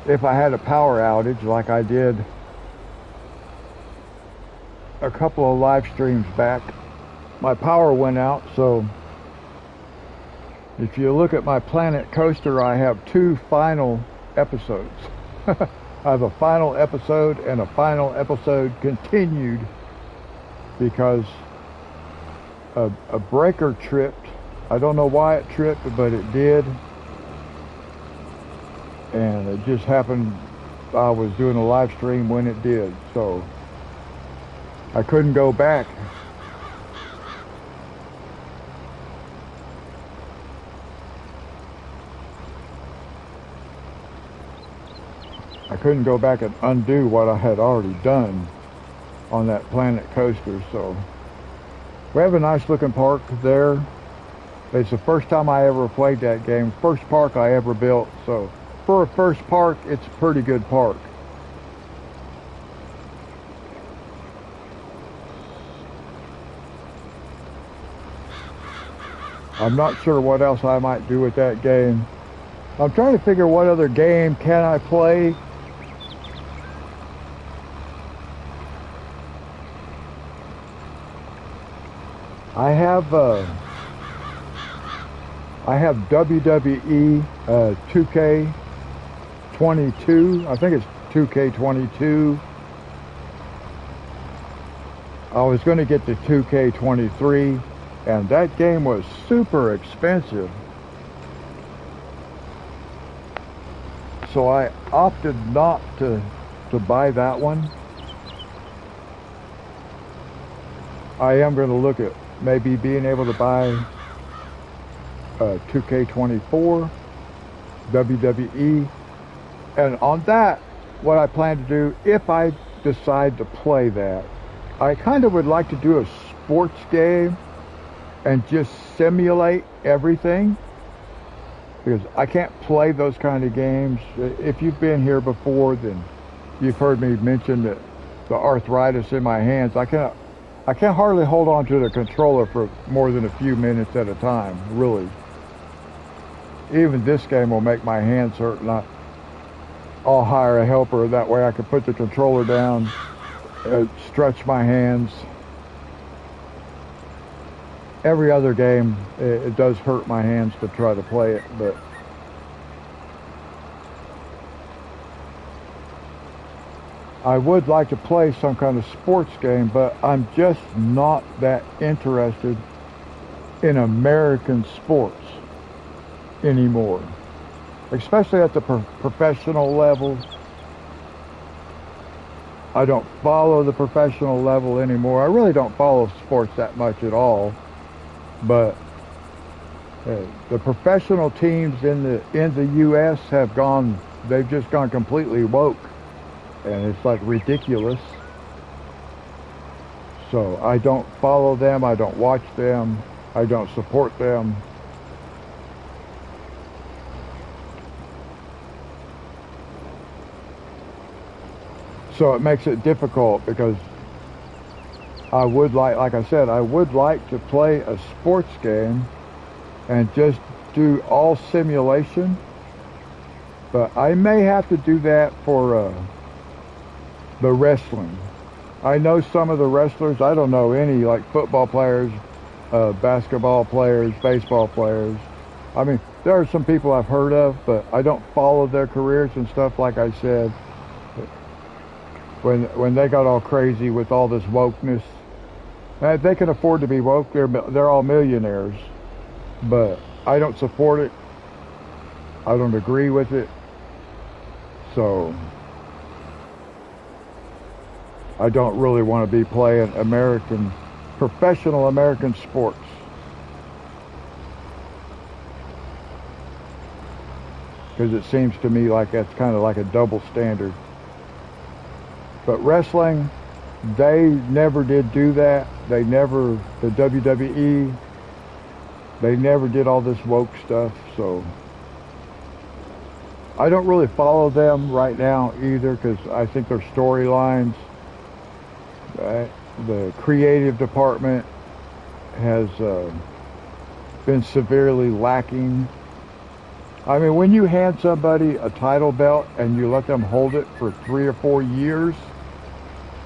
if I had a power outage like I did a couple of live streams back. My power went out, so if you look at my Planet Coaster, I have 2 final episodes. I have a final episode and a final episode continued because a breaker tripped. I don't know why it tripped, but it did. And it just happened, I was doing a live stream when it did, so I couldn't go back. I couldn't go back and undo what I had already done on that Planet Coaster, so we have a nice looking park there. It's the first time I ever played that game. First park I ever built. So for a first park, it's a pretty good park. I'm not sure what else I might do with that game. I'm trying to figure what other game can I play. I have WWE 2K22. I think it's 2K22 I was going to get the 2K23, and that game was super expensive. So I opted not to buy that one. I am going to look at maybe being able to buy 2K24, WWE, and on that, what I plan to do, if I decide to play that, I kind of would like to do a sports game and just simulate everything, because I can't play those kind of games. If you've been here before, then you've heard me mention that the arthritis in my hands, I can't hardly hold on to the controller for more than a few minutes at a time, really. Even this game will make my hands hurt, and I'll hire a helper. That way I can put the controller down, stretch my hands. Every other game, it does hurt my hands to try to play it, but I would like to play some kind of sports game, but I'm just not that interested in American sports anymore, especially at the professional level. I don't follow the professional level anymore. I really don't follow sports that much at all, but the professional teams in the U.S. they've just gone completely woke, and it's like ridiculous. So I don't follow them, I don't watch them, I don't support them. So it makes it difficult, because I would like I said, I would like to play a sports game and just do all simulation, but I may have to do that for the wrestling. I know some of the wrestlers. I don't know any, like football players, basketball players, baseball players. I mean, there are some people I've heard of, but I don't follow their careers and stuff. Like I said, when they got all crazy with all this wokeness, they can afford to be woke. They're all millionaires, but I don't support it. I don't agree with it. So I don't really want to be playing professional American sports. Because it seems to me like that's kind of like a double standard. But wrestling, they never did do that. The WWE, they never did all this woke stuff. So I don't really follow them right now either, because I think their storylines, the creative department has been severely lacking. I mean, when you hand somebody a title belt and you let them hold it for 3 or 4 years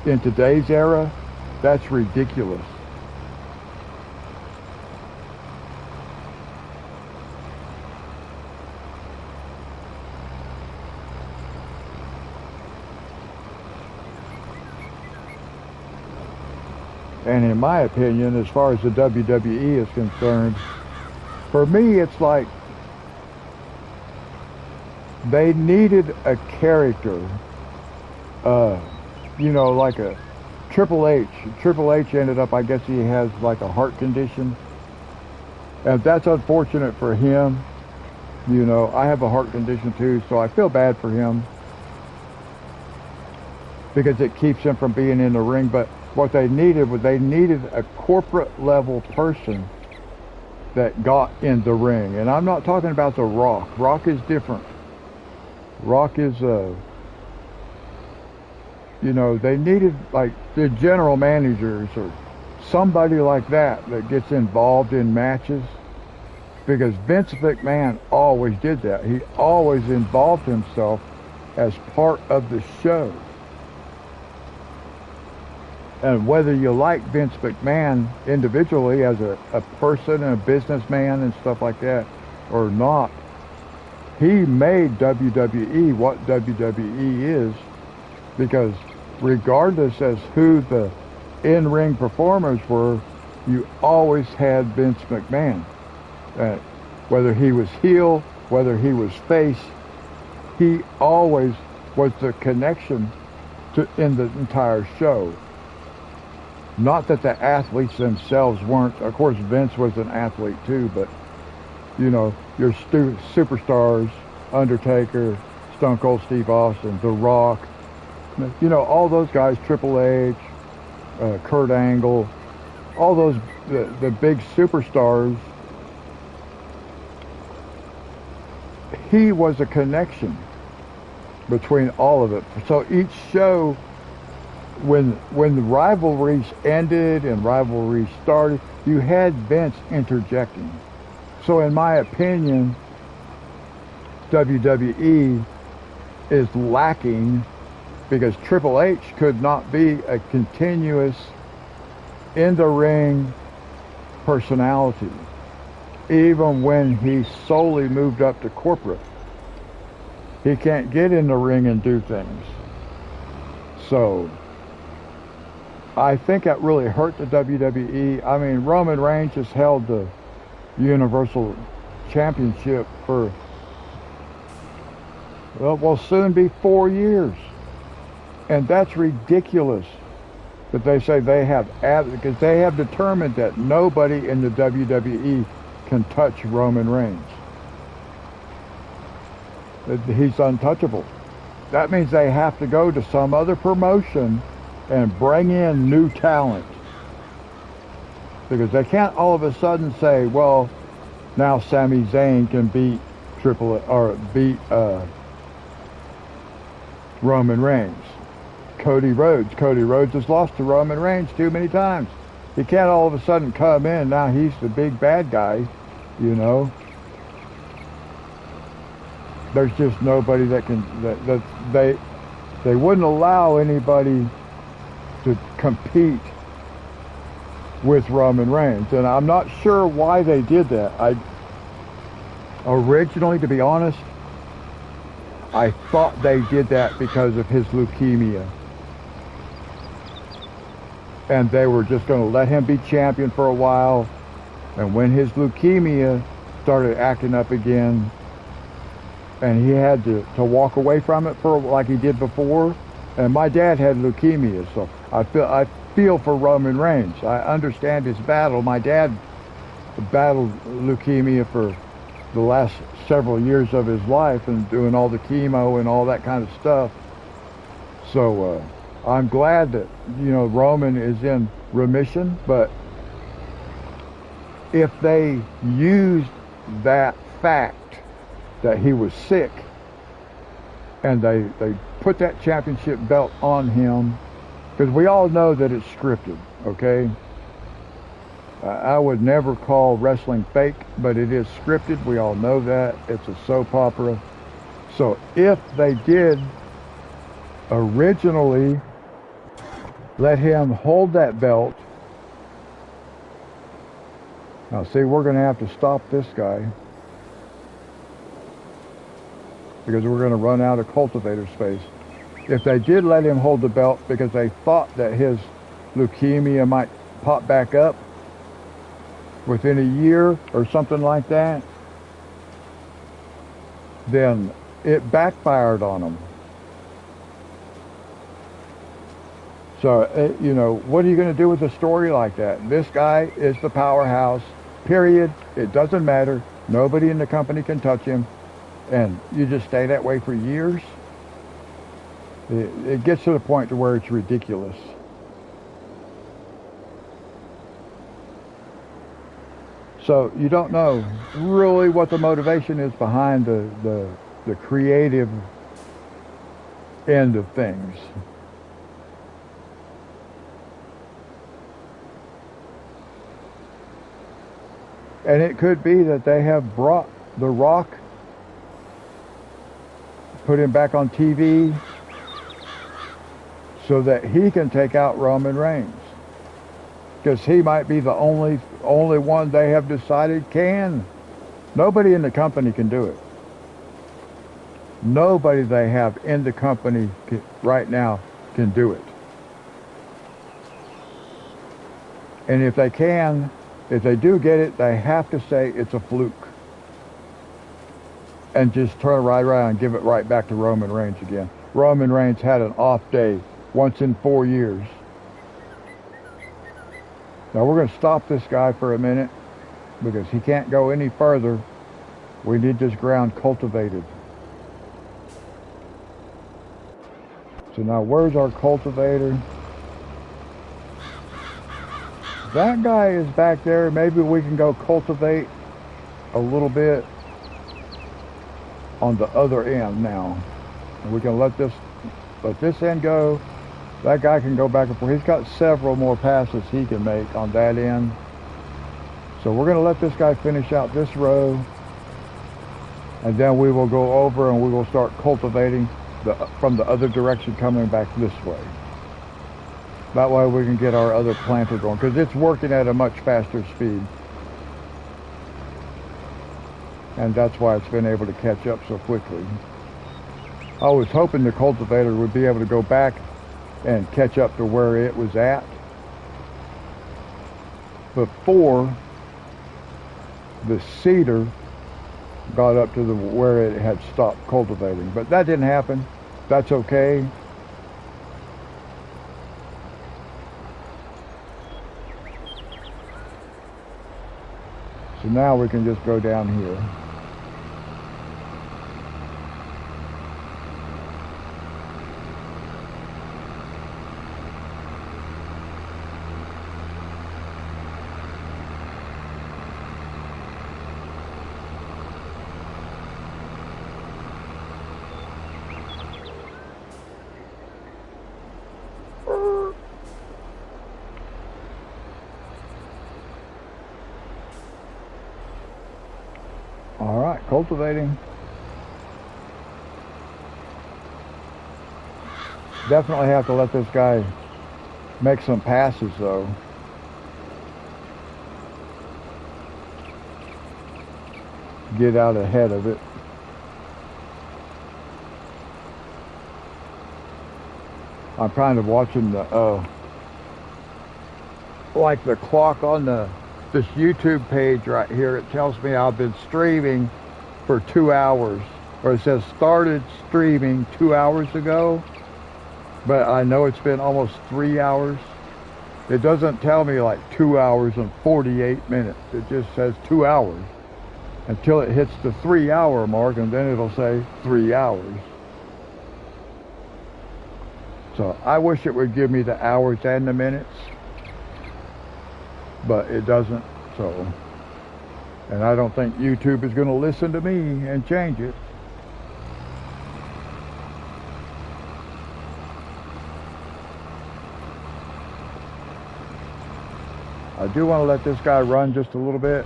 in today's era, that's ridiculous. And in my opinion, as far as the WWE is concerned, for me, it's like they needed a character, like a Triple H. Triple H ended up, I guess he has like a heart condition, and that's unfortunate for him. I have a heart condition too, so I feel bad for him, because it keeps him from being in the ring. But what they needed was a corporate level person that got in the ring. And I'm not talking about The Rock. Rock is different. Rock is, they needed like the general managers or somebody like that gets involved in matches, because Vince McMahon always did that. He always involved himself as part of the show. And whether you like Vince McMahon individually as a person and a businessman and stuff like that or not, he made WWE what WWE is, because regardless as who the in-ring performers were, you always had Vince McMahon. Whether he was heel, whether he was face, he always was the connection in the entire show. Not that the athletes themselves weren't. Of course, Vince was an athlete too, but you know, your superstars, Undertaker, Stone Cold Steve Austin, The Rock, you know, all those guys, Triple H, Kurt Angle, all those, the big superstars, he was a connection between all of it. So each show, when the rivalries ended and rivalries started, you had Vince interjecting. So in my opinion, WWE is lacking because Triple H could not be a continuous in-the-ring personality, even when he solely moved up to corporate. He can't get in the ring and do things. So I think that really hurt the WWE. I mean, Roman Reigns has held the Universal Championship for, well, will soon be 4 years. And that's ridiculous that they say they have, because they have determined that nobody in the WWE can touch Roman Reigns. He's untouchable. That means they have to go to some other promotion and bring in new talent. Because they can't all of a sudden say, well, now Sami Zayn can beat Roman Reigns. Cody Rhodes has lost to Roman Reigns too many times. He can't all of a sudden come in, now he's the big bad guy, you know. There's just nobody that can, they wouldn't allow anybody to compete with Roman Reigns. And I'm not sure why they did that. Originally, to be honest, I thought they did that because of his leukemia. And they were just going to let him be champion for a while. And when his leukemia started acting up again, and he had to walk away from it for like he did before. And my dad had leukemia, so I feel for Roman Reigns. I understand his battle. My dad battled leukemia for the last several years of his life and doing all the chemo and all that kind of stuff. So I'm glad that, you know, Roman is in remission, but if they used that fact that he was sick and they put that championship belt on him, because we all know that it's scripted, okay? I would never call wrestling fake, but it is scripted. We all know that. It's a soap opera. So if they did originally let him hold that belt, now see, we're going to have to stop this guy because we're going to run out of cultivator space. If they did let him hold the belt because they thought that his leukemia might pop back up within a year or something like that, then it backfired on him. So, you know, what are you going to do with a story like that? This guy is the powerhouse, period. It doesn't matter. Nobody in the company can touch him. And you just stay that way for years. It gets to the point to where it's ridiculous. So you don't know really what the motivation is behind the creative end of things. And it could be that they have brought The Rock, put him back on TV so that he can take out Roman Reigns. Because he might be the only one they have decided can. Nobody in the company can do it. Nobody they have in the company right now can do it. And if they can, if they do get it, they have to say it's a fluke. And just turn right around and give it right back to Roman Reigns again. Roman Reigns had an off day once in 4 years. Now we're going to stop this guy for a minute because he can't go any further. We need this ground cultivated. So now where's our cultivator? That guy is back there. Maybe we can go cultivate a little bit on the other end now. And we can let this end go. That guy can go back and forth. He's got several more passes he can make on that end. So we're going to let this guy finish out this row. And then we will go over and we will start cultivating from the other direction coming back this way. That way we can get our other planter going because it's working at a much faster speed. And that's why it's been able to catch up so quickly. I was hoping the cultivator would be able to go back and catch up to where it was at before the cedar got up to where it had stopped cultivating. But that didn't happen. That's okay. So now we can just go down here. All right, cultivating. Definitely have to let this guy make some passes though. Get out ahead of it. I'm kind of watching the like the clock on this YouTube page right here. It tells me I've been streaming for 2 hours, or it says started streaming 2 hours ago, but I know it's been almost 3 hours. It doesn't tell me like 2 hours and 48 minutes. It just says 2 hours until it hits the 3 hour mark, and then it'll say 3 hours. So I wish it would give me the hours and the minutes, but it doesn't. So, and I don't think YouTube is going to listen to me and change it. I do want to let this guy run just a little bit.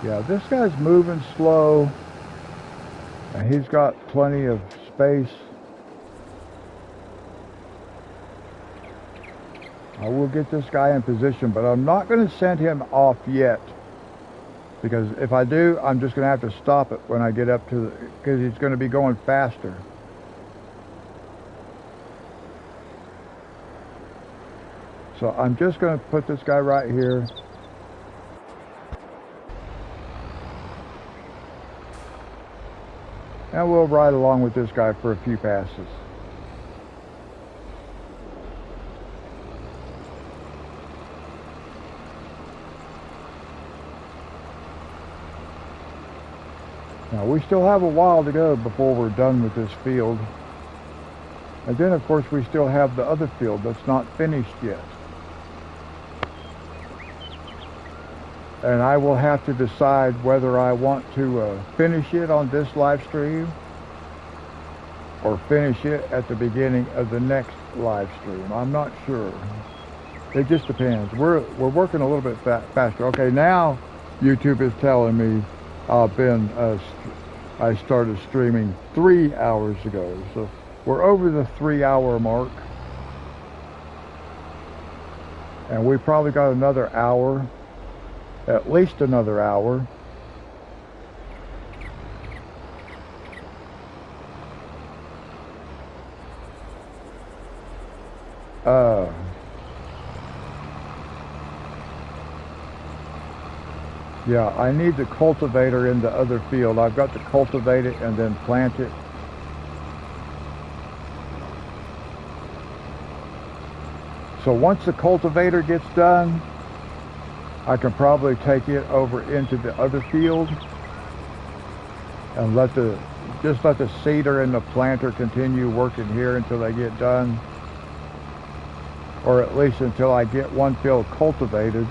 Yeah, this guy's moving slow, and he's got plenty of space. I will get this guy in position, but I'm not going to send him off yet, because if I do, I'm just going to have to stop it when I get up to the, because he's going to be going faster. So I'm just going to put this guy right here. And we'll ride along with this guy for a few passes. Now we still have a while to go before we're done with this field. And then of course we still have the other field that's not finished yet. And I will have to decide whether I want to finish it on this live stream or finish it at the beginning of the next live stream. I'm not sure. It just depends. We're working a little bit faster. Okay, now YouTube is telling me I started streaming 3 hours ago. So we're over the 3 hour mark. And we probably got another hour. At least another hour. Uh, yeah, I need the cultivator in the other field. I've got to cultivate it and then plant it. So once the cultivator gets done, I can probably take it over into the other field and just let the seeder and the planter continue working here until they get done, or at least until I get one field cultivated,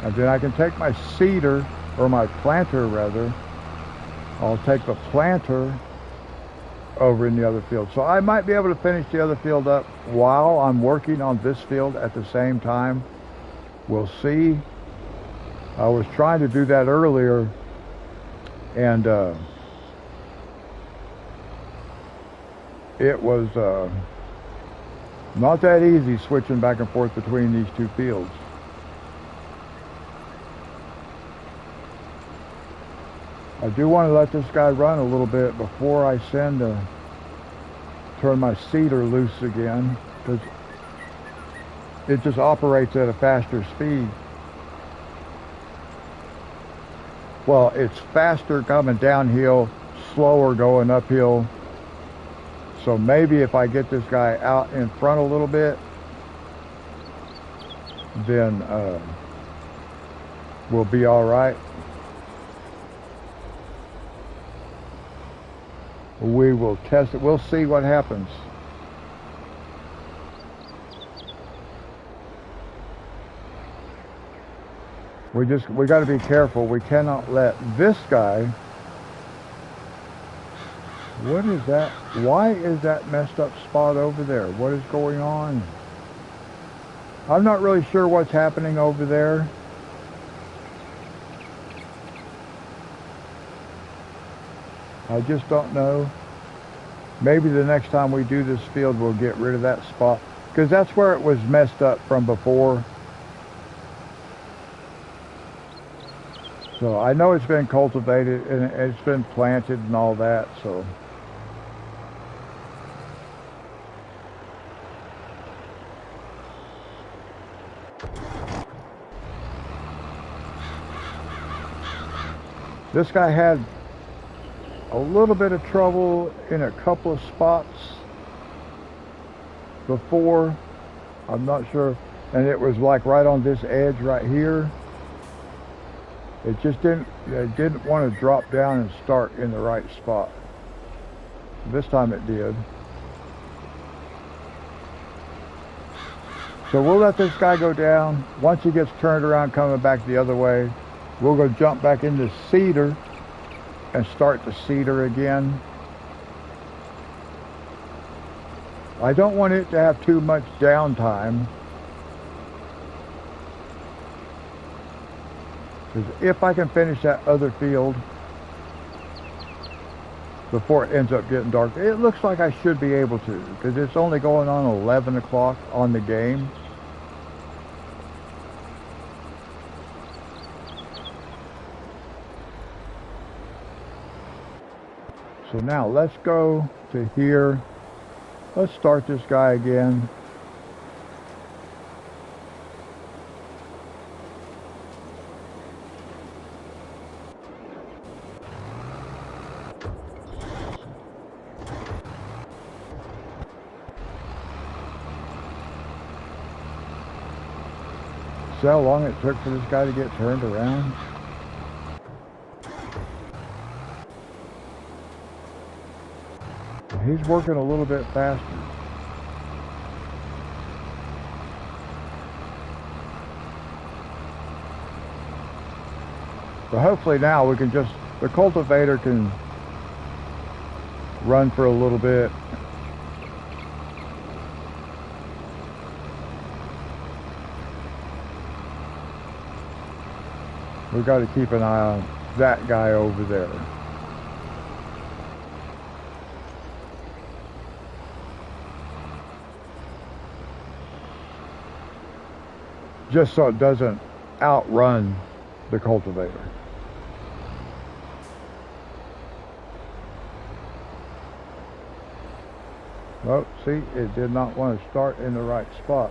and then I can take my seeder, or my planter rather, I'll take the planter over in the other field. So I might be able to finish the other field up while I'm working on this field at the same time. We'll see. I was trying to do that earlier, and it was not that easy switching back and forth between these two fields. I do want to let this guy run a little bit before I turn my seeder loose again, because it just operates at a faster speed. Well, it's faster coming downhill, slower going uphill. So maybe if I get this guy out in front a little bit, then we'll be all right. We will test it. We'll see what happens. We got to be careful. We cannot let this guy. What is that? Why is that messed up spot over there? What is going on? I'm not really sure what's happening over there. I just don't know. Maybe the next time we do this field, we'll get rid of that spot, because that's where it was messed up from before. So I know it's been cultivated and it's been planted and all that, so. This guy had a little bit of trouble in a couple of spots before. I'm not sure. And it was like right on this edge right here. It just didn't want to drop down and start in the right spot. This time it did. So we'll let this guy go down. Once he gets turned around coming back the other way, we'll go jump back into seeder and start the seeder again. I don't want it to have too much downtime, because if I can finish that other field before it ends up getting dark, it looks like I should be able to, because it's only going on 11 o'clock on the game. So now let's go to here. Let's start this guy again. See how long it took for this guy to get turned around? He's working a little bit faster. But hopefully now we can the cultivator can run for a little bit. We've got to keep an eye on that guy over there. Just so it doesn't outrun the cultivator. Oh, see, it did not want to start in the right spot.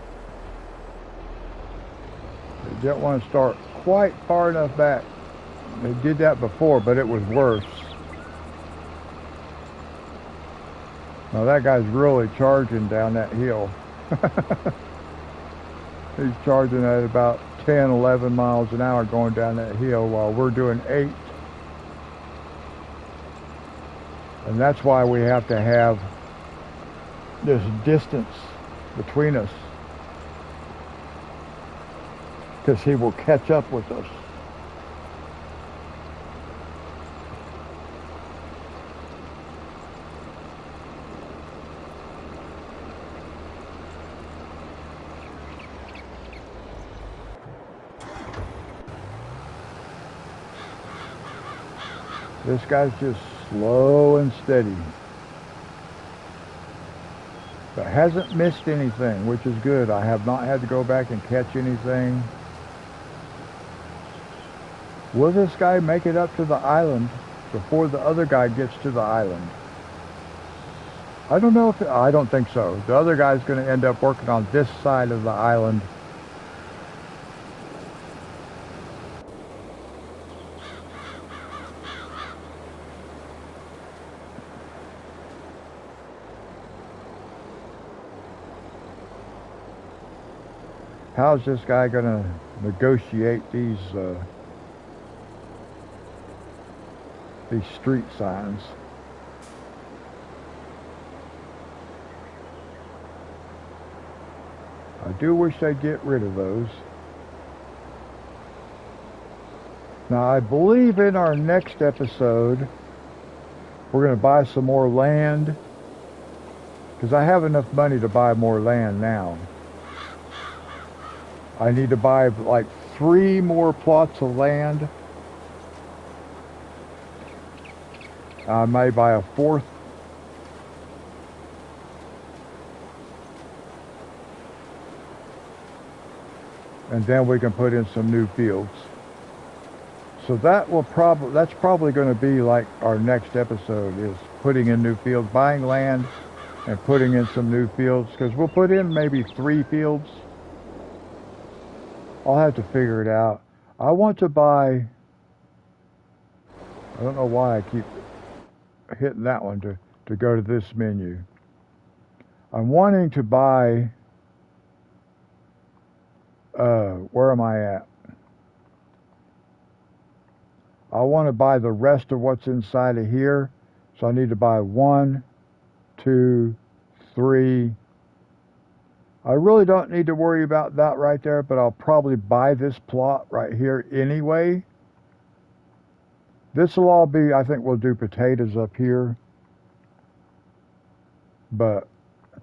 It didn't want to start quite far enough back. It did that before, but it was worse. Now that guy's really charging down that hill. He's charging at about 10, 11 miles an hour going down that hill while we're doing 8. And that's why we have to have this distance between us, because he will catch up with us. This guy's just slow and steady, but hasn't missed anything, which is good. I have not had to go back and catch anything. Will this guy make it up to the island before the other guy gets to the island? I don't know if, I don't think so. The other guy's going to end up working on this side of the island. How's this guy going to negotiate these street signs? I do wish they'd get rid of those. Now, I believe in our next episode, we're going to buy some more land, because I have enough money to buy more land now. I need to buy like 3 more plots of land. I may buy a 4th. And then we can put in some new fields. So that's probably going to be like our next episode, is putting in new fields, buying land and putting in some new fields, because we'll put in maybe 3 fields. I'll have to figure it out. I want to buy, I don't know why I keep hitting that one to go to this menu. I'm wanting to buy, where am I at? I want to buy the rest of what's inside of here. So I need to buy 1, 2, 3. I really don't need to worry about that right there, but I'll probably buy this plot right here anyway. This will all be, I think we'll do potatoes up here. But,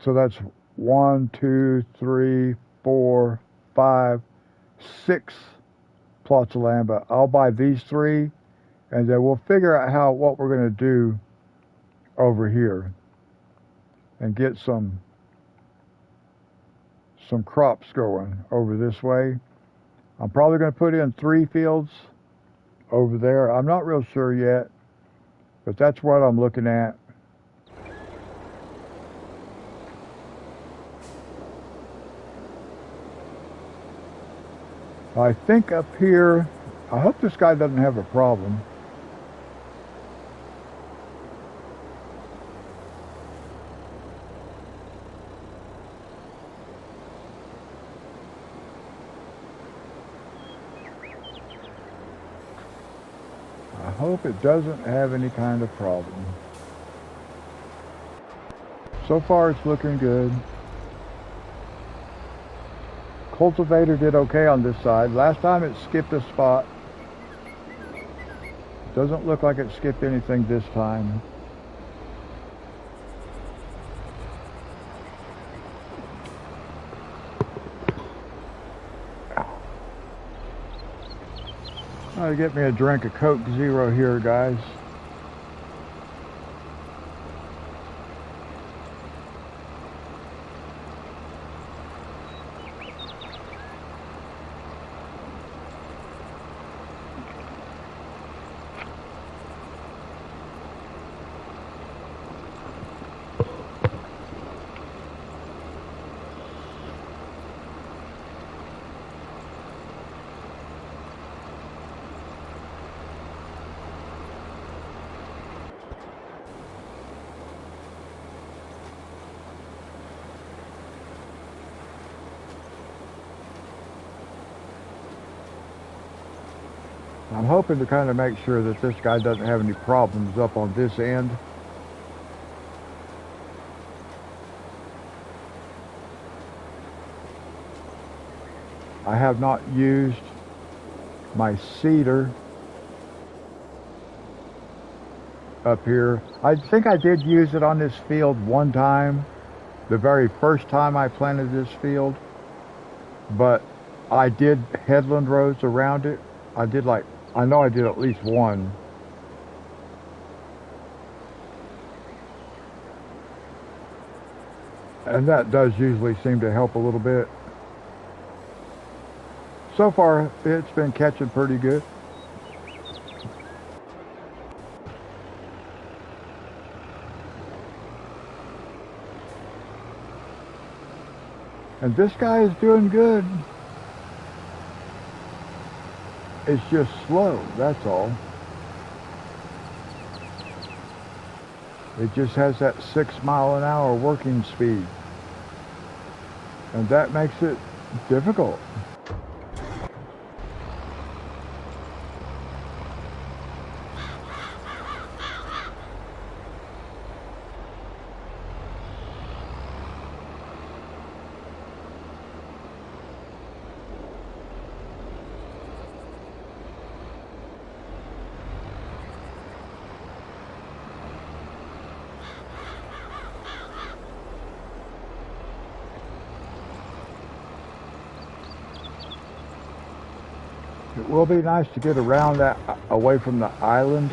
so that's 1, 2, 3, 4, 5, 6 plots of land, but I'll buy these 3, and then we'll figure out what we're going to do over here and get some crops going over this way. I'm probably going to put in 3 fields over there. I'm not real sure yet, but that's what I'm looking at. I think up here, I hope this guy doesn't have a problem. I hope it doesn't have any kind of problem. So far it's looking good. Cultivator did okay on this side. Last time it skipped a spot. Doesn't look like it skipped anything this time. I'll get me a drink of Coke Zero here, guys. I'm hoping to kind of make sure that this guy doesn't have any problems up on this end. I have not used my seeder up here. I think I did use it on this field one time, the very first time I planted this field, but I did headland rows around it. I know I did at least one. And that does usually seem to help a little bit. So far, it's been catching pretty good. And this guy is doing good. It's just slow, that's all. It just has that 6 mile an hour working speed. And that makes it difficult. It will be nice to get around that, away from the island.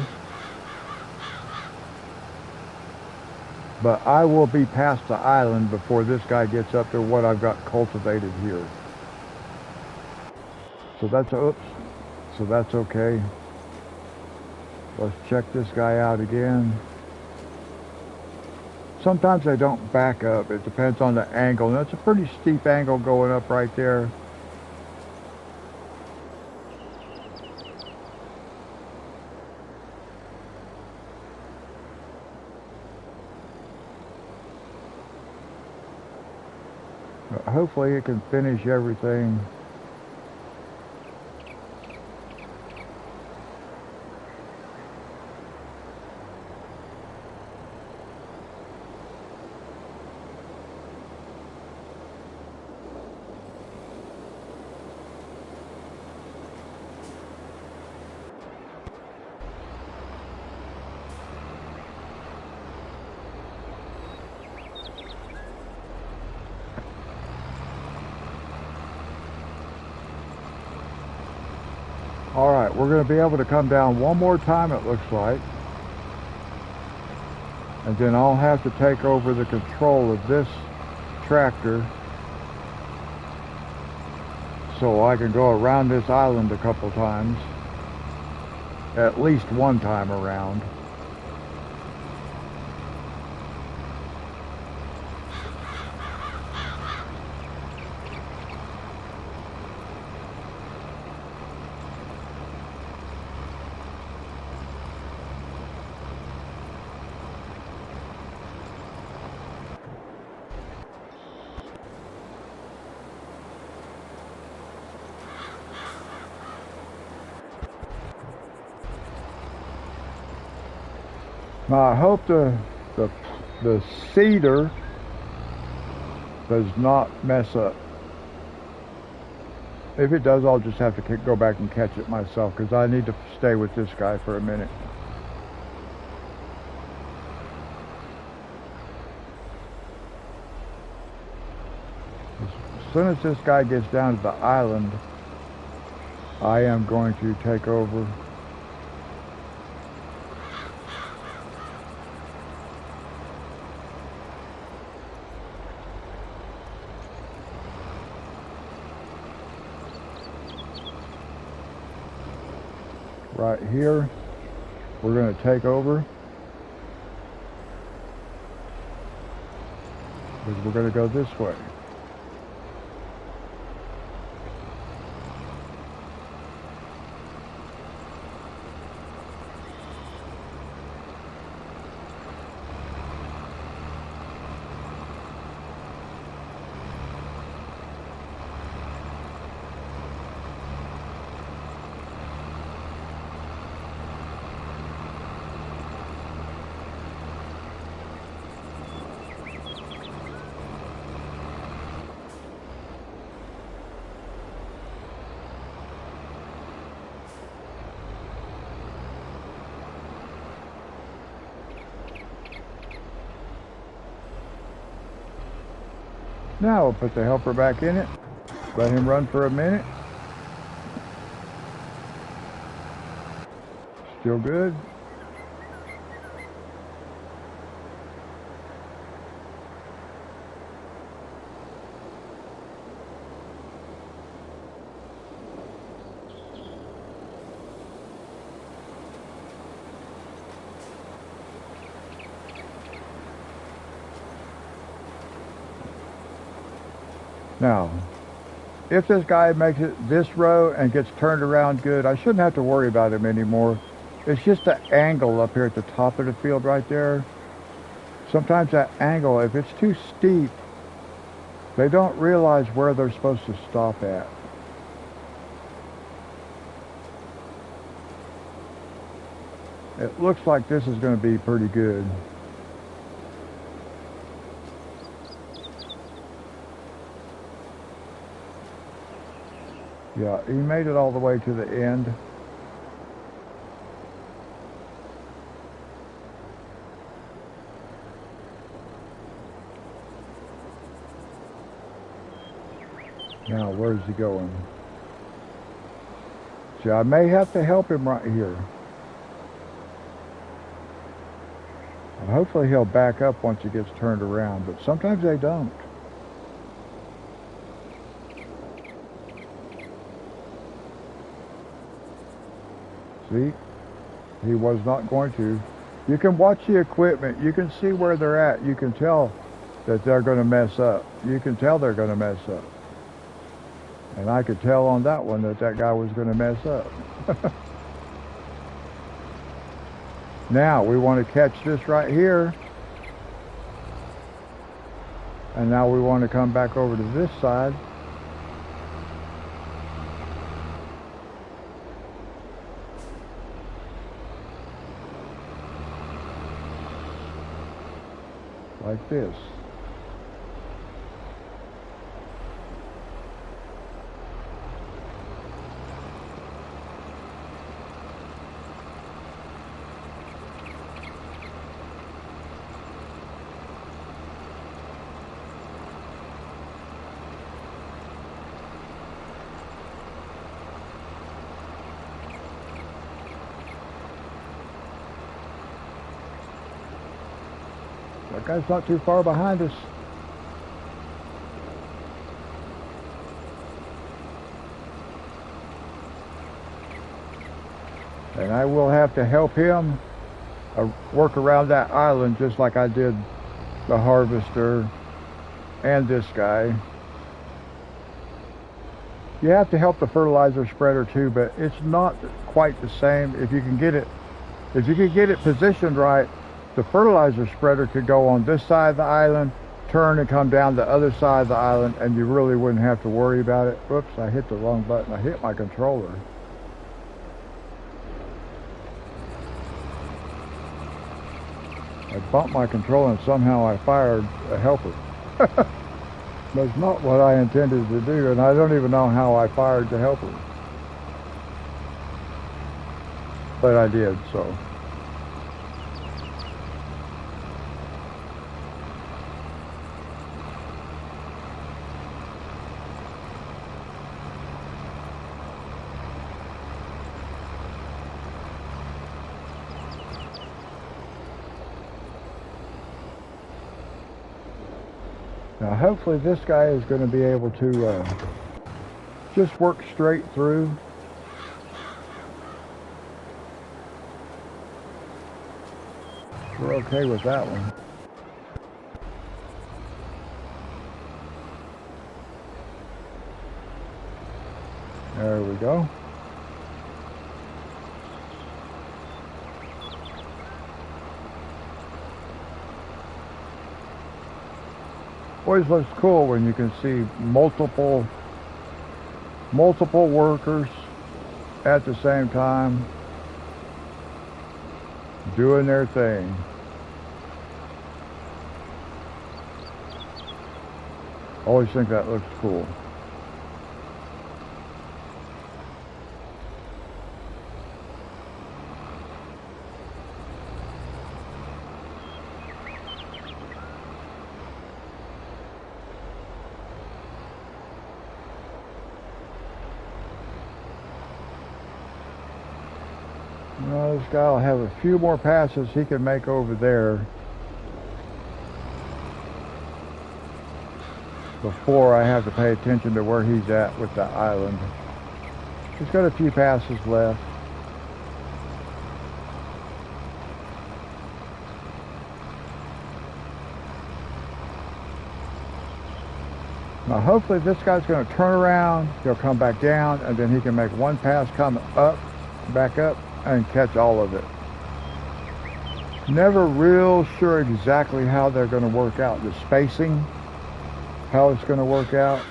But I will be past the island before this guy gets up to what I've got cultivated here. So that's, oops, so that's okay. Let's check this guy out again. Sometimes I don't back up. It depends on the angle. And that's a pretty steep angle going up right there. Hopefully it can finish everything. All right, we're going to be able to come down one more time, it looks like. And then I'll have to take over the control of this tractor so I can go around this island a couple times. At least one time around. Now I hope the seeder does not mess up. If it does, I'll just have to go back and catch it myself because I need to stay with this guy for a minute. As soon as this guy gets down to the island, I am going to take over. Right here, we're going to take over because we're going to go this way. Now we'll put the helper back in it. Let him run for a minute. Still good. Now, if this guy makes it this row and gets turned around good, I shouldn't have to worry about him anymore. It's just the angle up here at the top of the field right there. Sometimes that angle, if it's too steep, they don't realize where they're supposed to stop at. It looks like this is going to be pretty good. Yeah, he made it all the way to the end. Now, where's he going? See, I may have to help him right here. And hopefully he'll back up once he gets turned around, but sometimes they don't. See? He was not going to. You can watch the equipment. You can see where they're at. You can tell that they're going to mess up. You can tell they're going to mess up. And I could tell on that one that that guy was going to mess up. Now we want to catch this right here. And now we want to come back over to this side. Like this. That guy's not too far behind us. And I will have to help him work around that island just like I did the harvester and this guy. You have to help the fertilizer spreader too, but it's not quite the same. If you can get it positioned right, the fertilizer spreader could go on this side of the island, turn and come down the other side of the island, and you really wouldn't have to worry about it. Whoops, I hit the wrong button. I hit my controller. I bumped my controller and somehow I fired a helper. That's not what I intended to do, and I don't even know how I fired the helper. But I did, so. Now hopefully this guy is going to be able to just work straight through. We're okay with that one. There we go. Always looks cool when you can see multiple workers at the same time doing their thing. Always think that looks cool. Well, this guy will have a few more passes he can make over there before I have to pay attention to where he's at with the island. He's got a few passes left. Now hopefully this guy's going to turn around, he'll come back down, and then he can make one pass come up, back up, and catch all of it. Never real sure exactly how they're going to work out. The spacing, how it's going to work out.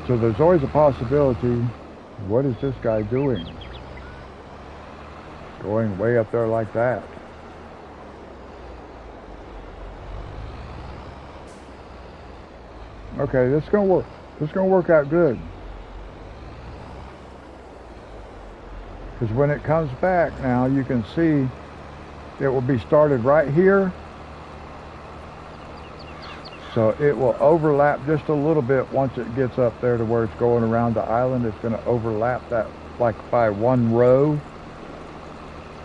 So there's always a possibility, what is this guy doing? Going way up there like that. Okay, this is gonna work. This is gonna work out good. Because when it comes back now, you can see it will be started right here. So it will overlap just a little bit once it gets up there to where it's going around the island. It's gonna overlap that like by one row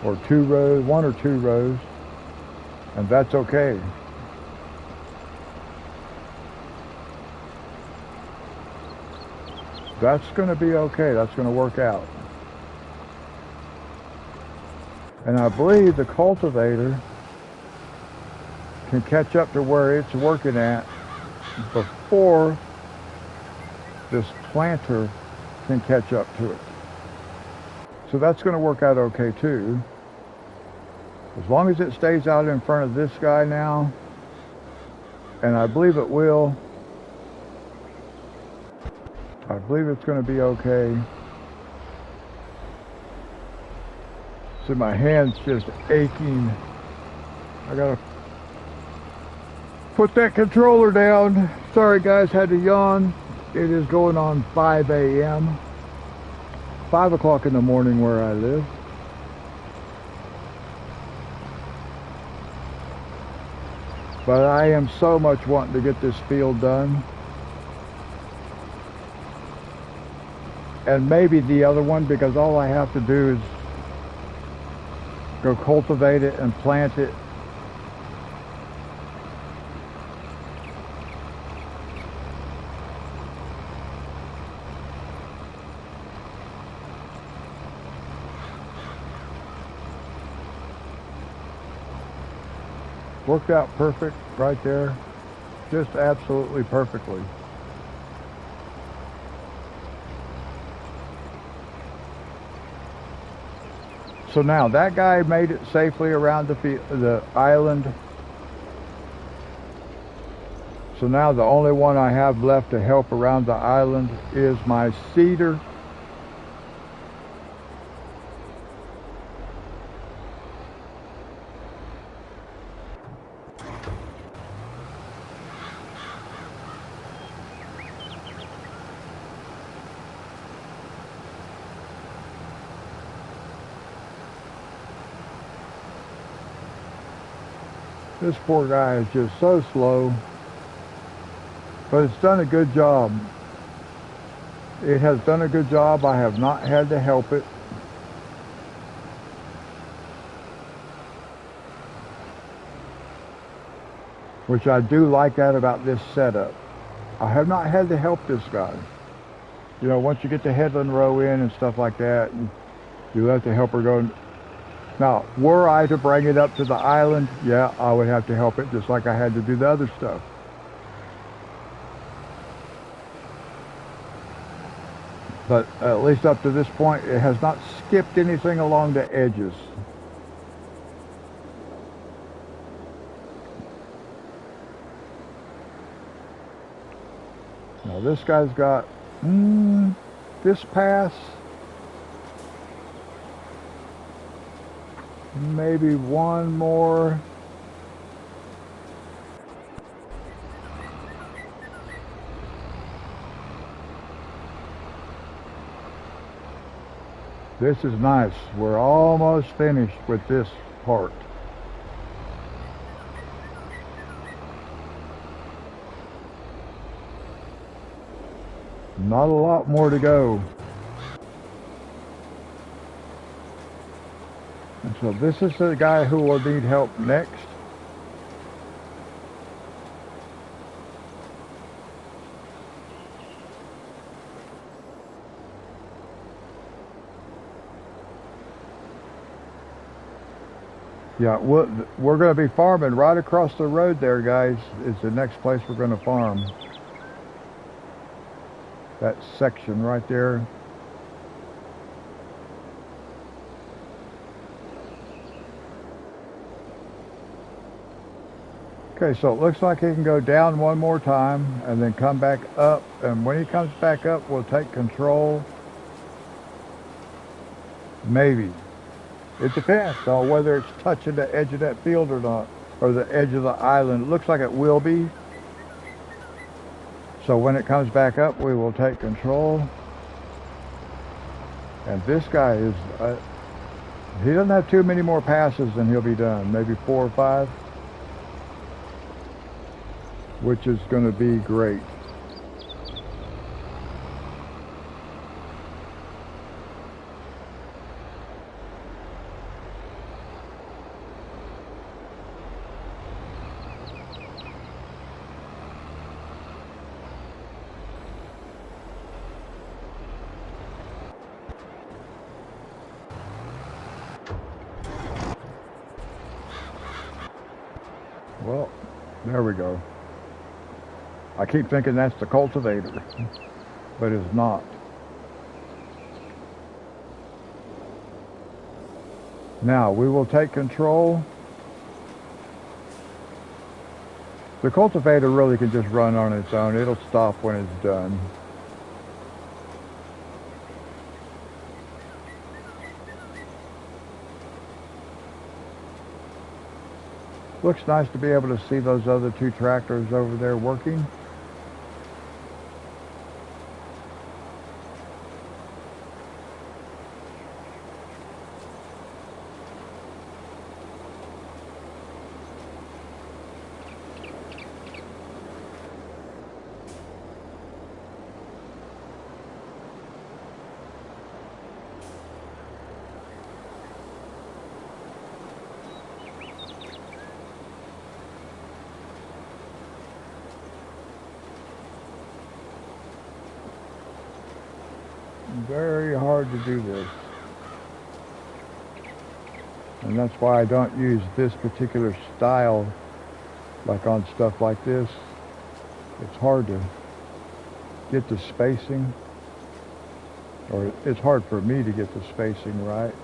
or two rows, one or two rows, and that's okay. That's going to be okay. That's going to work out. And I believe the cultivator can catch up to where it's working at before this planter can catch up to it. So that's going to work out okay too. As long as it stays out in front of this guy now, and I believe it will, I believe it's going to be okay. See, my hand's just aching. I gotta put that controller down. Sorry guys, had to yawn. It is going on 5 a.m. 5 o'clock in the morning where I live. But I am so much wanting to get this field done. And maybe the other one, because all I have to do is go cultivate it and plant it. Worked out perfect right there, just absolutely perfectly. So now that guy made it safely around the island. So now the only one I have left to help around the island is my cedar. This poor guy is just so slow, but it's done a good job. It has done a good job. I have not had to help it. Which I do like that about this setup. I have not had to help this guy. You know, once you get the headland row in and stuff like that, you let the helper go. Now, were I to bring it up to the island, yeah, I would have to help it just like I had to do the other stuff. But at least up to this point, it has not skipped anything along the edges. Now this guy's got this pass. Maybe one more. This is nice. We're almost finished with this part. Not a lot more to go. So this is the guy who will need help next. Yeah, we're going to be farming right across the road there, guys. Is the next place we're going to farm. That section right there. Okay, so it looks like he can go down one more time and then come back up. And when he comes back up, we'll take control. Maybe. It depends on whether it's touching the edge of that field or not, or the edge of the island. It looks like it will be. So when it comes back up, we will take control. And this guy is, he doesn't have too many more passes and he'll be done. Maybe 4 or 5, which is going to be great. Well, there we go. I keep thinking that's the cultivator, but it's not. Now we will take control. The cultivator really can just run on its own. It'll stop when it's done. Looks nice to be able to see those other 2 tractors over there working. Very hard to do this. And that's why I don't use this particular style like on stuff like this. It's hard to get the spacing, or it's hard for me to get the spacing right.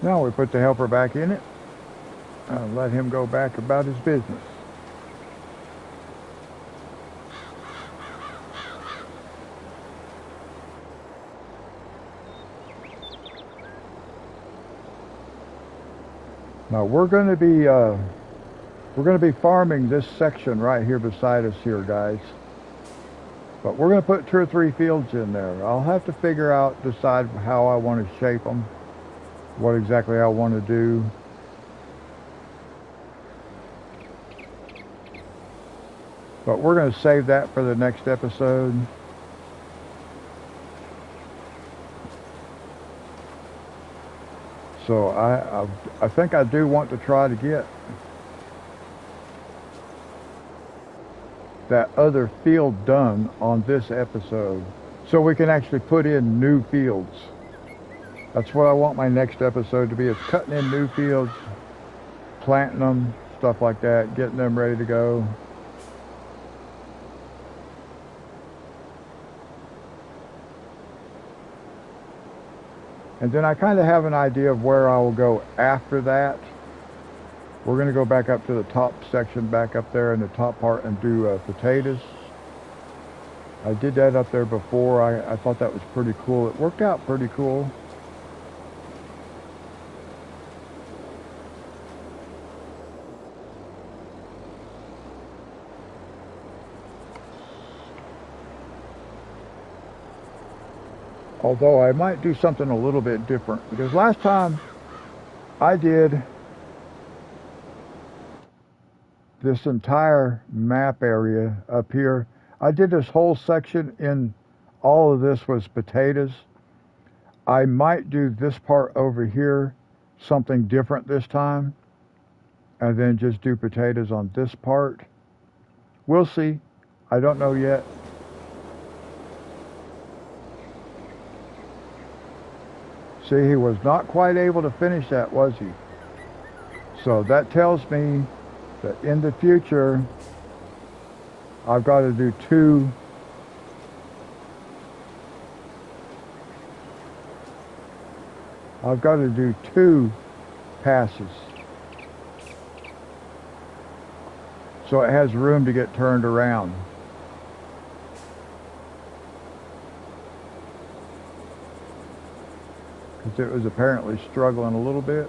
Now we put the helper back in it and let him go back about his business. Now we're going to be farming this section right here beside us here, guys. But we're going to put 2 or 3 fields in there. I'll have to decide how I want to shape them, what exactly I want to do. But we're going to save that for the next episode. So I think I do want to try to get that other field done on this episode, so we can actually put in new fields. That's what I want my next episode to be, is cutting in new fields, planting them, stuff like that, getting them ready to go. And then I kind of have an idea of where I will go after that. We're going to go back up to the top section, back up there in the top part, and do potatoes. I did that up there before. I thought that was pretty cool. It worked out pretty cool. Although I might do something a little bit different, because last time I did this entire map area up here. I did this whole section in all of this was potatoes. I might do this part over here, something different this time, and then just do potatoes on this part. We'll see. I don't know yet. See, he was not quite able to finish that, was he? So that tells me that in the future, I've got to do two passes. So it has room to get turned around. Because it was apparently struggling a little bit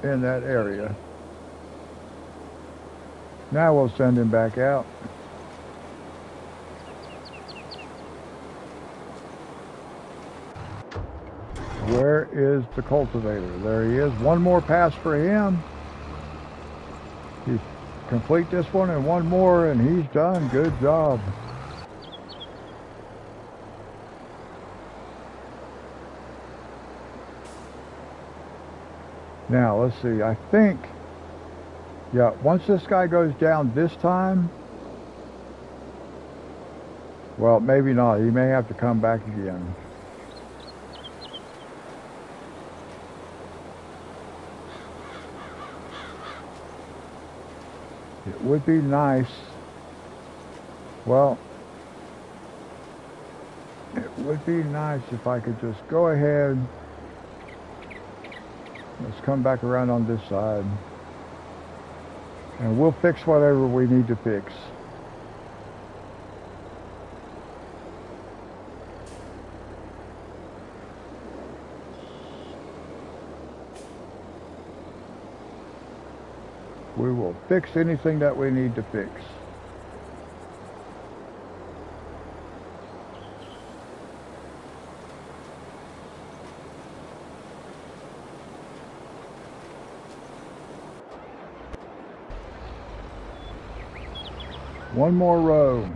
in that area. Now we'll send him back out. Where is the cultivator? There he is. One more pass for him. He's complete this one and one more and he's done. Good job. Now let's see. I think, yeah, once this guy goes down this time, well, maybe not. He may have to come back again. It would be nice. Well, it would be nice if I could just go ahead. Let's come back around on this side. And we'll fix whatever we need to fix. We will fix anything that we need to fix. One more row.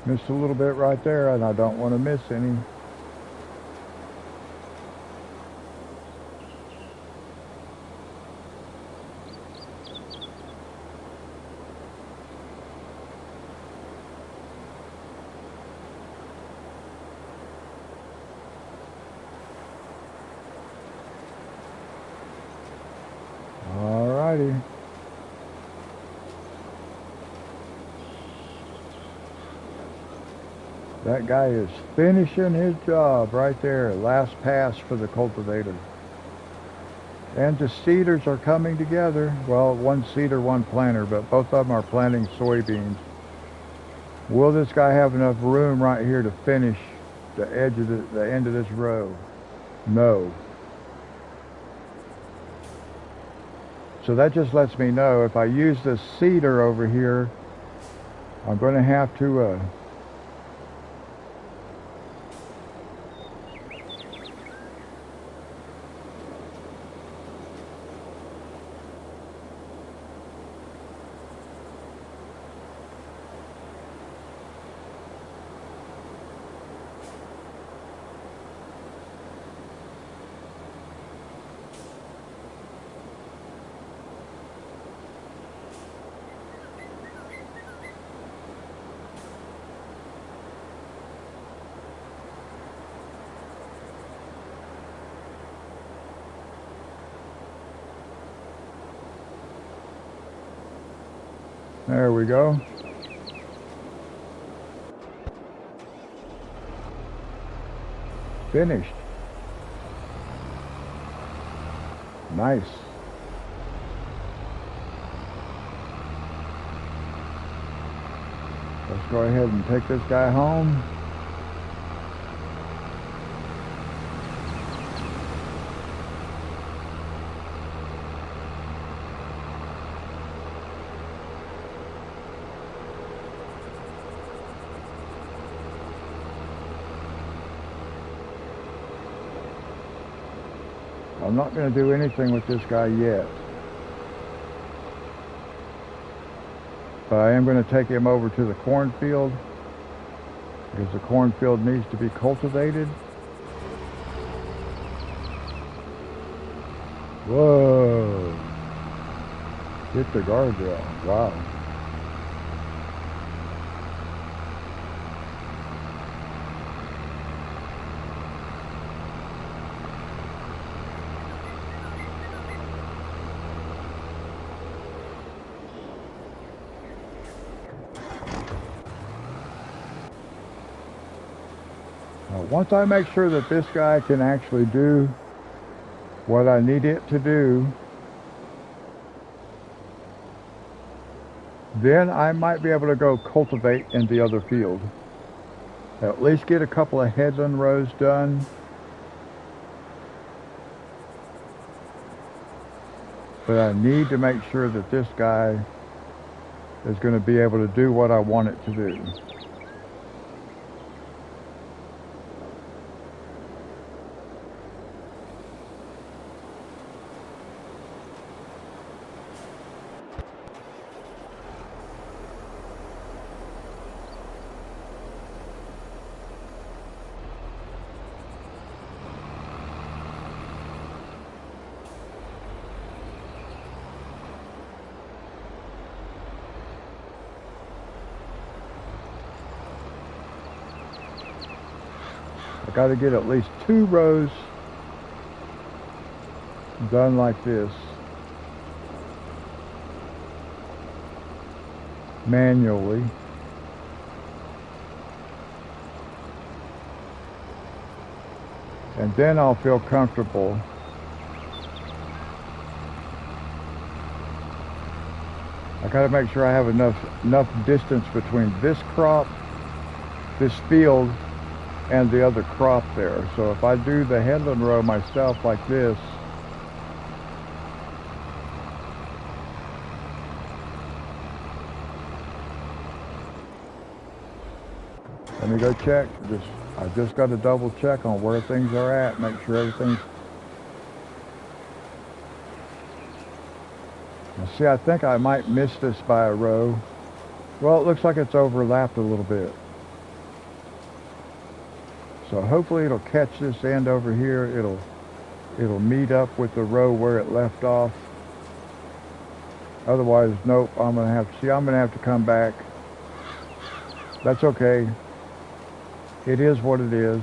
Missed a little bit right there, and I don't want to miss any. Alrighty. That guy is finishing his job right there. Last pass for the cultivator. And the seeders are coming together. Well, one seeder, one planter, but both of them are planting soybeans. Will this guy have enough room right here to finish the edge of the end of this row? No. So that just lets me know if I use this seeder over here, I'm going to have to there we go. Finished. Nice. Let's go ahead and take this guy home. I'm not going to do anything with this guy yet. But I am going to take him over to the cornfield, because the cornfield needs to be cultivated. Whoa. Hit the guardrail. Wow. Once I make sure that this guy can actually do what I need it to do, then I might be able to go cultivate in the other field. At least get a couple of headland rows done. But I need to make sure that this guy is going to be able to do what I want it to do. I got to get at least 2 rows done like this manually. And then I'll feel comfortable I got to make sure I have enough distance between this crop, this field, and the other crop there. So if I do the headland row myself like this, let me go check. I just got to double check on where things are at, make sure everything's... Now see, I think I might miss this by a row. Well, it looks like it's overlapped a little bit. So hopefully it'll catch this end over here. It'll meet up with the row where it left off. Otherwise, nope, I'm gonna have to come back. That's okay. It is what it is.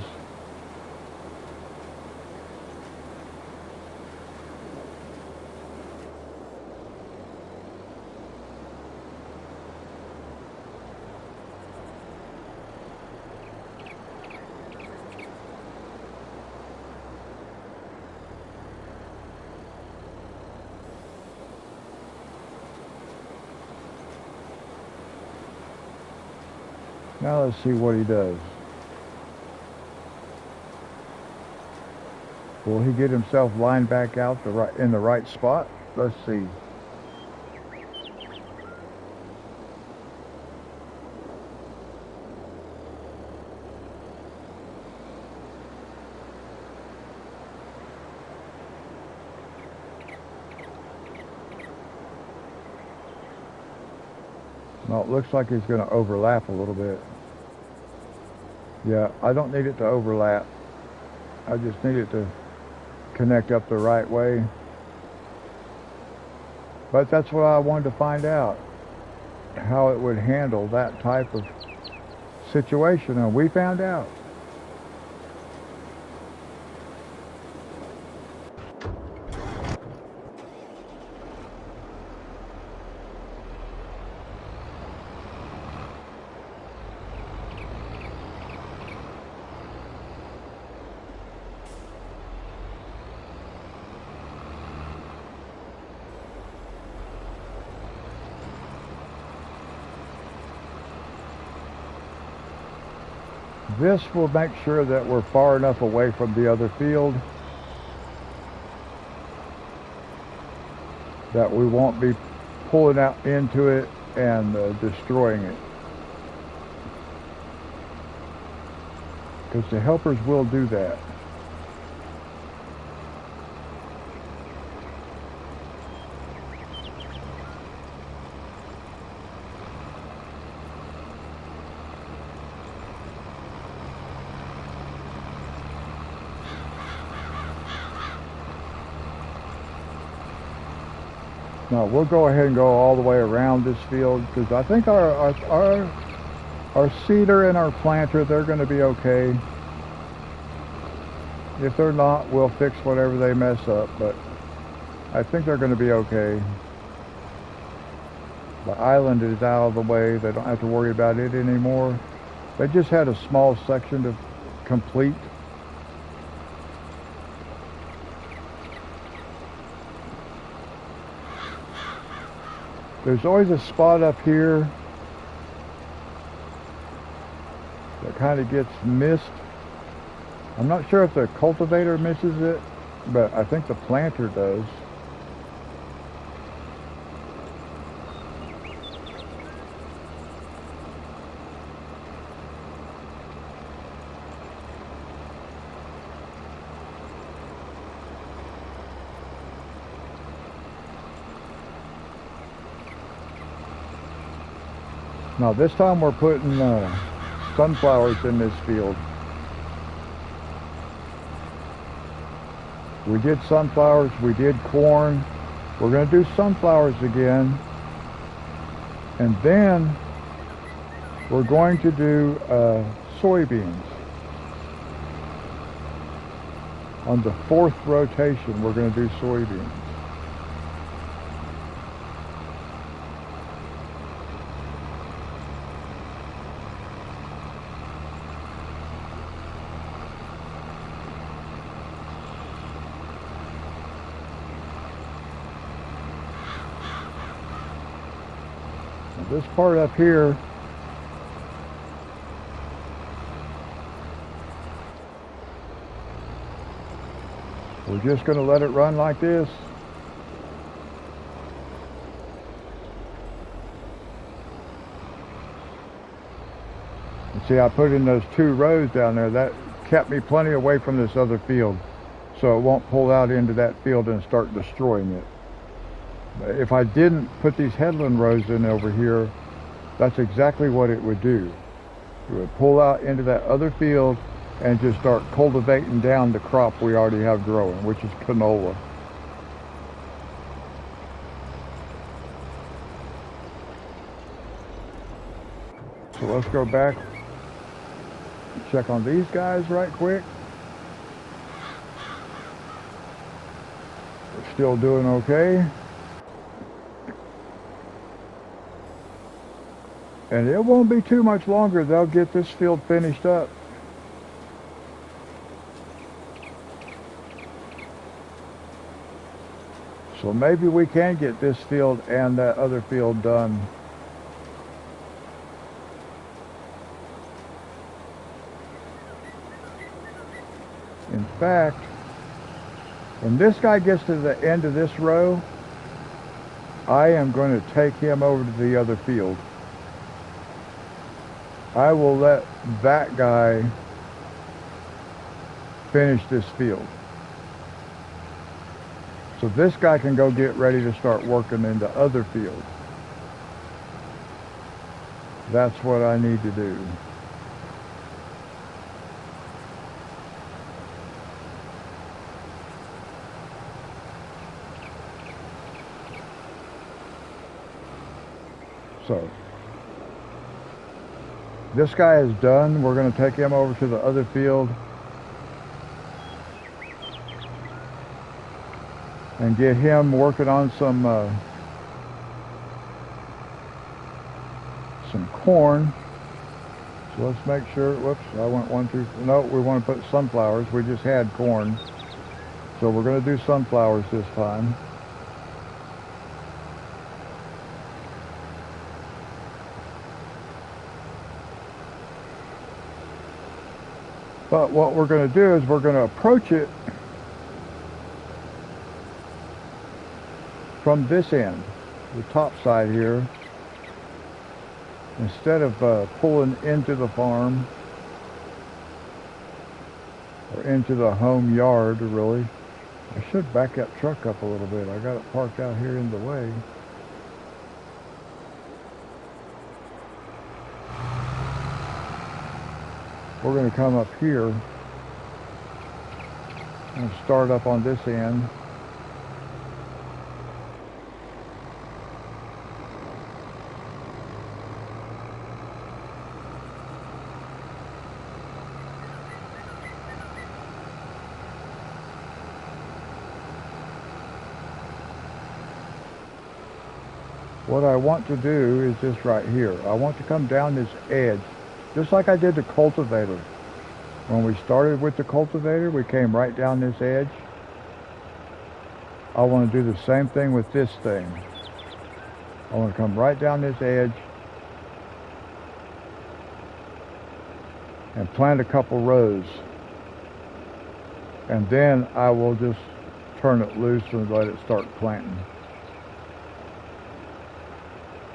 Now let's see what he does. Will he get himself lined back out in the right spot? Let's see. Well, it looks like he's going to overlap a little bit. Yeah, I don't need it to overlap. I just need it to connect up the right way. But that's what I wanted to find out, how it would handle that type of situation, and we found out. This will make sure that we're far enough away from the other field that we won't be pulling out into it and destroying it. Because the helpers will do that. Now we'll go ahead and go all the way around this field because I think our seeder and our planter, they're going to be okay. If they're not, we'll fix whatever they mess up, but I think they're going to be okay. The island is out of the way. They don't have to worry about it anymore. They just had a small section to complete. There's always a spot up here that kind of gets missed. I'm not sure if the cultivator misses it, but I think the planter does. Now this time we're putting sunflowers in this field. We did sunflowers, we did corn. We're going to do sunflowers again. And then we're going to do soybeans. On the 4th rotation, we're going to do soybeans. This part up here, we're just going to let it run like this. And see, I put in those 2 rows down there. That kept me plenty away from this other field, so it won't pull out into that field and start destroying it. If I didn't put these headland rows in over here, that's exactly what it would do. It would pull out into that other field and just start cultivating down the crop we already have growing, which is canola. So let's go back and check on these guys right quick. They're still doing okay. And it won't be too much longer. They'll get this field finished up. So maybe we can get this field and that other field done. In fact, when this guy gets to the end of this row, I am going to take him over to the other field. I will let that guy finish this field. So this guy can go get ready to start working in the other field. That's what I need to do. So this guy is done. We're going to take him over to the other field and get him working on some corn. So let's make sure, whoops, I went 1, 2, no, we want to put sunflowers. We just had corn. So we're going to do sunflowers this time. But what we're going to do is we're going to approach it from this end, the top side here, instead of pulling into the farm or into the home yard, really. I should back that truck up a little bit. I got it parked out here in the way. We're going to come up here and start up on this end. What I want to do is this right here. I want to come down this edge, just like I did the cultivator. When we started with the cultivator, we came right down this edge. I want to do the same thing with this thing. I want to come right down this edge and plant a couple rows. And then I will just turn it loose and let it start planting.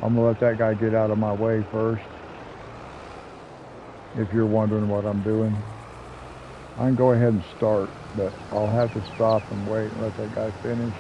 I'm going to let that guy get out of my way first, if you're wondering what I'm doing. I can go ahead and start, but I'll have to stop and wait and let that guy finish.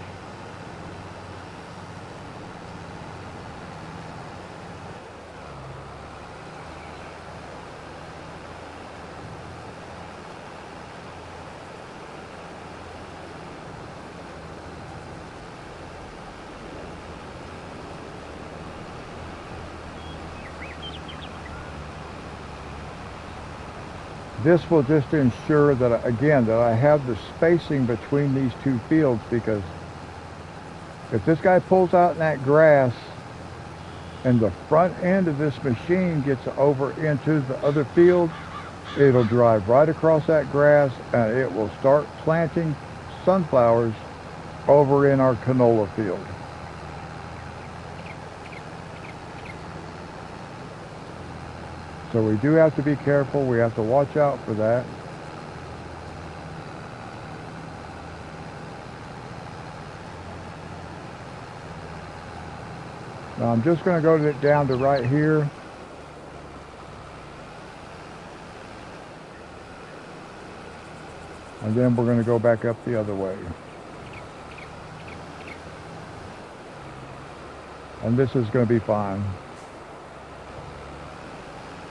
This will just ensure that, again, that I have the spacing between these two fields, because if this guy pulls out in that grass and the front end of this machine gets over into the other field, it'll drive right across that grass and it will start planting sunflowers over in our canola field. So we do have to be careful. We have to watch out for that. Now I'm just going to go down to right here. And then we're going to go back up the other way. And this is going to be fine.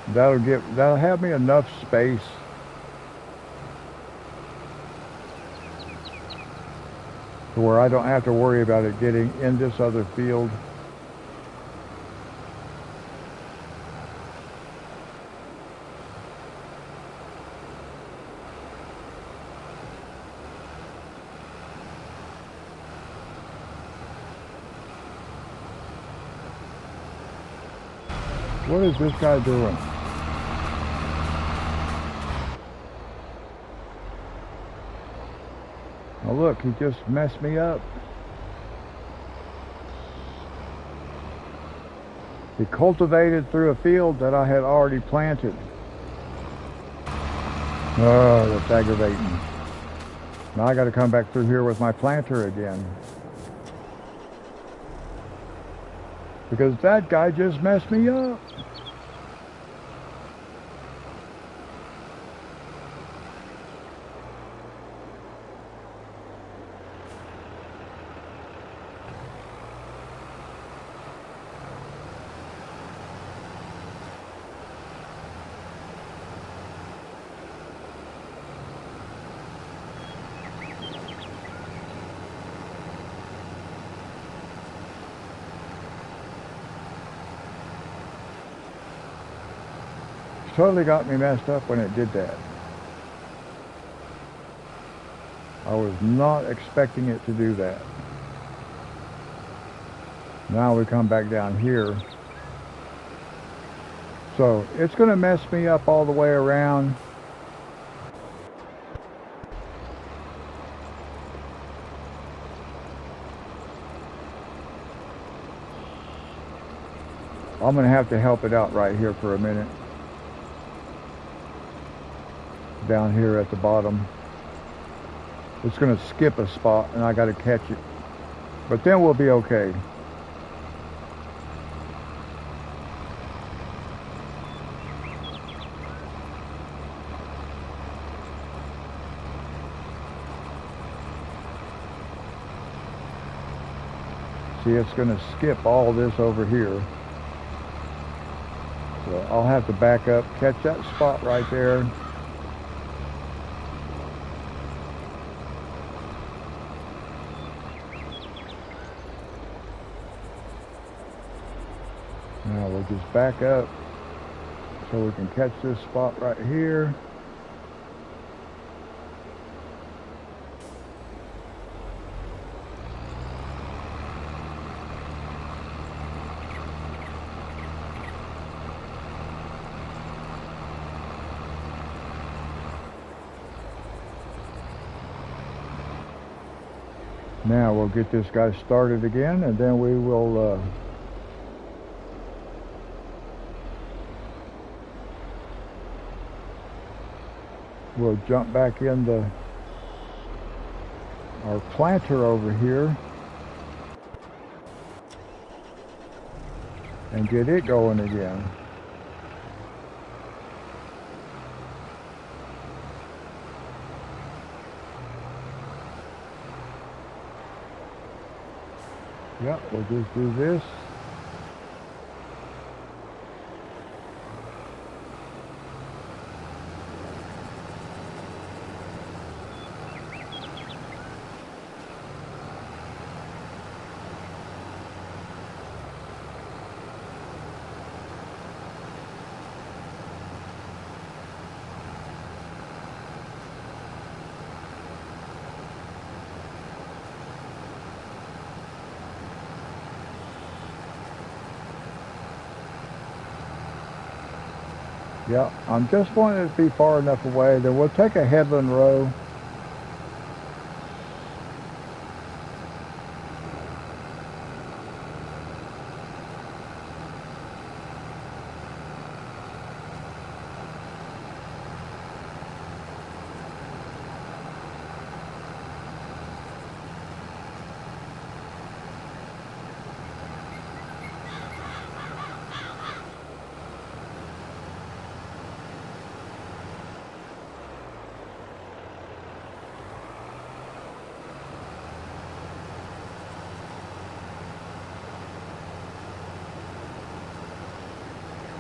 That'll have me enough space to where I don't have to worry about it getting in this other field. What is this guy doing? Oh look, he just messed me up. He cultivated through a field that I had already planted. Oh, that's aggravating. Now I got to come back through here with my planter again. Because that guy just messed me up. Totally got me messed up when it did that. I was not expecting it to do that. Now we come back down here. So it's going to mess me up all the way around. I'm going to have to help it out right here for a minute. Down here at the bottom. It's going to skip a spot and I got to catch it. But then we'll be okay. See, it's going to skip all this over here. So I'll have to back up, catch that spot right there. Now we'll just back up so we can catch this spot right here. Now we'll get this guy started again, and then we will we'll jump back into our planter over here and get it going again. Yep, we'll just do this. Yeah, I'm just wanting it to be far enough away. Then we'll take a headland row.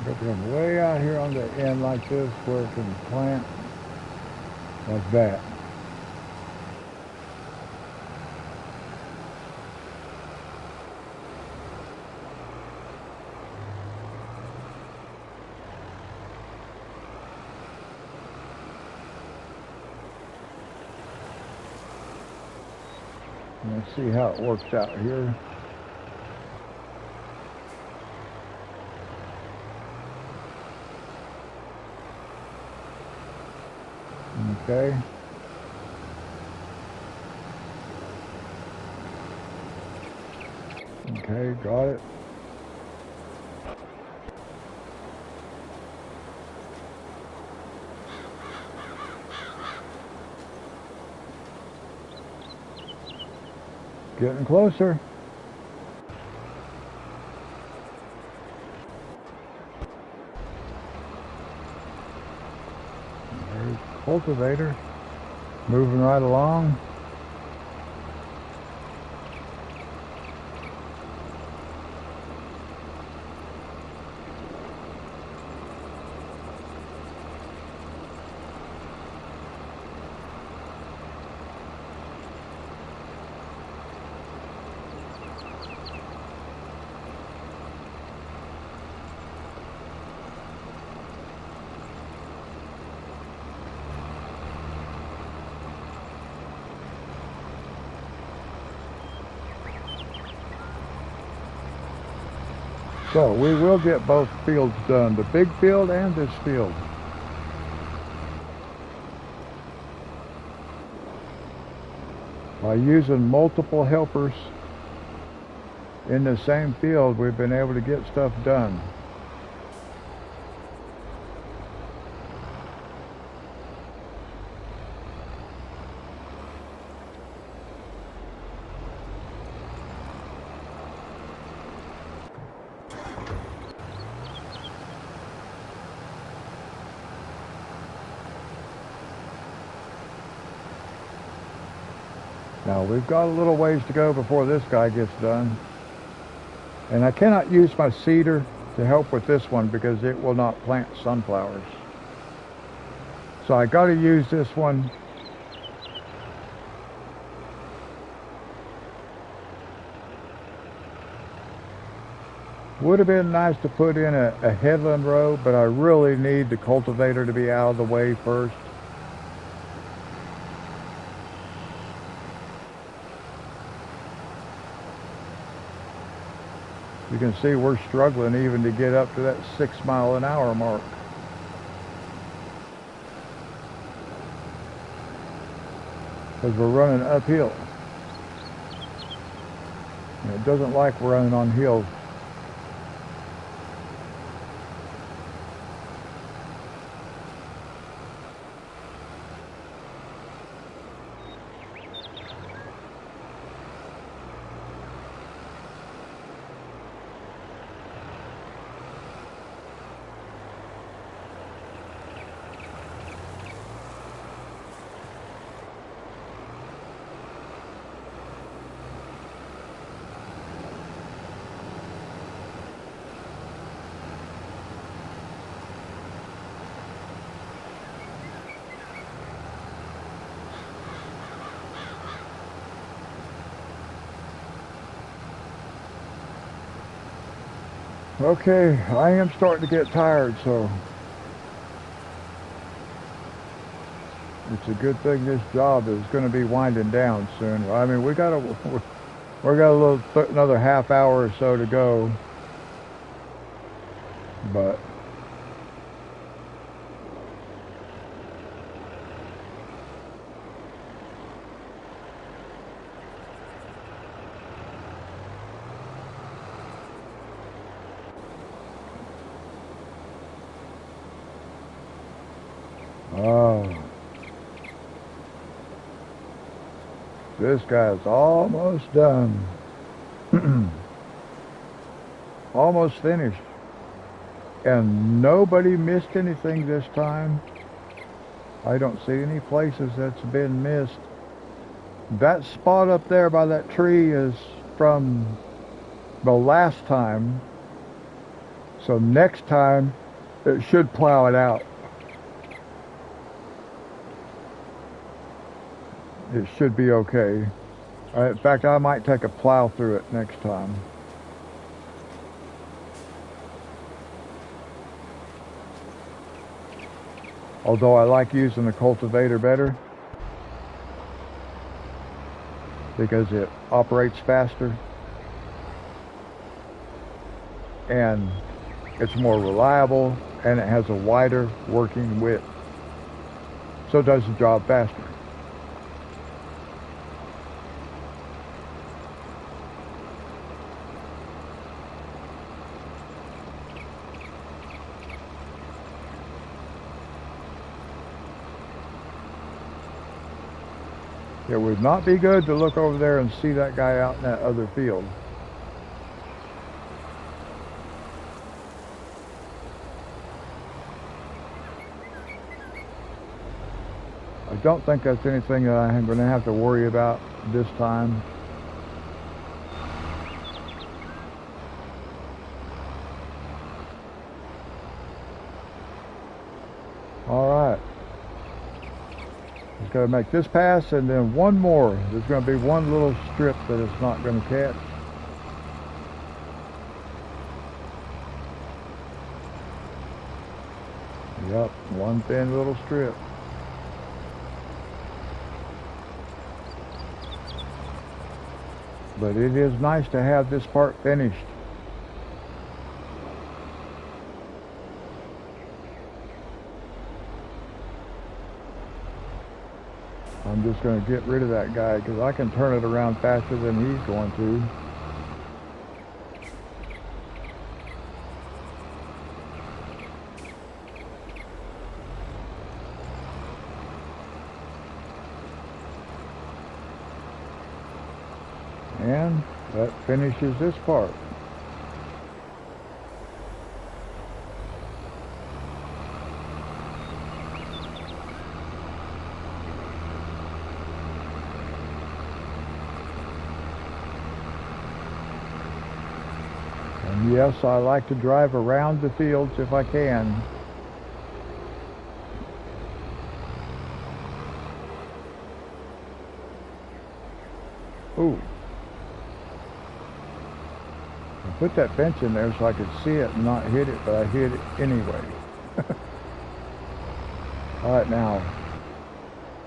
Get them way out here on the end like this where it can plant like that. Let's see how it works out here. Okay. Okay, got it. Getting closer. There's the cultivator. Moving right along. So we will get both fields done, the big field and this field. By using multiple helpers in the same field, we've been able to get stuff done. Now we've got a little ways to go before this guy gets done. And I cannot use my seeder to help with this one because it will not plant sunflowers. So I got to use this one. Would have been nice to put in a headland row, but I really need the cultivator to be out of the way first. You can see we're struggling even to get up to that 6 mile an hour mark. Because we're running uphill. It doesn't like running on hills. Okay, I am starting to get tired, so it's a good thing this job is going to be winding down soon. I mean, we got another half hour or so to go, but oh, this guy's almost done. Almost finished. And nobody missed anything this time. I don't see any places that's been missed. That spot up there by that tree is from the last time. So next time it should plow it out. It should be okay. In fact, I might take a plow through it next time. Although I like using the cultivator better because it operates faster and it's more reliable and it has a wider working width. So it does the job faster. It would not be good to look over there and see that guy out in that other field. I don't think that's anything that I'm going to have to worry about this time. All right. Just got to make this pass and then one more. There's going to be one little strip that it's not going to catch. Yep, one thin little strip. But it is nice to have this part finished. I'm just going to get rid of that guy because I can turn it around faster than he's going to. And that finishes this part. And yes, I like to drive around the fields if I can. Ooh. I put that fence in there so I could see it and not hit it, but I hit it anyway. All right, now,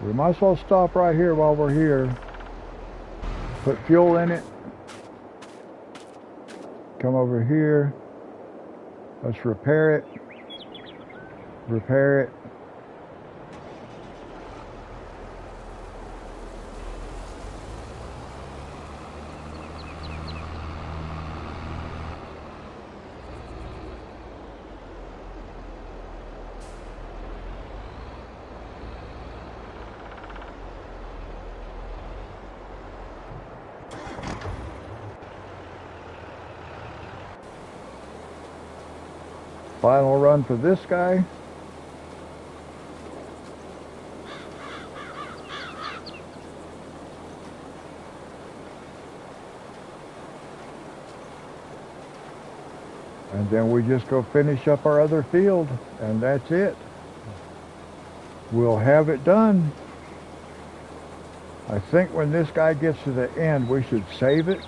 we might as well stop right here while we're here. Put fuel in it. Come over here. Let's repair it. Repair it. Final run for this guy. And then we just go finish up our other field, and that's it. We'll have it done. I think when this guy gets to the end, we should save it.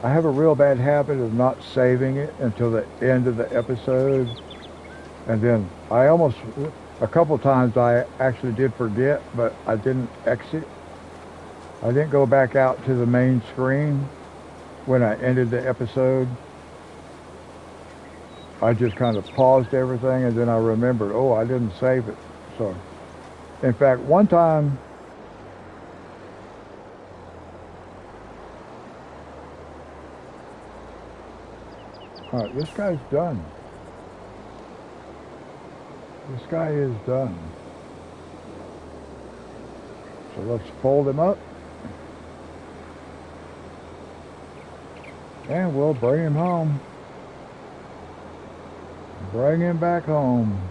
I have a real bad habit of not saving it until the end of the episode. And then a couple times I actually did forget, but I didn't exit. I didn't go back out to the main screen when I ended the episode. I just kind of paused everything, and then I remembered, oh, I didn't save it. So, in fact, one time, all right, this guy's done. This guy is done. So let's fold him up. And we'll bring him home. Bring him back home.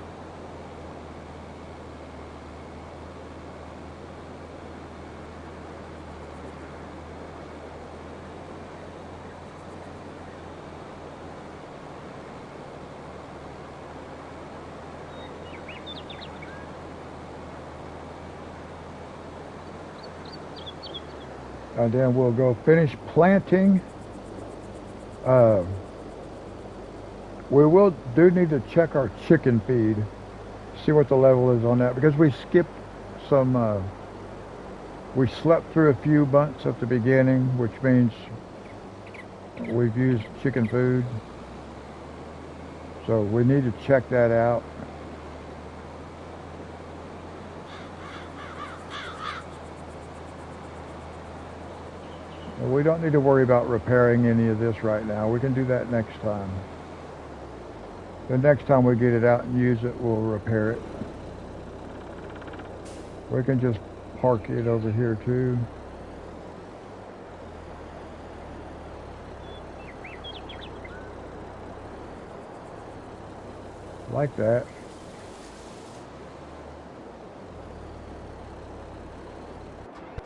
And then we'll go finish planting. We do need to check our chicken feed, see what the level is on that, because we skipped some, we slept through a few months at the beginning, which means we've used chicken food. So we need to check that out. We don't need to worry about repairing any of this right now. We can do that next time. The next time we get it out and use it, we'll repair it. We can just park it over here too. Like that.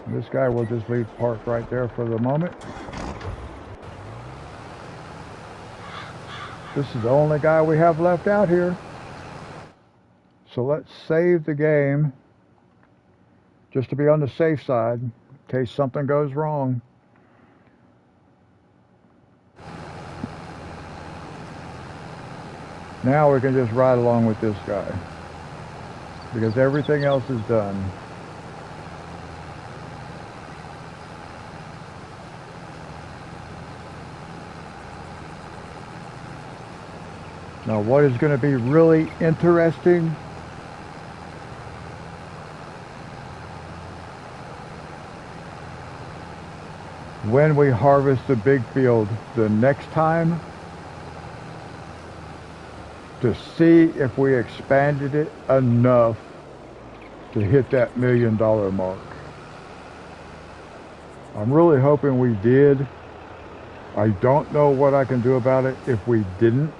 This guy will just leave parked right there for the moment. This is the only guy we have left out here. So let's save the game, just to be on the safe side, in case something goes wrong. Now we can just ride along with this guy, because everything else is done. Now, what is going to be really interesting, when we harvest the big field the next time, to see if we expanded it enough to hit that $1 million mark. I'm really hoping we did. I don't know what I can do about it if we didn't.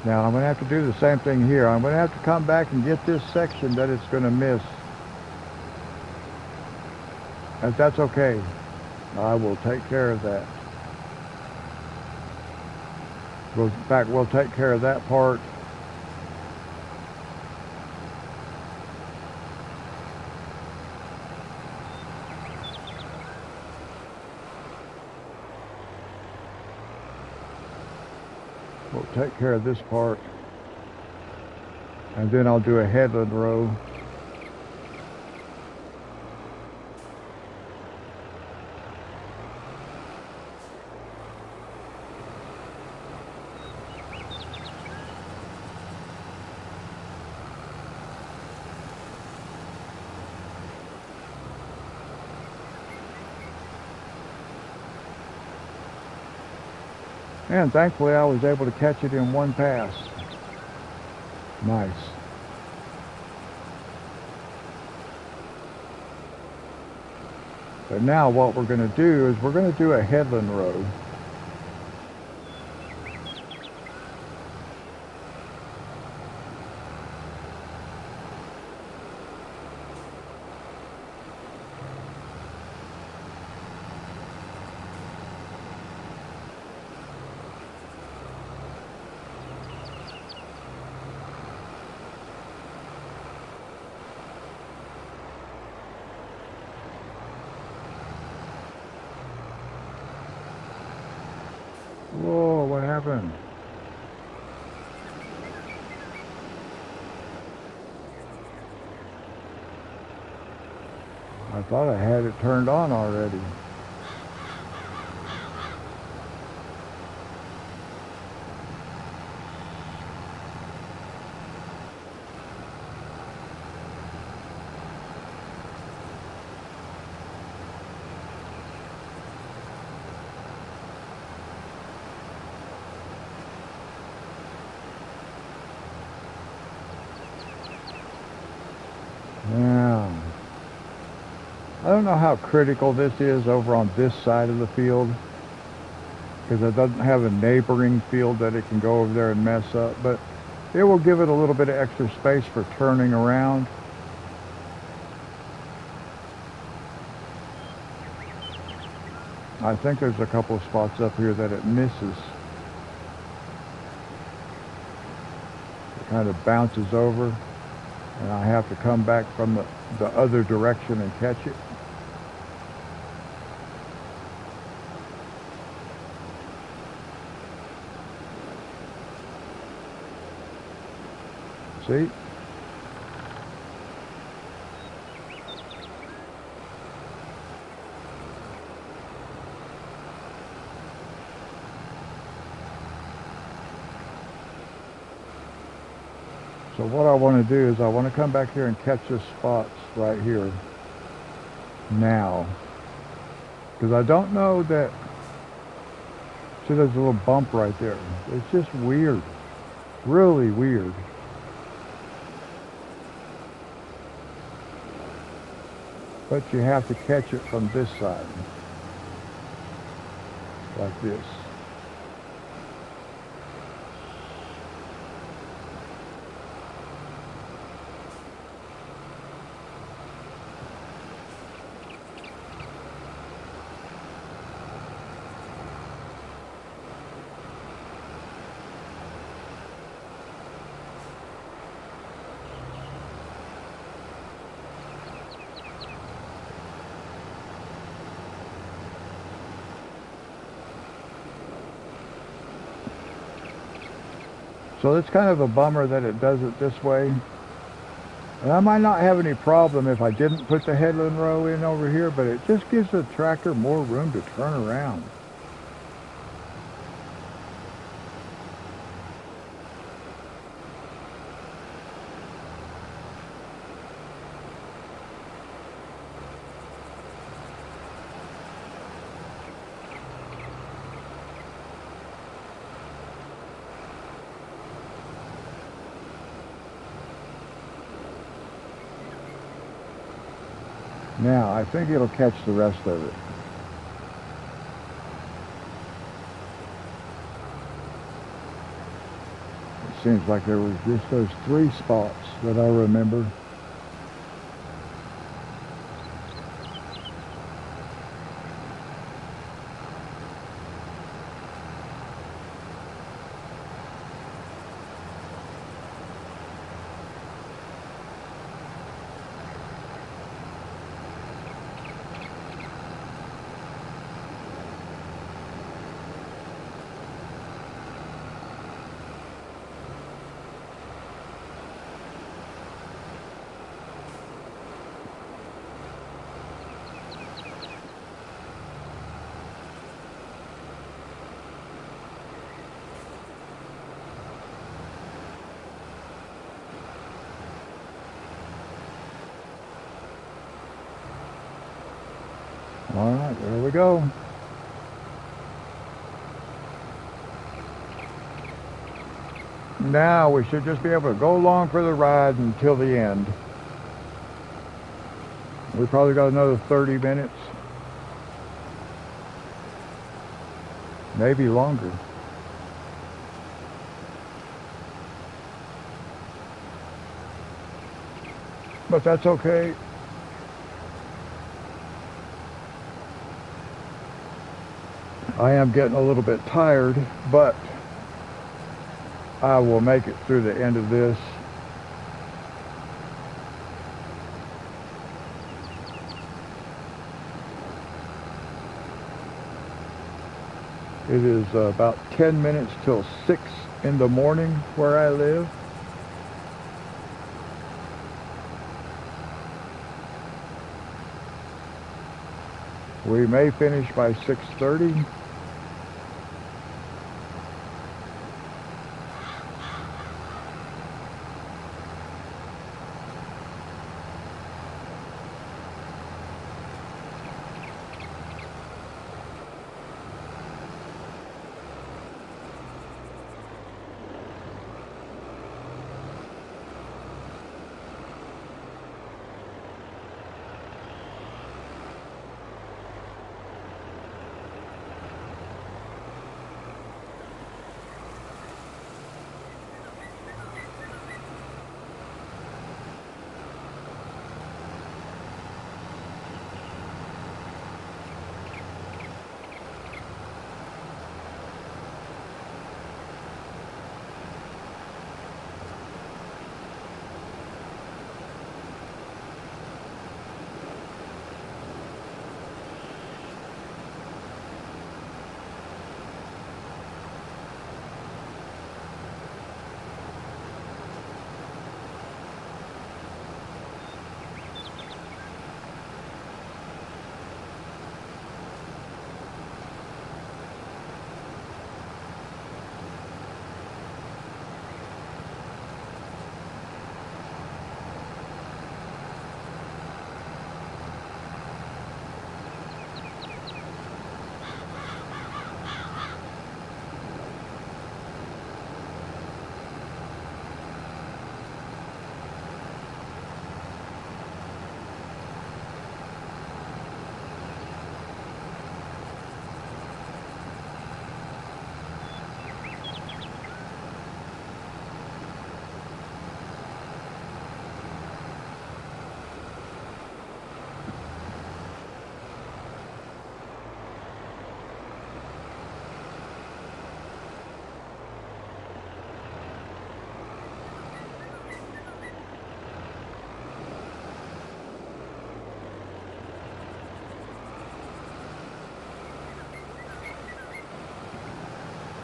Now I'm going to have to do the same thing here. I'm going to have to come back and get this section that it's going to miss. And that's okay. I will take care of that. In fact, we'll take care of that part. We'll take care of this part. And then I'll do a headland row. And thankfully I was able to catch it in one pass. Nice. But now what we're going to do is we're going to do a headland row. Whoa, what happened? I thought I had it turned on already. Now, I don't know how critical this is over on this side of the field, because it doesn't have a neighboring field that it can go over there and mess up, but it will give it a little bit of extra space for turning around. I think there's a couple of spots up here that it misses. It kind of bounces over, and I have to come back from the other direction and catch it. See? So what I want to do is I want to come back here and catch this spots right here now. Because I don't know that... See, there's a little bump right there. It's just weird. Really weird. But you have to catch it from this side. Like this. So it's kind of a bummer that it does it this way. And I might not have any problem if I didn't put the headland row in over here, but it just gives the tractor more room to turn around. Now, I think it'll catch the rest of it. seems like there was just those 3 spots that I remember. All right, there we go. Now we should just be able to go along for the ride until the end. We probably got another 30 minutes. Maybe longer. But that's okay. I am getting a little bit tired, but I will make it through the end of this. It is about 10 minutes till 6 in the morning where I live. We may finish by 6:30.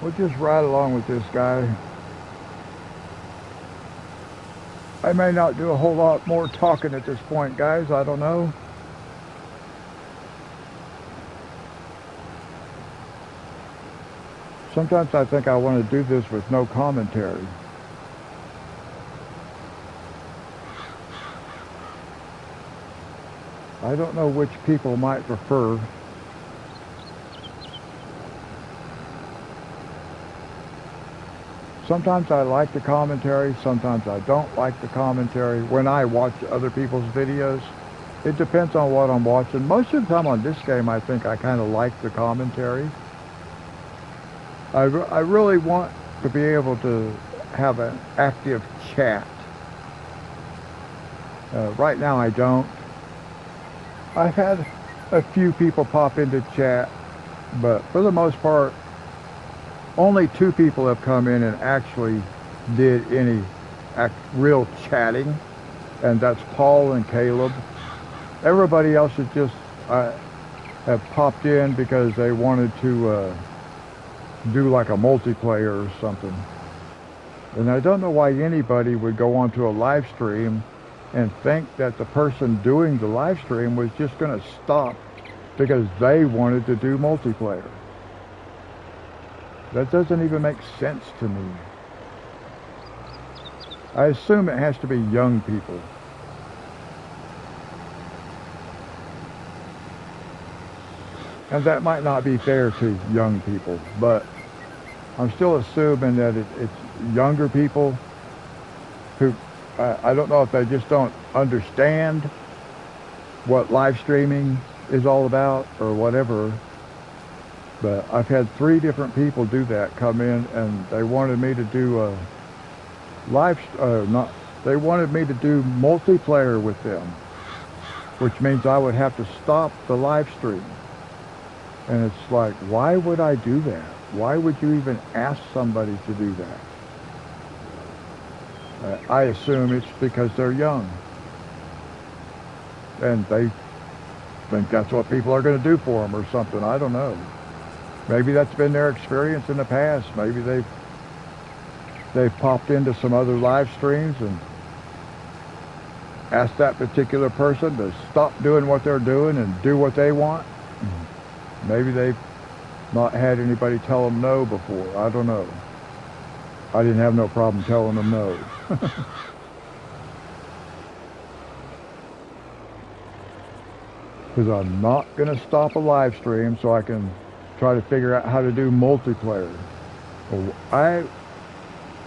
We'll just ride along with this guy. I may not do a whole lot more talking at this point, guys. I don't know. Sometimes I think I want to do this with no commentary. I don't know which people might prefer. Sometimes I like the commentary, sometimes I don't like the commentary when I watch other people's videos. It depends on what I'm watching. Most of the time on this game, I think I kind of like the commentary. I really want to be able to have an active chat. Right now I don't. I've had a few people pop into chat, but for the most part, only 2 people have come in and actually did any real chatting, and that's Paul and Caleb. Everybody else is just have popped in because they wanted to do like a multiplayer or something. And I don't know why anybody would go onto a live stream and think that the person doing the live stream was just going to stop because they wanted to do multiplayer. That doesn't even make sense to me. I assume it has to be young people. And that might not be fair to young people, but I'm still assuming that it's younger people who, I don't know if they just don't understand what live streaming is all about or whatever, but I've had 3 different people do that, come in, and they wanted me to do a they wanted me to do multiplayer with them, which means I would have to stop the live stream. And it's like, why would I do that? Why would you even ask somebody to do that? I assume it's because they're young. And they think that's what people are going to do for them or something. I don't know. Maybe that's been their experience in the past. Maybe they've popped into some other live streams and asked that particular person to stop doing what they're doing and do what they want. Maybe they've not had anybody tell them no before. I don't know. I didn't have no problem telling them no. Because I'm not going to stop a live stream so I can try to figure out how to do multiplayer. Well, I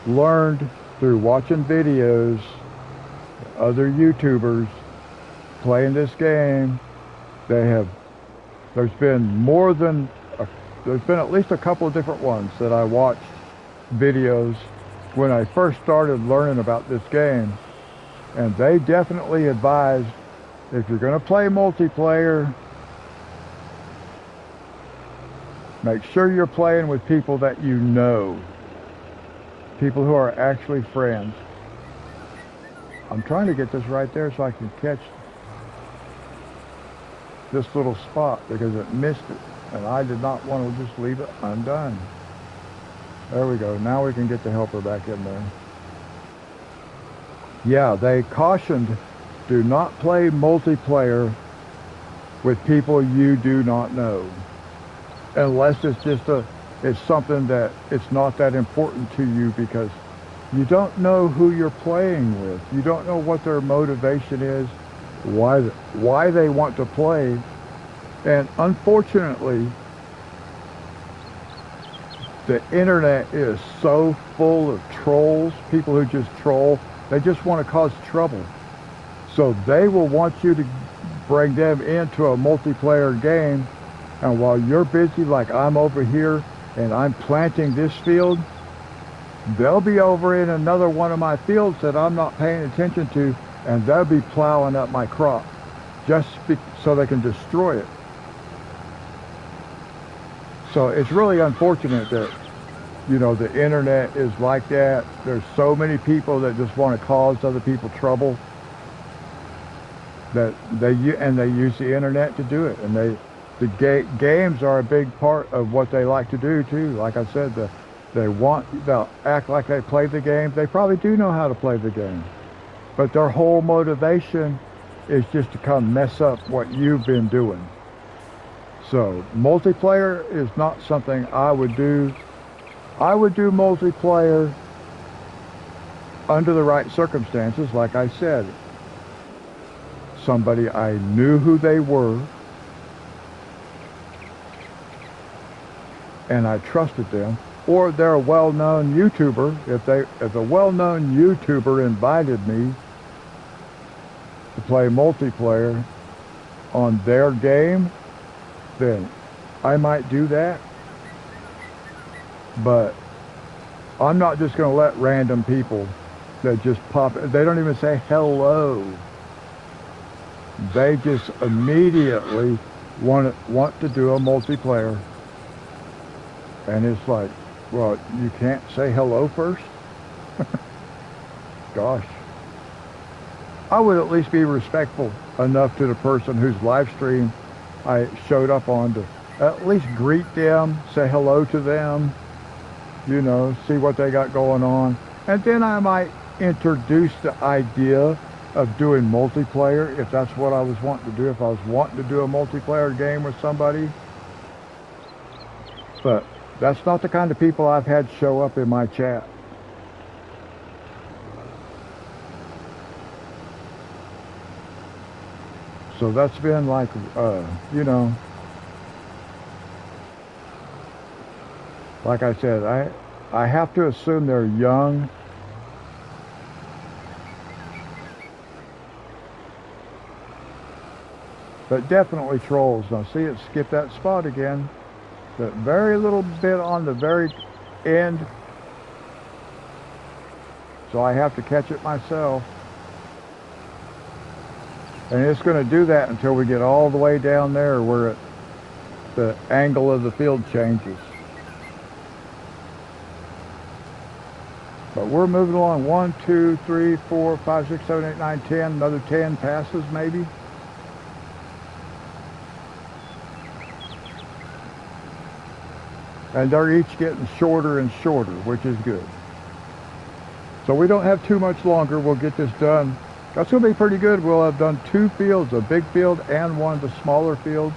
learned through watching videos, other YouTubers playing this game. There's been at least a couple of different ones that I watched videos when I first started learning about this game, and they definitely advised, if you're going to play multiplayer, make sure you're playing with people that you know, people who are actually friends. I'm trying to get this right there so I can catch this little spot because it missed it, and I did not want to just leave it undone. There we go. Now we can get the helper back in there. Yeah, they cautioned, do not play multiplayer with people you do not know, unless it's just it's something that it's not that important to you, because you don't know who you're playing with. You don't know what their motivation is, why they want to play. And unfortunately, the internet is so full of trolls, people who just troll. They just want to cause trouble. So they will want you to bring them into a multiplayer game, and while you're busy, like I'm over here and I'm planting this field, they'll be over in another one of my fields that I'm not paying attention to, and they'll be plowing up my crop just so they can destroy it. So it's really unfortunate that, you know, the internet is like that. There's so many people that just want to cause other people trouble, that they use the internet to do it. And the games are a big part of what they like to do too. Like I said, they'll act like they play the game. They probably do know how to play the game, but their whole motivation is just to come mess up what you've been doing. So multiplayer is not something I would do. I would do multiplayer under the right circumstances. Like I said, somebody I knew who they were and I trusted them, or they're a well-known YouTuber. If a well-known YouTuber invited me to play multiplayer on their game, then I might do that. But I'm not just going to let random people that just pop, they don't even say hello. They just immediately want to do a multiplayer. And it's like, well, you can't say hello first? Gosh. I would at least be respectful enough to the person whose live stream I showed up on to at least greet them, say hello to them, you know, see what they got going on. And then I might introduce the idea of doing multiplayer if that's what I was wanting to do, if I was wanting to do a multiplayer game with somebody. But that's not the kind of people I've had show up in my chat. So that's been like, you know, like I said, I have to assume they're young. But definitely trolls. Now see it skip that spot again. That very little bit on the very end. So I have to catch it myself. And it's going to do that until we get all the way down there where the angle of the field changes. But we're moving along. 1, 2, 3, 4, 5, 6, 7, 8, 9, 10. Another 10 passes maybe. And they're each getting shorter and shorter, which is good. So we don't have too much longer. We'll get this done. That's going to be pretty good. We'll have done 2 fields, a big field and one of the smaller fields,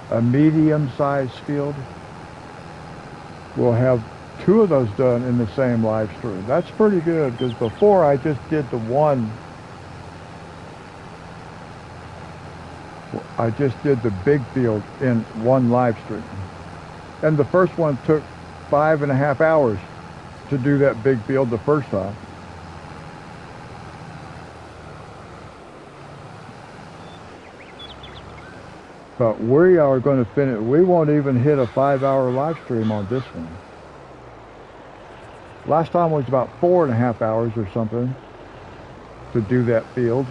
a medium-sized field. We'll have 2 of those done in the same live stream. That's pretty good because before I just did the one. I just did the big field in one live stream. And the first one took 5.5 hours to do that big field the first time. But we are going to finish. We won't even hit a 5-hour live stream on this one. Last time was about 4.5 hours or something to do that field.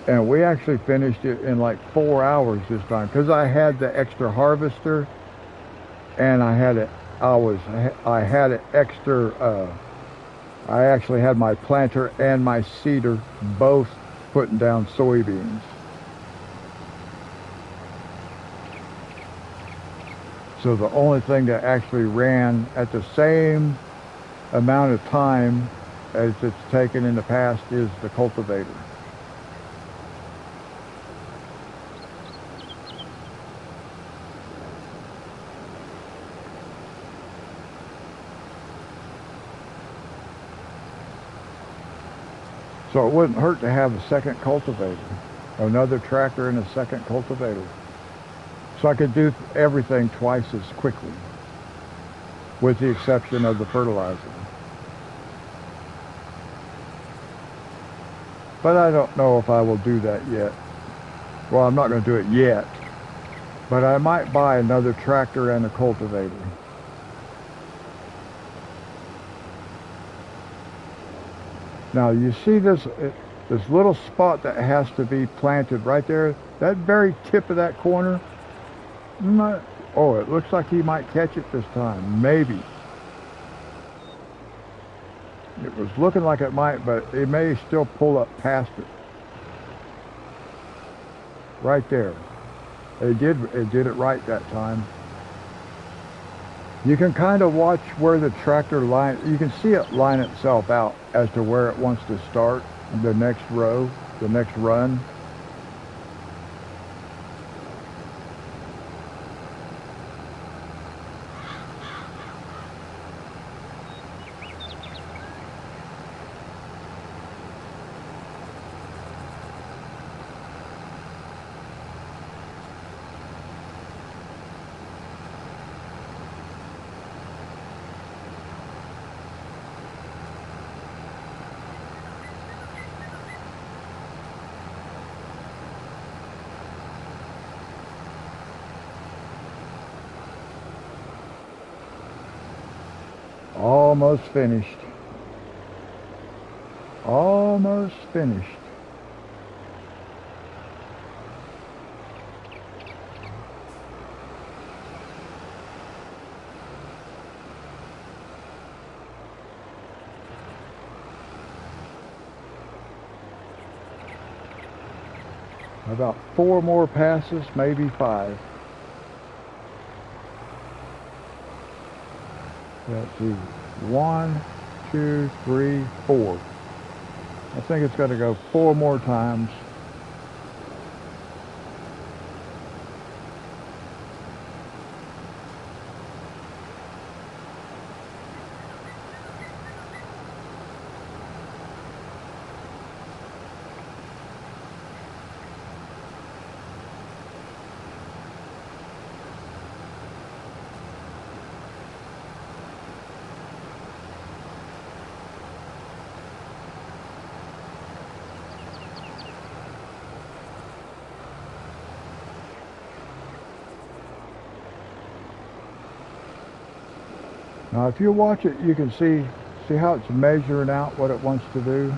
And we actually finished it in like 4 hours this time because I had the extra harvester and I had an extra, I actually had my planter and my seeder both putting down soybeans. So the only thing that actually ran at the same amount of time as it's taken in the past is the cultivator. So it wouldn't hurt to have a second cultivator, another tractor and a second cultivator. So I could do everything twice as quickly, with the exception of the fertilizer. But I don't know if I will do that yet. Well, I'm not going to do it yet, but I might buy another tractor and a cultivator. Now you see this little spot that has to be planted right there, that very tip of that corner. Oh, it looks like he might catch it this time. Maybe. It was looking like it might, but it may still pull up past it. Right there. It did it right that time. You can kind of watch where the tractor line, you can see it line itself out as to where it wants to start the next row, the next run. Almost finished. Almost finished. About 4 more passes, maybe 5. Let's see. 1, 2, 3, 4. I think it's going to go 4 more times. Now if you watch it, you can see how it's measuring out what it wants to do.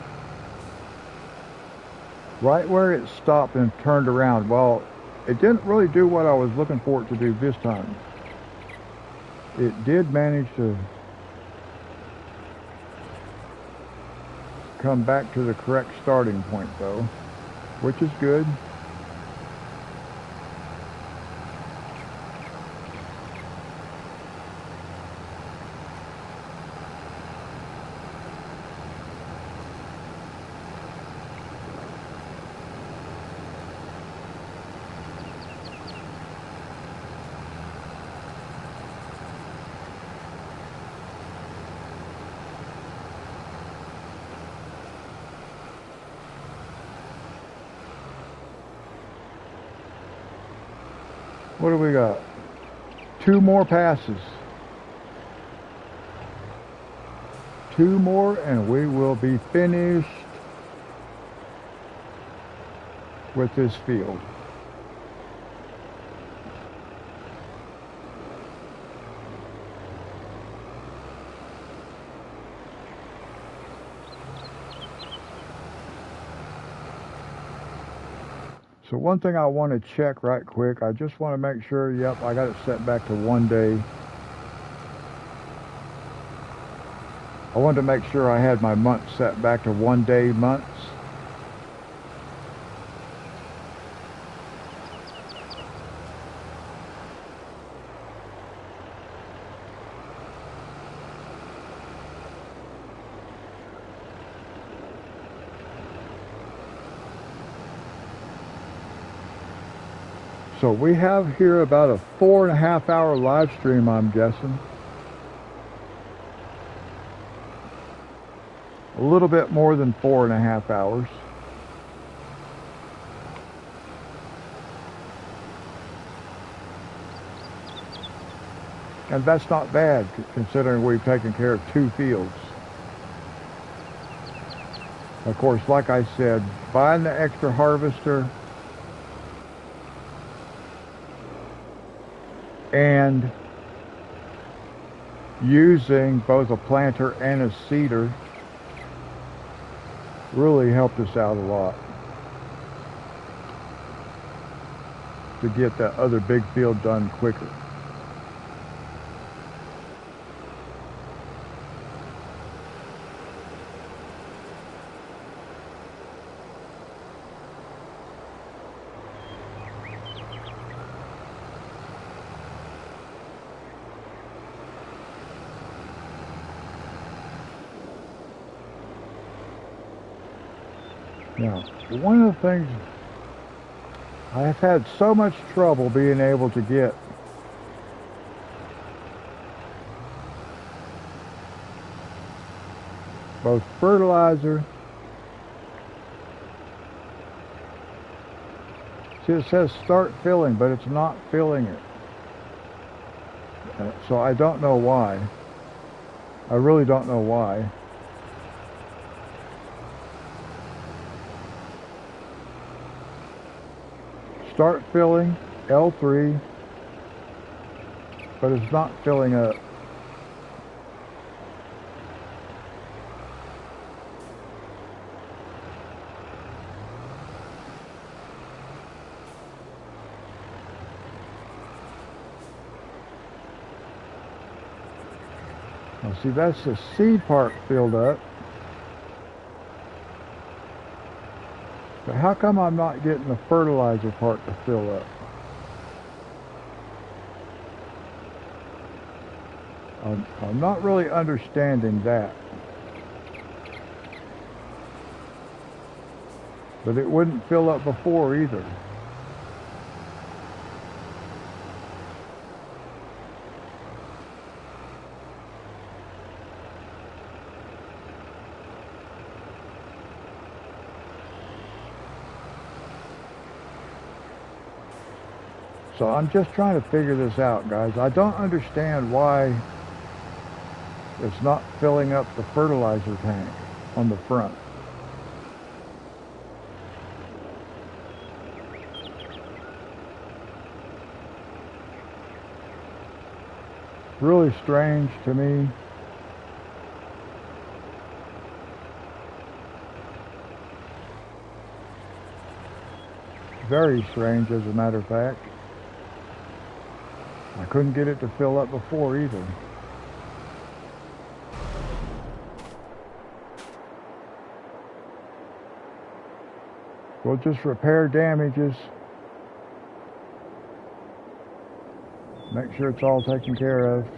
Right where it stopped and turned around, well, it didn't really do what I was looking for it to do this time. It did manage to come back to the correct starting point though, which is good. What do we got? 2 more passes. 2 more and we will be finished with this field. So one thing I want to check right quick, I just want to make sure, yep, I got it set back to 1 day. I wanted to make sure I had my month set back to 1 day months. So we have here about a 4.5 hour live stream, I'm guessing. A little bit more than 4.5 hours. And that's not bad considering we've taken care of 2 fields. Of course, like I said, buying the extra harvester and using both a planter and a seeder really helped us out a lot to get that other big field done quicker. Now, one of the things, I have had so much trouble being able to get both fertilizer. See, it says start filling, but it's not filling it. So I don't know why. I really don't know why. Start filling, L3, but it's not filling up. Now see, that's the seed part filled up. But how come I'm not getting the fertilizer part to fill up? I'm not really understanding that. But it wouldn't fill up before either. So I'm just trying to figure this out, guys. I don't understand why it's not filling up the fertilizer tank on the front. Really strange to me. Very strange, as a matter of fact. I couldn't get it to fill up before either. We'll just repair damages. Make sure it's all taken care of.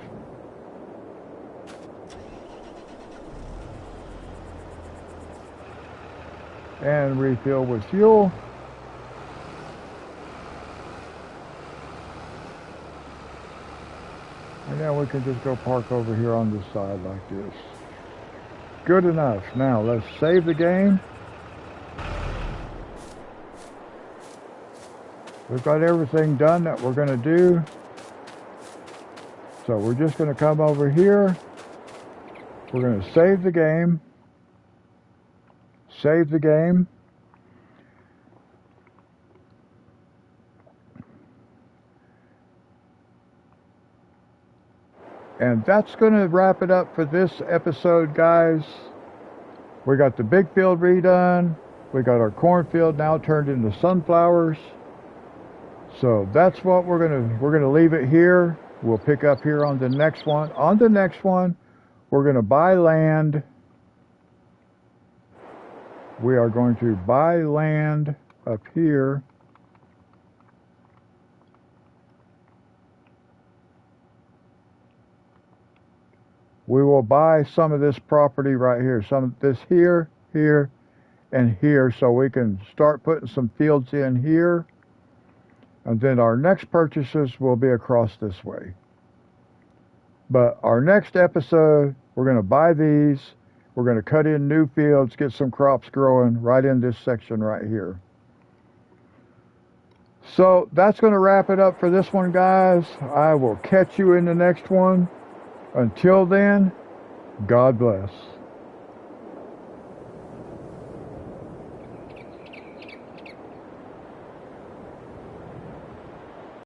And refill with fuel. And then we can just go park over here on this side like this. Good enough. Now let's save the game. We've got everything done that we're going to do. So we're just going to come over here. We're going to save the game. Save the game. And that's going to wrap it up for this episode, guys. We got the big field redone. We got our cornfield now turned into sunflowers. So that's what we're gonna leave it here. We'll pick up here on the next one. On the next one, we're gonna buy land. We are going to buy land up here. We will buy some of this property right here. Some of this here, here, and here, so we can start putting some fields in here. And then our next purchases will be across this way. But our next episode, we're going to buy these. We're going to cut in new fields, get some crops growing right in this section right here. So that's going to wrap it up for this one, guys. I will catch you in the next one. Until then, God bless.